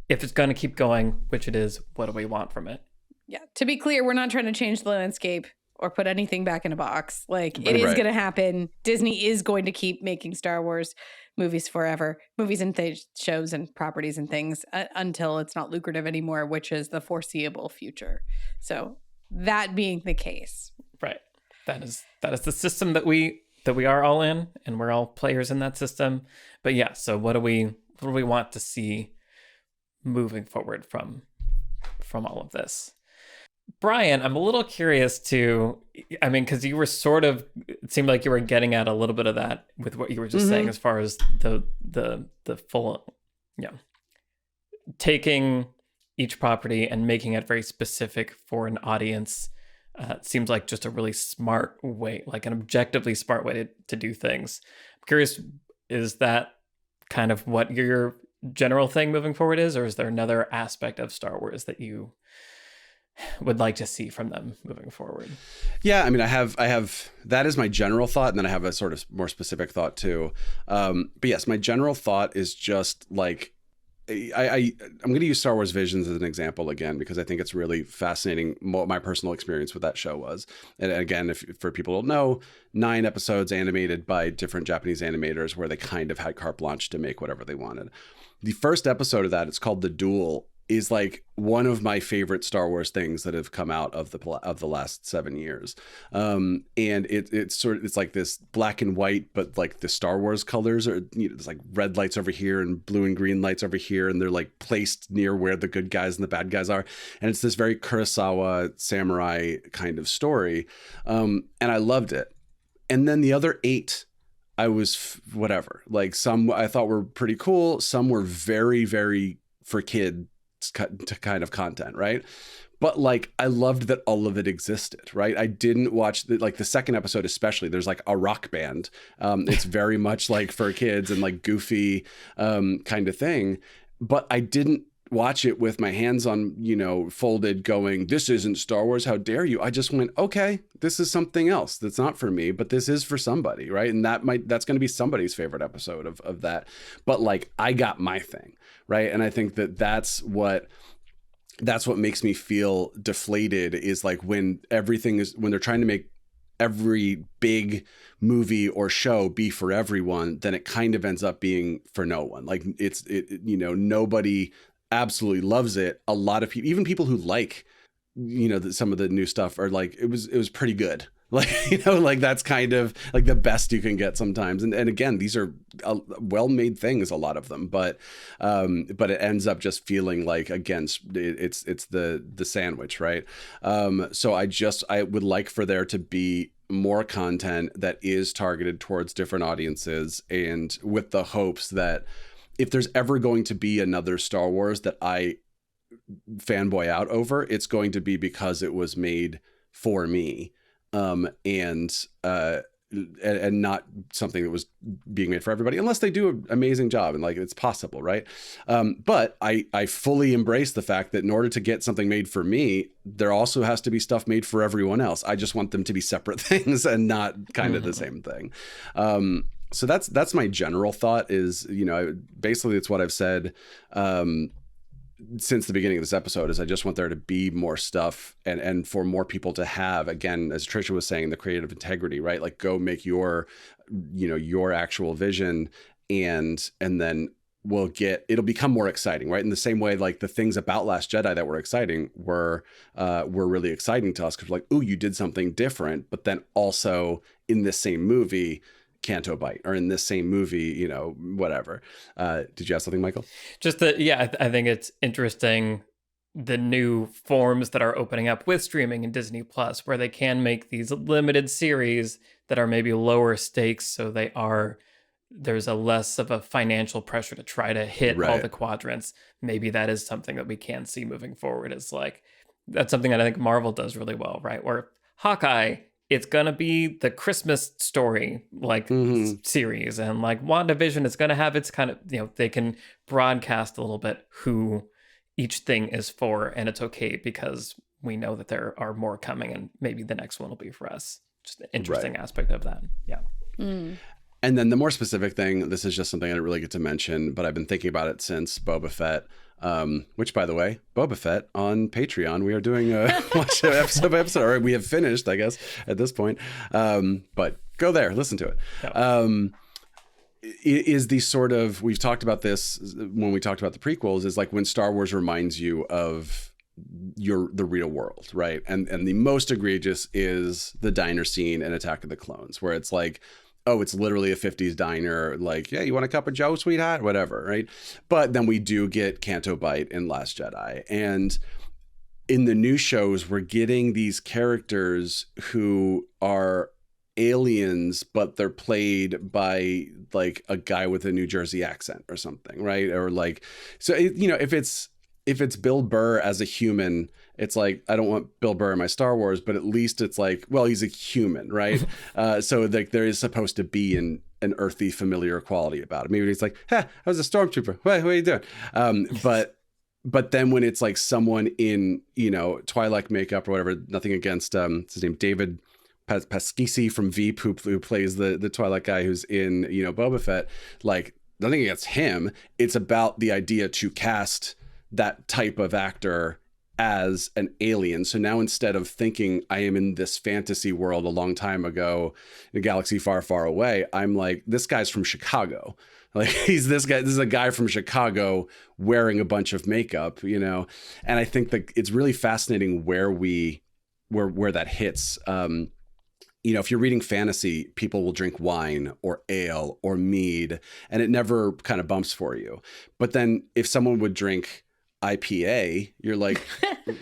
If it's going to keep going, which it is, what do we want from it? Yeah, to be clear, we're not trying to change the landscape or put anything back in a box. Like, it is going to happen. Disney is going to keep making Star Wars movies forever, movies and shows and properties and things until it's not lucrative anymore, which is the foreseeable future. So that being the case, right, that is the system that we are all in, and we're all players in that system. But yeah, so what do we want to see moving forward from all of this? Brian, I'm a little curious because you were it seemed like you were getting at a little bit of that with what you were just saying, as far as the full, taking each property and making it very specific for an audience. Seems like just a really smart way, like an objectively smart way to do things. I'm curious, is that kind of what your general thing moving forward is, or is there another aspect of Star Wars that you would like to see from them moving forward? Yeah, I mean, I have that is my general thought, and then I have a sort of more specific thought too. But yes, my general thought is just like, I'm going to use Star Wars Visions as an example again, because I think it's really fascinating what my personal experience with that show was. And again, for people who don't know, 9 episodes animated by different Japanese animators where they kind of had carte blanche to make whatever they wanted. The first episode of that, it's called The Duel, is like one of my favorite Star Wars things that have come out of the last 7 years. And it's like this black and white, but like the Star Wars colors are, there's like red lights over here and blue and green lights over here, and they're like placed near where the good guys and the bad guys are. And it's this very Kurosawa samurai kind of story. And I loved it. And then the other 8, I was whatever. Like, some I thought were pretty cool. Some were very, very for kids kind of content, right? But like, I loved that all of it existed, right? I didn't watch the second episode especially. There's like a rock band. It's very much like for kids and like goofy kind of thing. But I didn't watch it with my hands on, folded going, this isn't Star Wars, how dare you? I just went, okay, this is something else that's not for me, but this is for somebody, right? And that's going to be somebody's favorite episode of that. But like, I got my thing, right? And I think that's what that's what makes me feel deflated, is like when they're trying to make every big movie or show be for everyone, then it kind of ends up being for no one. Like nobody absolutely loves it. A lot of people, even people who like, some of the new stuff, are like, it was pretty good. Like, like that's kind of like the best you can get sometimes. And again, these are well-made things, a lot of them, but it ends up just feeling like, again, it's the sandwich, right? So I would like for there to be more content that is targeted towards different audiences, and with the hopes that if there's ever going to be another Star Wars that I fanboy out over, it's going to be because it was made for me. And not something that was being made for everybody, unless they do an amazing job, and like, it's possible, right? But I fully embrace the fact that in order to get something made for me, there also has to be stuff made for everyone else. I just want them to be separate things and not kind of the same thing. So that's my general thought, is, basically it's what I've said since the beginning of this episode, is I just want there to be more stuff, and for more people to have, again, as Trisha was saying, the creative integrity, right? Like, go make your actual vision, and then it'll become more exciting, right? In the same way, like the things about Last Jedi that were exciting were really exciting to us, because like, ooh, you did something different, but then also in this same movie, Canto Bite, or in this same movie, whatever. Did you have something, Michael? Just that, yeah, I think it's interesting, the new forms that are opening up with streaming and Disney Plus, where they can make these limited series that are maybe lower stakes, so there's a less of a financial pressure to try to hit all the quadrants. Maybe that is something that we can see moving forward. Is like, that's something that I think Marvel does really well, right? Where Hawkeye, it's going to be the Christmas story, like, series, and like WandaVision, it's going to have its kind of, they can broadcast a little bit who each thing is for, and it's okay because we know that there are more coming, and maybe the next one will be for us. Just an interesting aspect of that. Yeah. And then the more specific thing, this is just something I didn't really get to mention, but I've been thinking about it since Boba Fett. Which, by the way, Boba Fett on Patreon, we are doing a watch episode by episode, or we have finished, I guess, at this point. But go there, listen to it. Yeah. Is the sort of, we've talked about this when we talked about the prequels, is like when Star Wars reminds you of the real world, right? And the most egregious is the diner scene in Attack of the Clones, where it's like, oh, it's literally a 50s diner, like, yeah, you want a cup of Joe, sweetheart? Whatever, right? But then we do get Canto Bite in Last Jedi. And in the new shows, we're getting these characters who are aliens, but they're played by like a guy with a New Jersey accent or something, right? Or like, so, if it's Bill Burr as a human, it's like, I don't want Bill Burr in my Star Wars, but at least it's like, well, he's a human, right? So like there is supposed to be an earthy, familiar quality about it. Maybe it's like, I was a stormtrooper. What are you doing? But then when it's like someone in, Twilight makeup or whatever, nothing against his name, David Pasquisi from Veep, who plays the Twilight guy who's in, Boba Fett, like, nothing against him. It's about the idea to cast that type of actor as an alien. So now, instead of thinking I am in this fantasy world a long time ago in a galaxy far, far away, I'm like, this guy's from Chicago. Like, this is a guy from Chicago wearing a bunch of makeup, and I think that it's really fascinating where that hits. If you're reading fantasy, people will drink wine or ale or mead, and it never kind of bumps for you. But then if someone would drink IPA, you're like,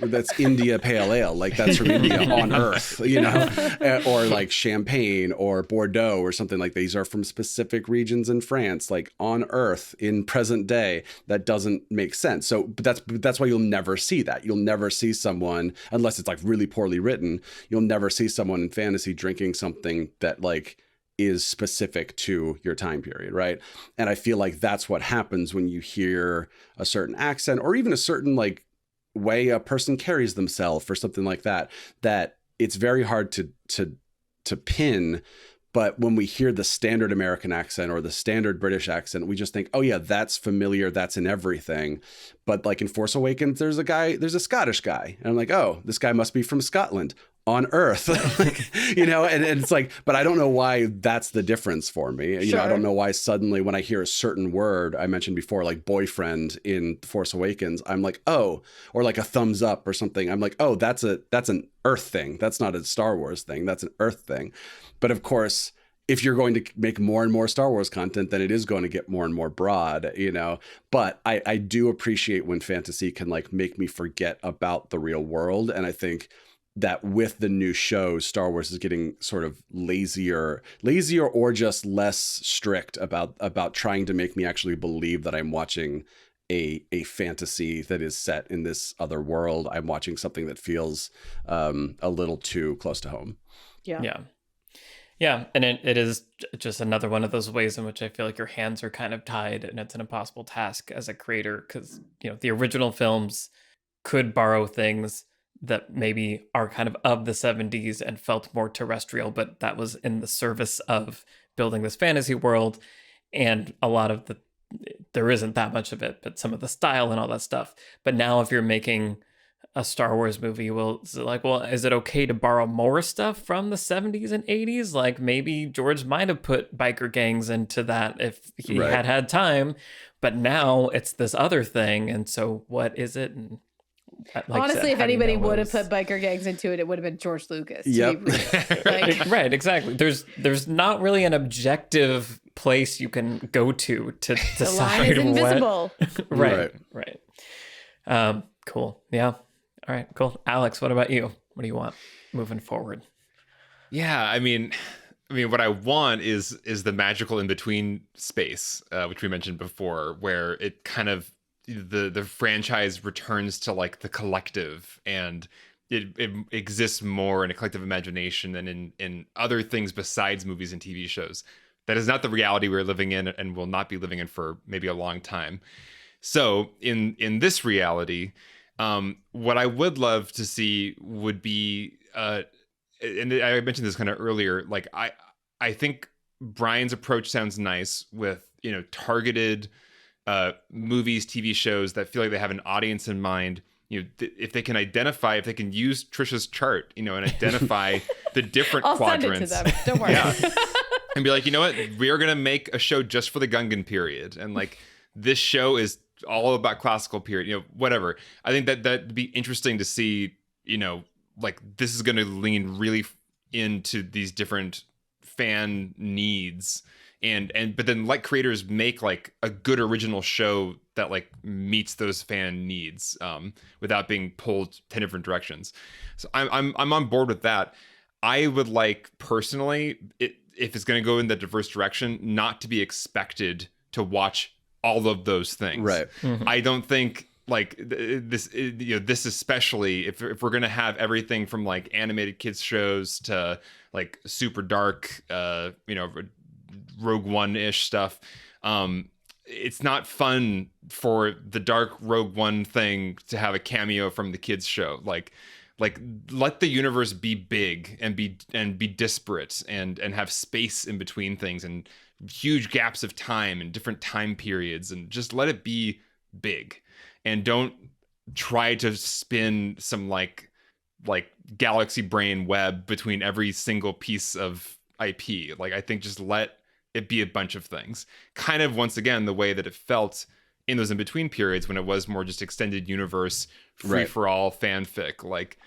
that's India Pale Ale, like that's from India on Earth, or like Champagne or Bordeaux or something like these are from specific regions in France, like on Earth in present day. That doesn't make sense. So, but that's why you'll never see that. You'll never see someone, unless it's like really poorly written, you'll never see someone in fantasy drinking something that like is specific to your time period, right? And I feel like that's what happens when you hear a certain accent, or even a certain like way a person carries themselves or something like that, that it's very hard to pin. But when we hear the standard American accent or the standard British accent, we just think, oh yeah, that's familiar. That's in everything. But like in Force Awakens, there's a Scottish guy. And I'm like, oh, this guy must be from Scotland on Earth. Like, and it's like, but I don't know why that's the difference for me. I don't know why suddenly when I hear a certain word I mentioned before, like boyfriend in Force Awakens, I'm like, oh, or like a thumbs up or something. I'm like, oh, that's an Earth thing. That's not a Star Wars thing. That's an Earth thing. But of course, if you're going to make more and more Star Wars content, then it is going to get more and more broad, But I do appreciate when fantasy can like make me forget about the real world. And I think that with the new show, Star Wars is getting sort of lazier or just less strict about trying to make me actually believe that I'm watching a fantasy that is set in this other world. I'm watching something that feels a little too close to home. Yeah, and it is just another one of those ways in which I feel like your hands are kind of tied, and it's an impossible task as a creator because the original films could borrow things that there are kind of the 70s and felt more terrestrial, but that was in the service of building this fantasy world. And a lot of there isn't that much of it, but some of the style and all that stuff. But now if you're making a Star Wars movie, is it okay to borrow more stuff from the 70s and 80s? Like maybe George might have put biker gangs into that if he had time, but now it's this other thing. And so what is it? And honestly, if anybody would have put biker gangs into it, it would have been George Lucas. Yep. Right, exactly. There's not really an objective place you can go to decide the line is invisible. Right. Cool. Yeah. All right, cool. Alex, what about you? What do you want moving forward? Yeah, I mean, what I want is the magical in between space, which we mentioned before, where it kind of the franchise returns to like the collective, and it exists more in a collective imagination than in other things besides movies and TV shows. That is not the reality we're living in and will not be living in for maybe a long time. So in this reality, what I would love to see would be, and I mentioned this kind of earlier, like I think Brian's approach sounds nice with, targeted movies, TV shows that feel like they have an audience in mind. If they can use Trisha's chart, and identify the different quadrants. Send it to them. Don't worry. Yeah. And be like, you know what? We are going to make a show just for the Gungan period. And like, this show is all about classical period, whatever. I think that'd be interesting to see, like this is going to lean really into these different fan needs but then let creators make like a good original show that like meets those fan needs without being pulled 10 different directions. So I'm on board with that. I would like personally, if it's going to go in the diverse direction, not to be expected to watch all of those things. Right. Mm-hmm. I don't think like this especially if we're going to have everything from like animated kids shows to like super dark, Rogue One-ish stuff. It's not fun for the dark Rogue One thing to have a cameo from the kids show. Like let the universe be big and be disparate and have space in between things and huge gaps of time and different time periods, and just let it be big, and don't try to spin some like galaxy brain web between every single piece of IP. Like I think just let it be a bunch of things, kind of once again the way that it felt in those in between periods when it was more just extended universe, free for all fanfic. Like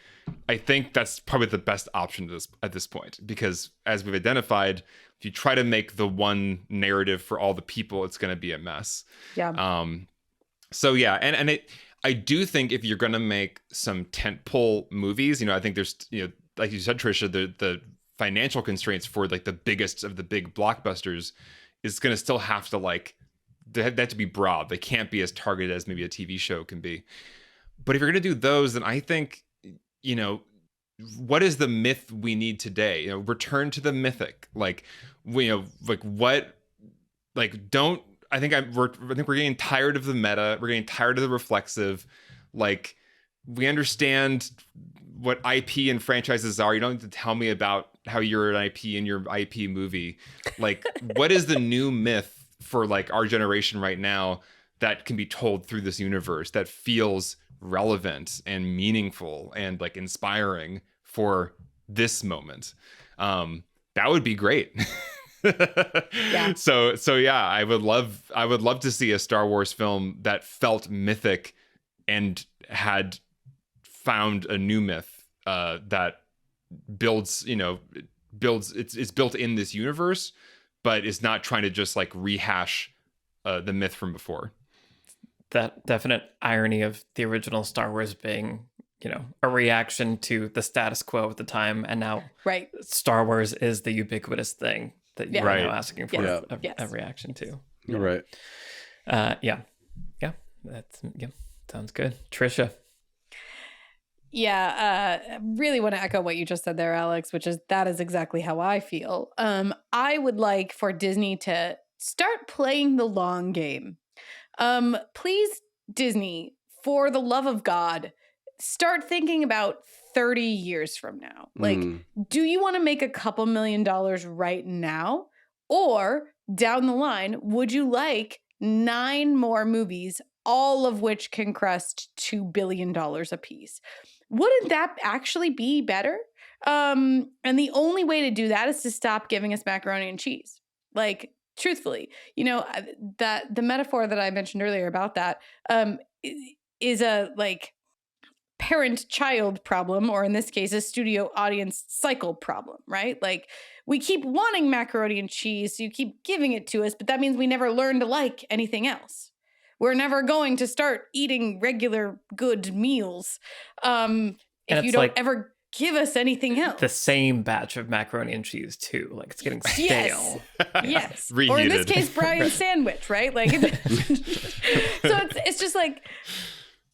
I think that's probably the best option at this point, because as we've identified, if you try to make the one narrative for all the people, it's going to be a mess. Yeah. So yeah, and I do think if you're going to make some tentpole movies, I think there's, like you said, Trisha, the financial constraints for like the biggest of the big blockbusters is going to still have to they have to be broad. They can't be as targeted as maybe a TV show can be. But if you're going to do those, then I think, what is the myth we need today? Return to the mythic. I think we're getting tired of the meta. We're getting tired of the reflexive. Like, we understand what IP and franchises are. You don't need to tell me about how you're an IP in your IP movie. Like, what is the new myth for like our generation right now that can be told through this universe that feels relevant and meaningful and like inspiring for this moment? That would be great. Yeah. So yeah, I would love to see a Star Wars film that felt mythic and had found a new myth that builds, it's built in this universe, but is not trying to just like rehash the myth from before. That definite irony of the original Star Wars being, a reaction to the status quo at the time, and now Right. Star Wars is the ubiquitous thing that you're Right. now asking for a reaction to. You're right. Yeah, sounds good. Trisha. Yeah, really want to echo what you just said there, Alex, which is that is exactly how I feel. I would like for Disney to start playing the long game. Please, Disney, for the love of God, start thinking about 30 years from now. Like, do you want to make a couple $1 million right now? Or down the line, would you like 9 more movies, all of which can crest $2 billion a piece? Wouldn't that actually be better? And the only way to do that is to stop giving us macaroni and cheese. Like, truthfully, that the metaphor that I mentioned earlier about that is a like parent-child problem, or in this case, a studio audience cycle problem, right? Like, we keep wanting macaroni and cheese, so you keep giving it to us, but that means we never learn to like anything else. We're never going to start eating regular good meals if you don't ever give us anything else. The same batch of macaroni and cheese too, like it's getting stale. Yes. Reheated. Or in this case, Brian's sandwich, right? Like, so it's just like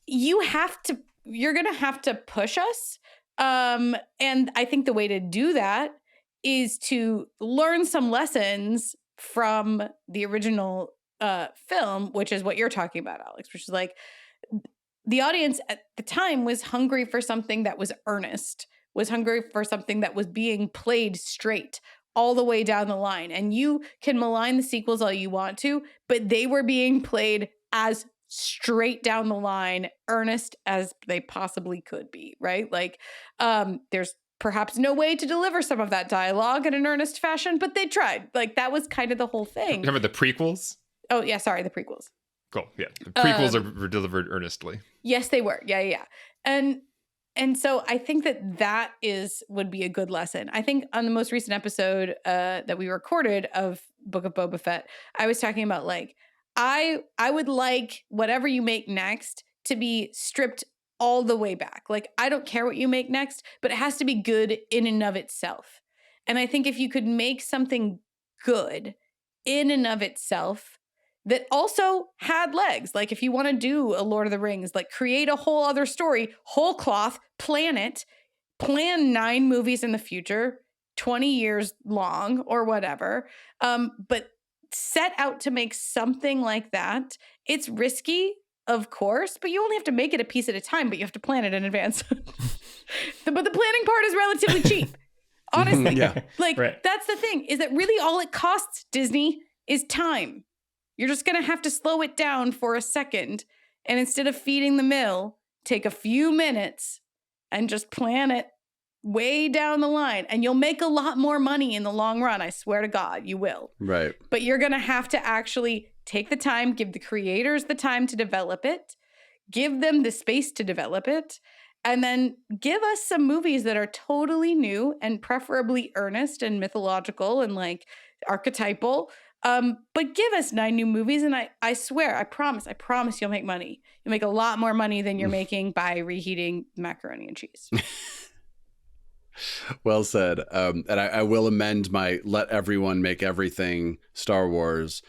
you're gonna have to push us, and I think the way to do that is to learn some lessons from the original film, which is what you're talking about, Alex, which is like the audience at the time was hungry for something that was earnest, was hungry for something that was being played straight all the way down the line. And you can malign the sequels all you want to, but they were being played as straight down the line, earnest as they possibly could be, right? Like, there's perhaps no way to deliver some of that dialogue in an earnest fashion, but they tried. Like, that was kind of the whole thing. Remember the prequels? Oh, yeah, sorry, the prequels. Cool. Yeah. The prequels were delivered earnestly. Yes, they were. Yeah. And so I think that would be a good lesson. I think on the most recent episode that we recorded of Book of Boba Fett, I was talking about like, I would like whatever you make next to be stripped all the way back. Like, I don't care what you make next, but it has to be good in and of itself. And I think if you could make something good in and of itself that also had legs, like if you want to do a Lord of the Rings, like create a whole other story, whole cloth, plan 9 movies in the future, 20 years long or whatever, but set out to make something like that. It's risky, of course, but you only have to make it a piece at a time, but you have to plan it in advance. But the planning part is relatively cheap. Honestly, That's the thing, is that really all it costs, Disney, is time. You're just going to have to slow it down for a second. And instead of feeding the mill, take a few minutes and just plan it way down the line. And you'll make a lot more money in the long run. I swear to God, you will. Right. But you're going to have to actually take the time, give the creators the time to develop it, give them the space to develop it, and then give us some movies that are totally new and preferably earnest and mythological and like archetypal. But give us 9 new movies, and I swear, I promise you'll make money. You'll make a lot more money than you're making by reheating macaroni and cheese. Well said. And I will amend my let everyone make everything Star Wars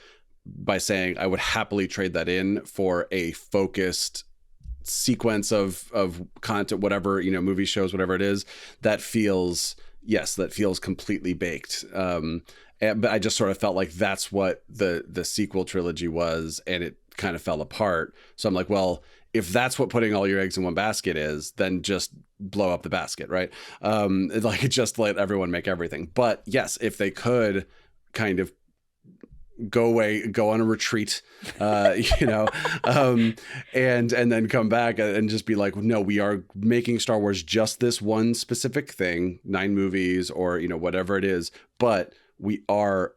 by saying I would happily trade that in for a focused sequence of content, whatever, movie shows, whatever it is, that feels completely baked. But I just sort of felt like that's what the sequel trilogy was, and it kind of fell apart. So I'm like, well, if that's what putting all your eggs in one basket is, then just blow up the basket, right? Like just let everyone make everything. But yes, if they could kind of go away, go on a retreat, you know, and then come back and just be like, no, we are making Star Wars just this one specific thing, 9 movies or, you know, whatever it is, but we are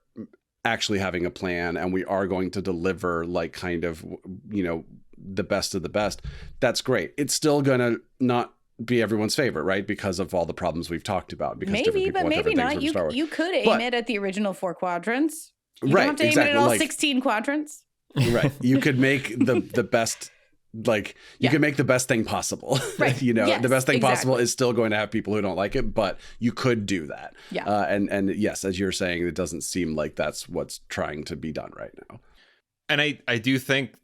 actually having a plan and we are going to deliver like kind of, you know, the best of the best. That's great. It's still gonna not be everyone's favorite, right? Because of all the problems we've talked about. Because maybe, but maybe not. You could aim it at the original 4 quadrants. You don't have to aim it at all 16 quadrants. Right. You could make the best, like, you can make the best thing possible. Right. You know, yes, the best thing possible is still going to have people who don't like it, but you could do that. Yeah. And yes, as you're saying, it doesn't seem like that's what's trying to be done right now. And I do think,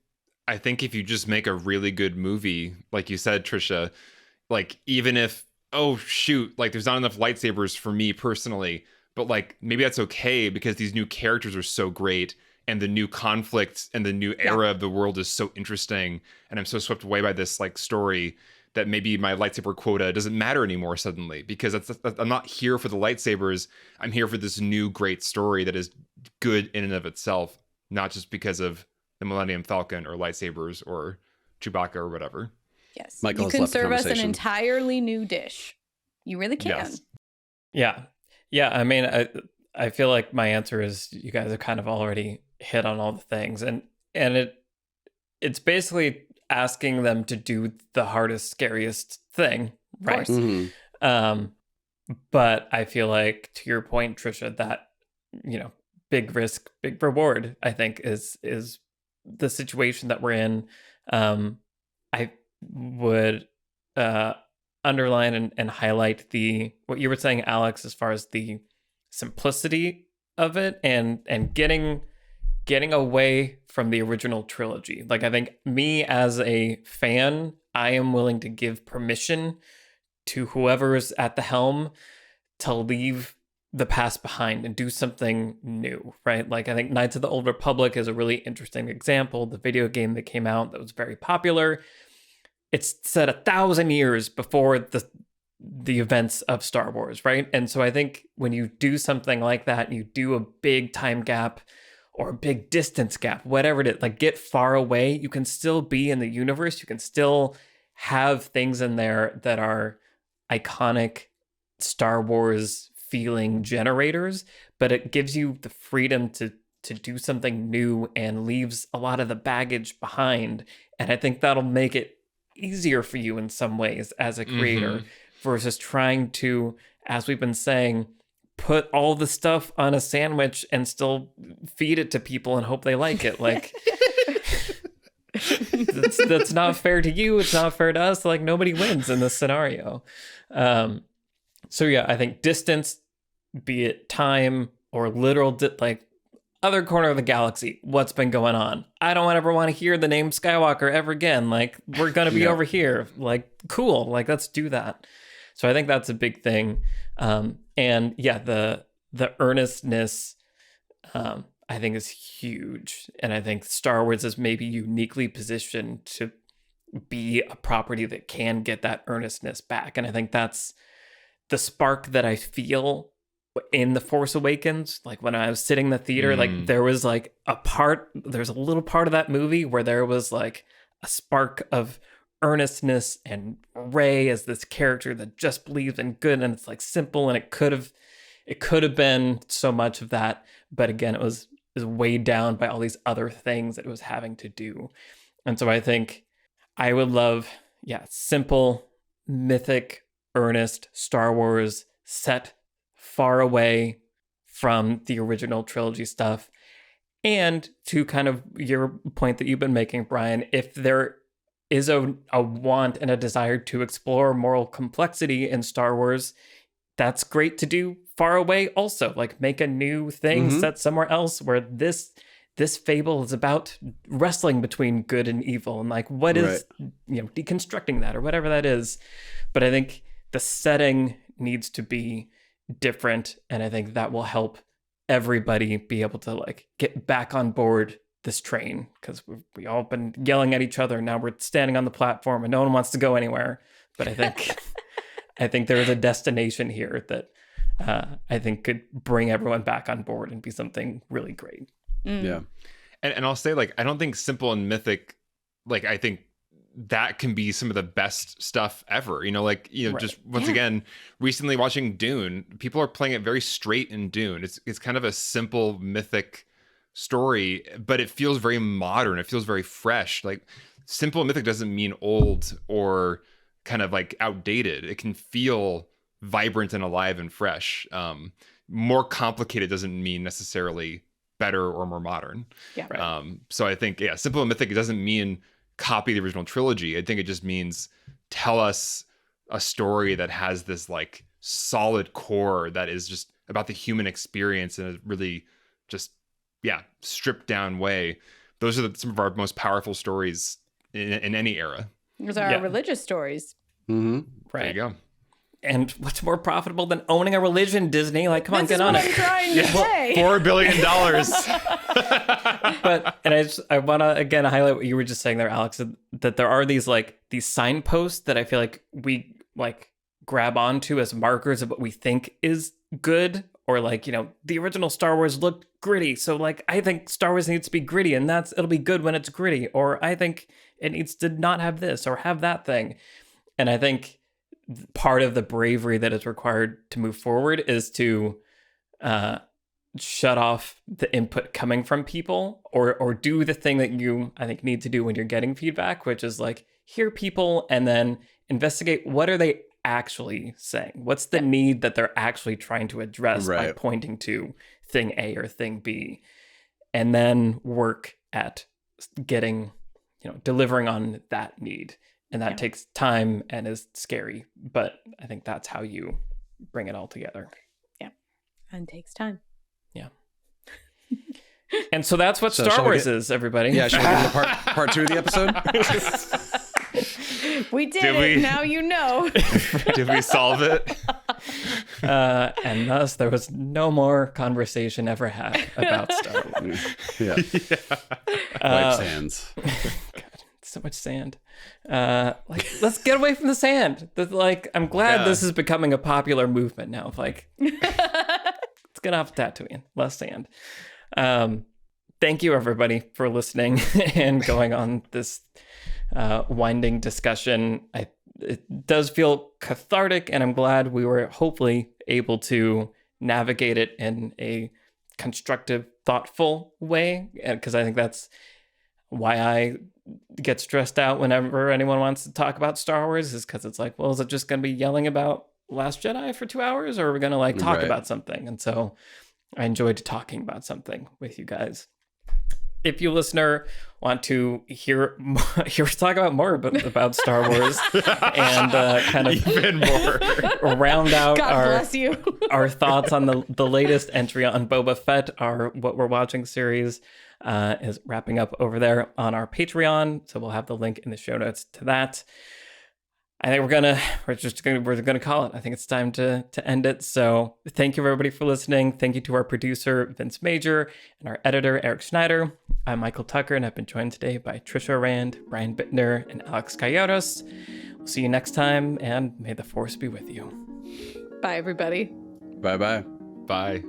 if you just make a really good movie, like you said, Trisha, like, even if, oh, shoot, like, there's not enough lightsabers for me personally, but like, maybe that's okay because these new characters are so great and the new conflict and the new era of the world is so interesting. And I'm so swept away by this like story that maybe my lightsaber quota doesn't matter anymore suddenly, because I'm not here for the lightsabers. I'm here for this new great story that is good in and of itself, not just because of the Millennium Falcon or lightsabers or Chewbacca or whatever. Yes. Michael you has can left the serve us an conversation. entirely new dish. You really can. Yes. Yeah. Yeah. I mean, I feel like my answer is you guys have kind of already hit on all the things. And it's basically asking them to do the hardest, scariest thing. Right. Mm-hmm. But I feel like, to your point, Trisha, that, you know, big risk, big reward, I think is the situation that we're in. I would underline and highlight what you were saying, Alex, as far as the simplicity of it and getting away from the original trilogy. Like, I think me as a fan, I am willing to give permission to whoever's at the helm to leave the past behind and do something new, right? Like, I think Knights of the Old Republic is a really interesting example. The video game that came out that was very popular. It's set 1,000 years before the events of Star Wars, right? And so I think when you do something like that, and you do a big time gap or a big distance gap, whatever it is, like, get far away, you can still be in the universe. You can still have things in there that are iconic Star Wars feeling generators, but it gives you the freedom to do something new and leaves a lot of the baggage behind. And I think that'll make it easier for you in some ways as a creator versus trying to, as we've been saying, put all the stuff on a sandwich and still feed it to people and hope they like it. Like, that's not fair to you. It's not fair to us. Like, nobody wins in this scenario. So yeah, I think distance, be it time or literal, like, other corner of the galaxy, what's been going on? I don't ever want to hear the name Skywalker ever again. Like, we're going to be over here. Like, cool. Like, let's do that. So I think that's a big thing. And yeah, the earnestness, I think, is huge. And I think Star Wars is maybe uniquely positioned to be a property that can get that earnestness back. And I think that's the spark that I feel in The Force Awakens. Like, when I was sitting in the theater, like, there was like there's a little part of that movie where there was like a spark of earnestness and Rey as this character that just believes in good, and it's like simple, and it could have been so much of that, but again, it was weighed down by all these other things that it was having to do. And so I think I would love, simple, mythic, earnest Star Wars set far away from the original trilogy stuff. And to kind of your point that you've been making, Brian, if there is a want and a desire to explore moral complexity in Star Wars, that's great to do far away also. Like, make a new thing set somewhere else where this fable is about wrestling between good and evil, and like, what is, deconstructing that or whatever that is. But I think the setting needs to be different, and I think that will help everybody be able to like get back on board this train, because we all been yelling at each other. Now we're standing on the platform and no one wants to go anywhere. But I think I think there is a destination here that I think could bring everyone back on board and be something really great. Yeah. And I'll say, like, I don't think simple and mythic, like, I think that can be some of the best stuff ever. Like, Right. just once again, recently watching Dune, people are playing it very straight in Dune. It's kind of a simple mythic story, but it feels very modern. It feels very fresh. Like, simple and mythic doesn't mean old or kind of like outdated. It can feel vibrant and alive and fresh. More complicated doesn't mean necessarily better or more modern. Yeah. Right. So I think, simple and mythic, it doesn't mean copy the original trilogy. I think it just means tell us a story that has this like solid core that is just about the human experience in a really just, stripped down way. Those are some of our most powerful stories in any era. Those are our religious stories. Mm-hmm. Right. There you go. And what's more profitable than owning a religion, Disney? Like, come on, This get is on what it. I'm trying to say. $4 billion. But I want to again highlight what you were just saying there, Alex, that there are these signposts that I feel like we like grab onto as markers of what we think is good, or like, the original Star Wars looked gritty, so like I think Star Wars needs to be gritty, and it'll be good when it's gritty, or I think it needs to not have this or have that thing. And I think part of the bravery that is required to move forward is to shut off the input coming from people, or do the thing that you, I think, need to do when you're getting feedback, which is like hear people and then investigate what are they actually saying. What's the need that they're actually trying to address by Right. pointing to thing A or thing B, and then work at getting, delivering on that need. And that takes time and is scary, but I think that's how you bring it all together. And takes time. Yeah. And so that's what So Star shall we Wars get- is, everybody. Yeah, should we get into part 2 of the episode? We did Did it. we? Now you know. Did we solve it? And thus there was no more conversation ever had about Star Wars. Yeah. Wipe sands. God, so much sand. Let's get away from the sand. I'm glad this is becoming a popular movement now. Let's get off Tatooine. Less sand. Thank you, everybody, for listening and going on this winding discussion. It does feel cathartic, and I'm glad we were hopefully able to navigate it in a constructive, thoughtful way, because I think that's why I get stressed out whenever anyone wants to talk about Star Wars, is because it's like, well, is it just going to be yelling about Last Jedi for 2 hours, or are we going to talk Right. about something? And so I enjoyed talking about something with you guys. If you, listener, want to hear us talk about more about Star Wars and kind of Even more. round out God bless you. our thoughts on the latest entry on Boba Fett, our What We're Watching series, is wrapping up over there on our Patreon. So we'll have the link in the show notes to that. I think we're gonna call it. I think it's time to end it. So thank you, everybody, for listening. Thank you to our producer, Vince Major, and our editor, Eric Schneider. I'm Michael Tucker, and I've been joined today by Trisha Rand, Brian Bittner, and Alex Coyotes. We'll see you next time, and may the Force be with you. Bye, everybody. Bye-bye. Bye.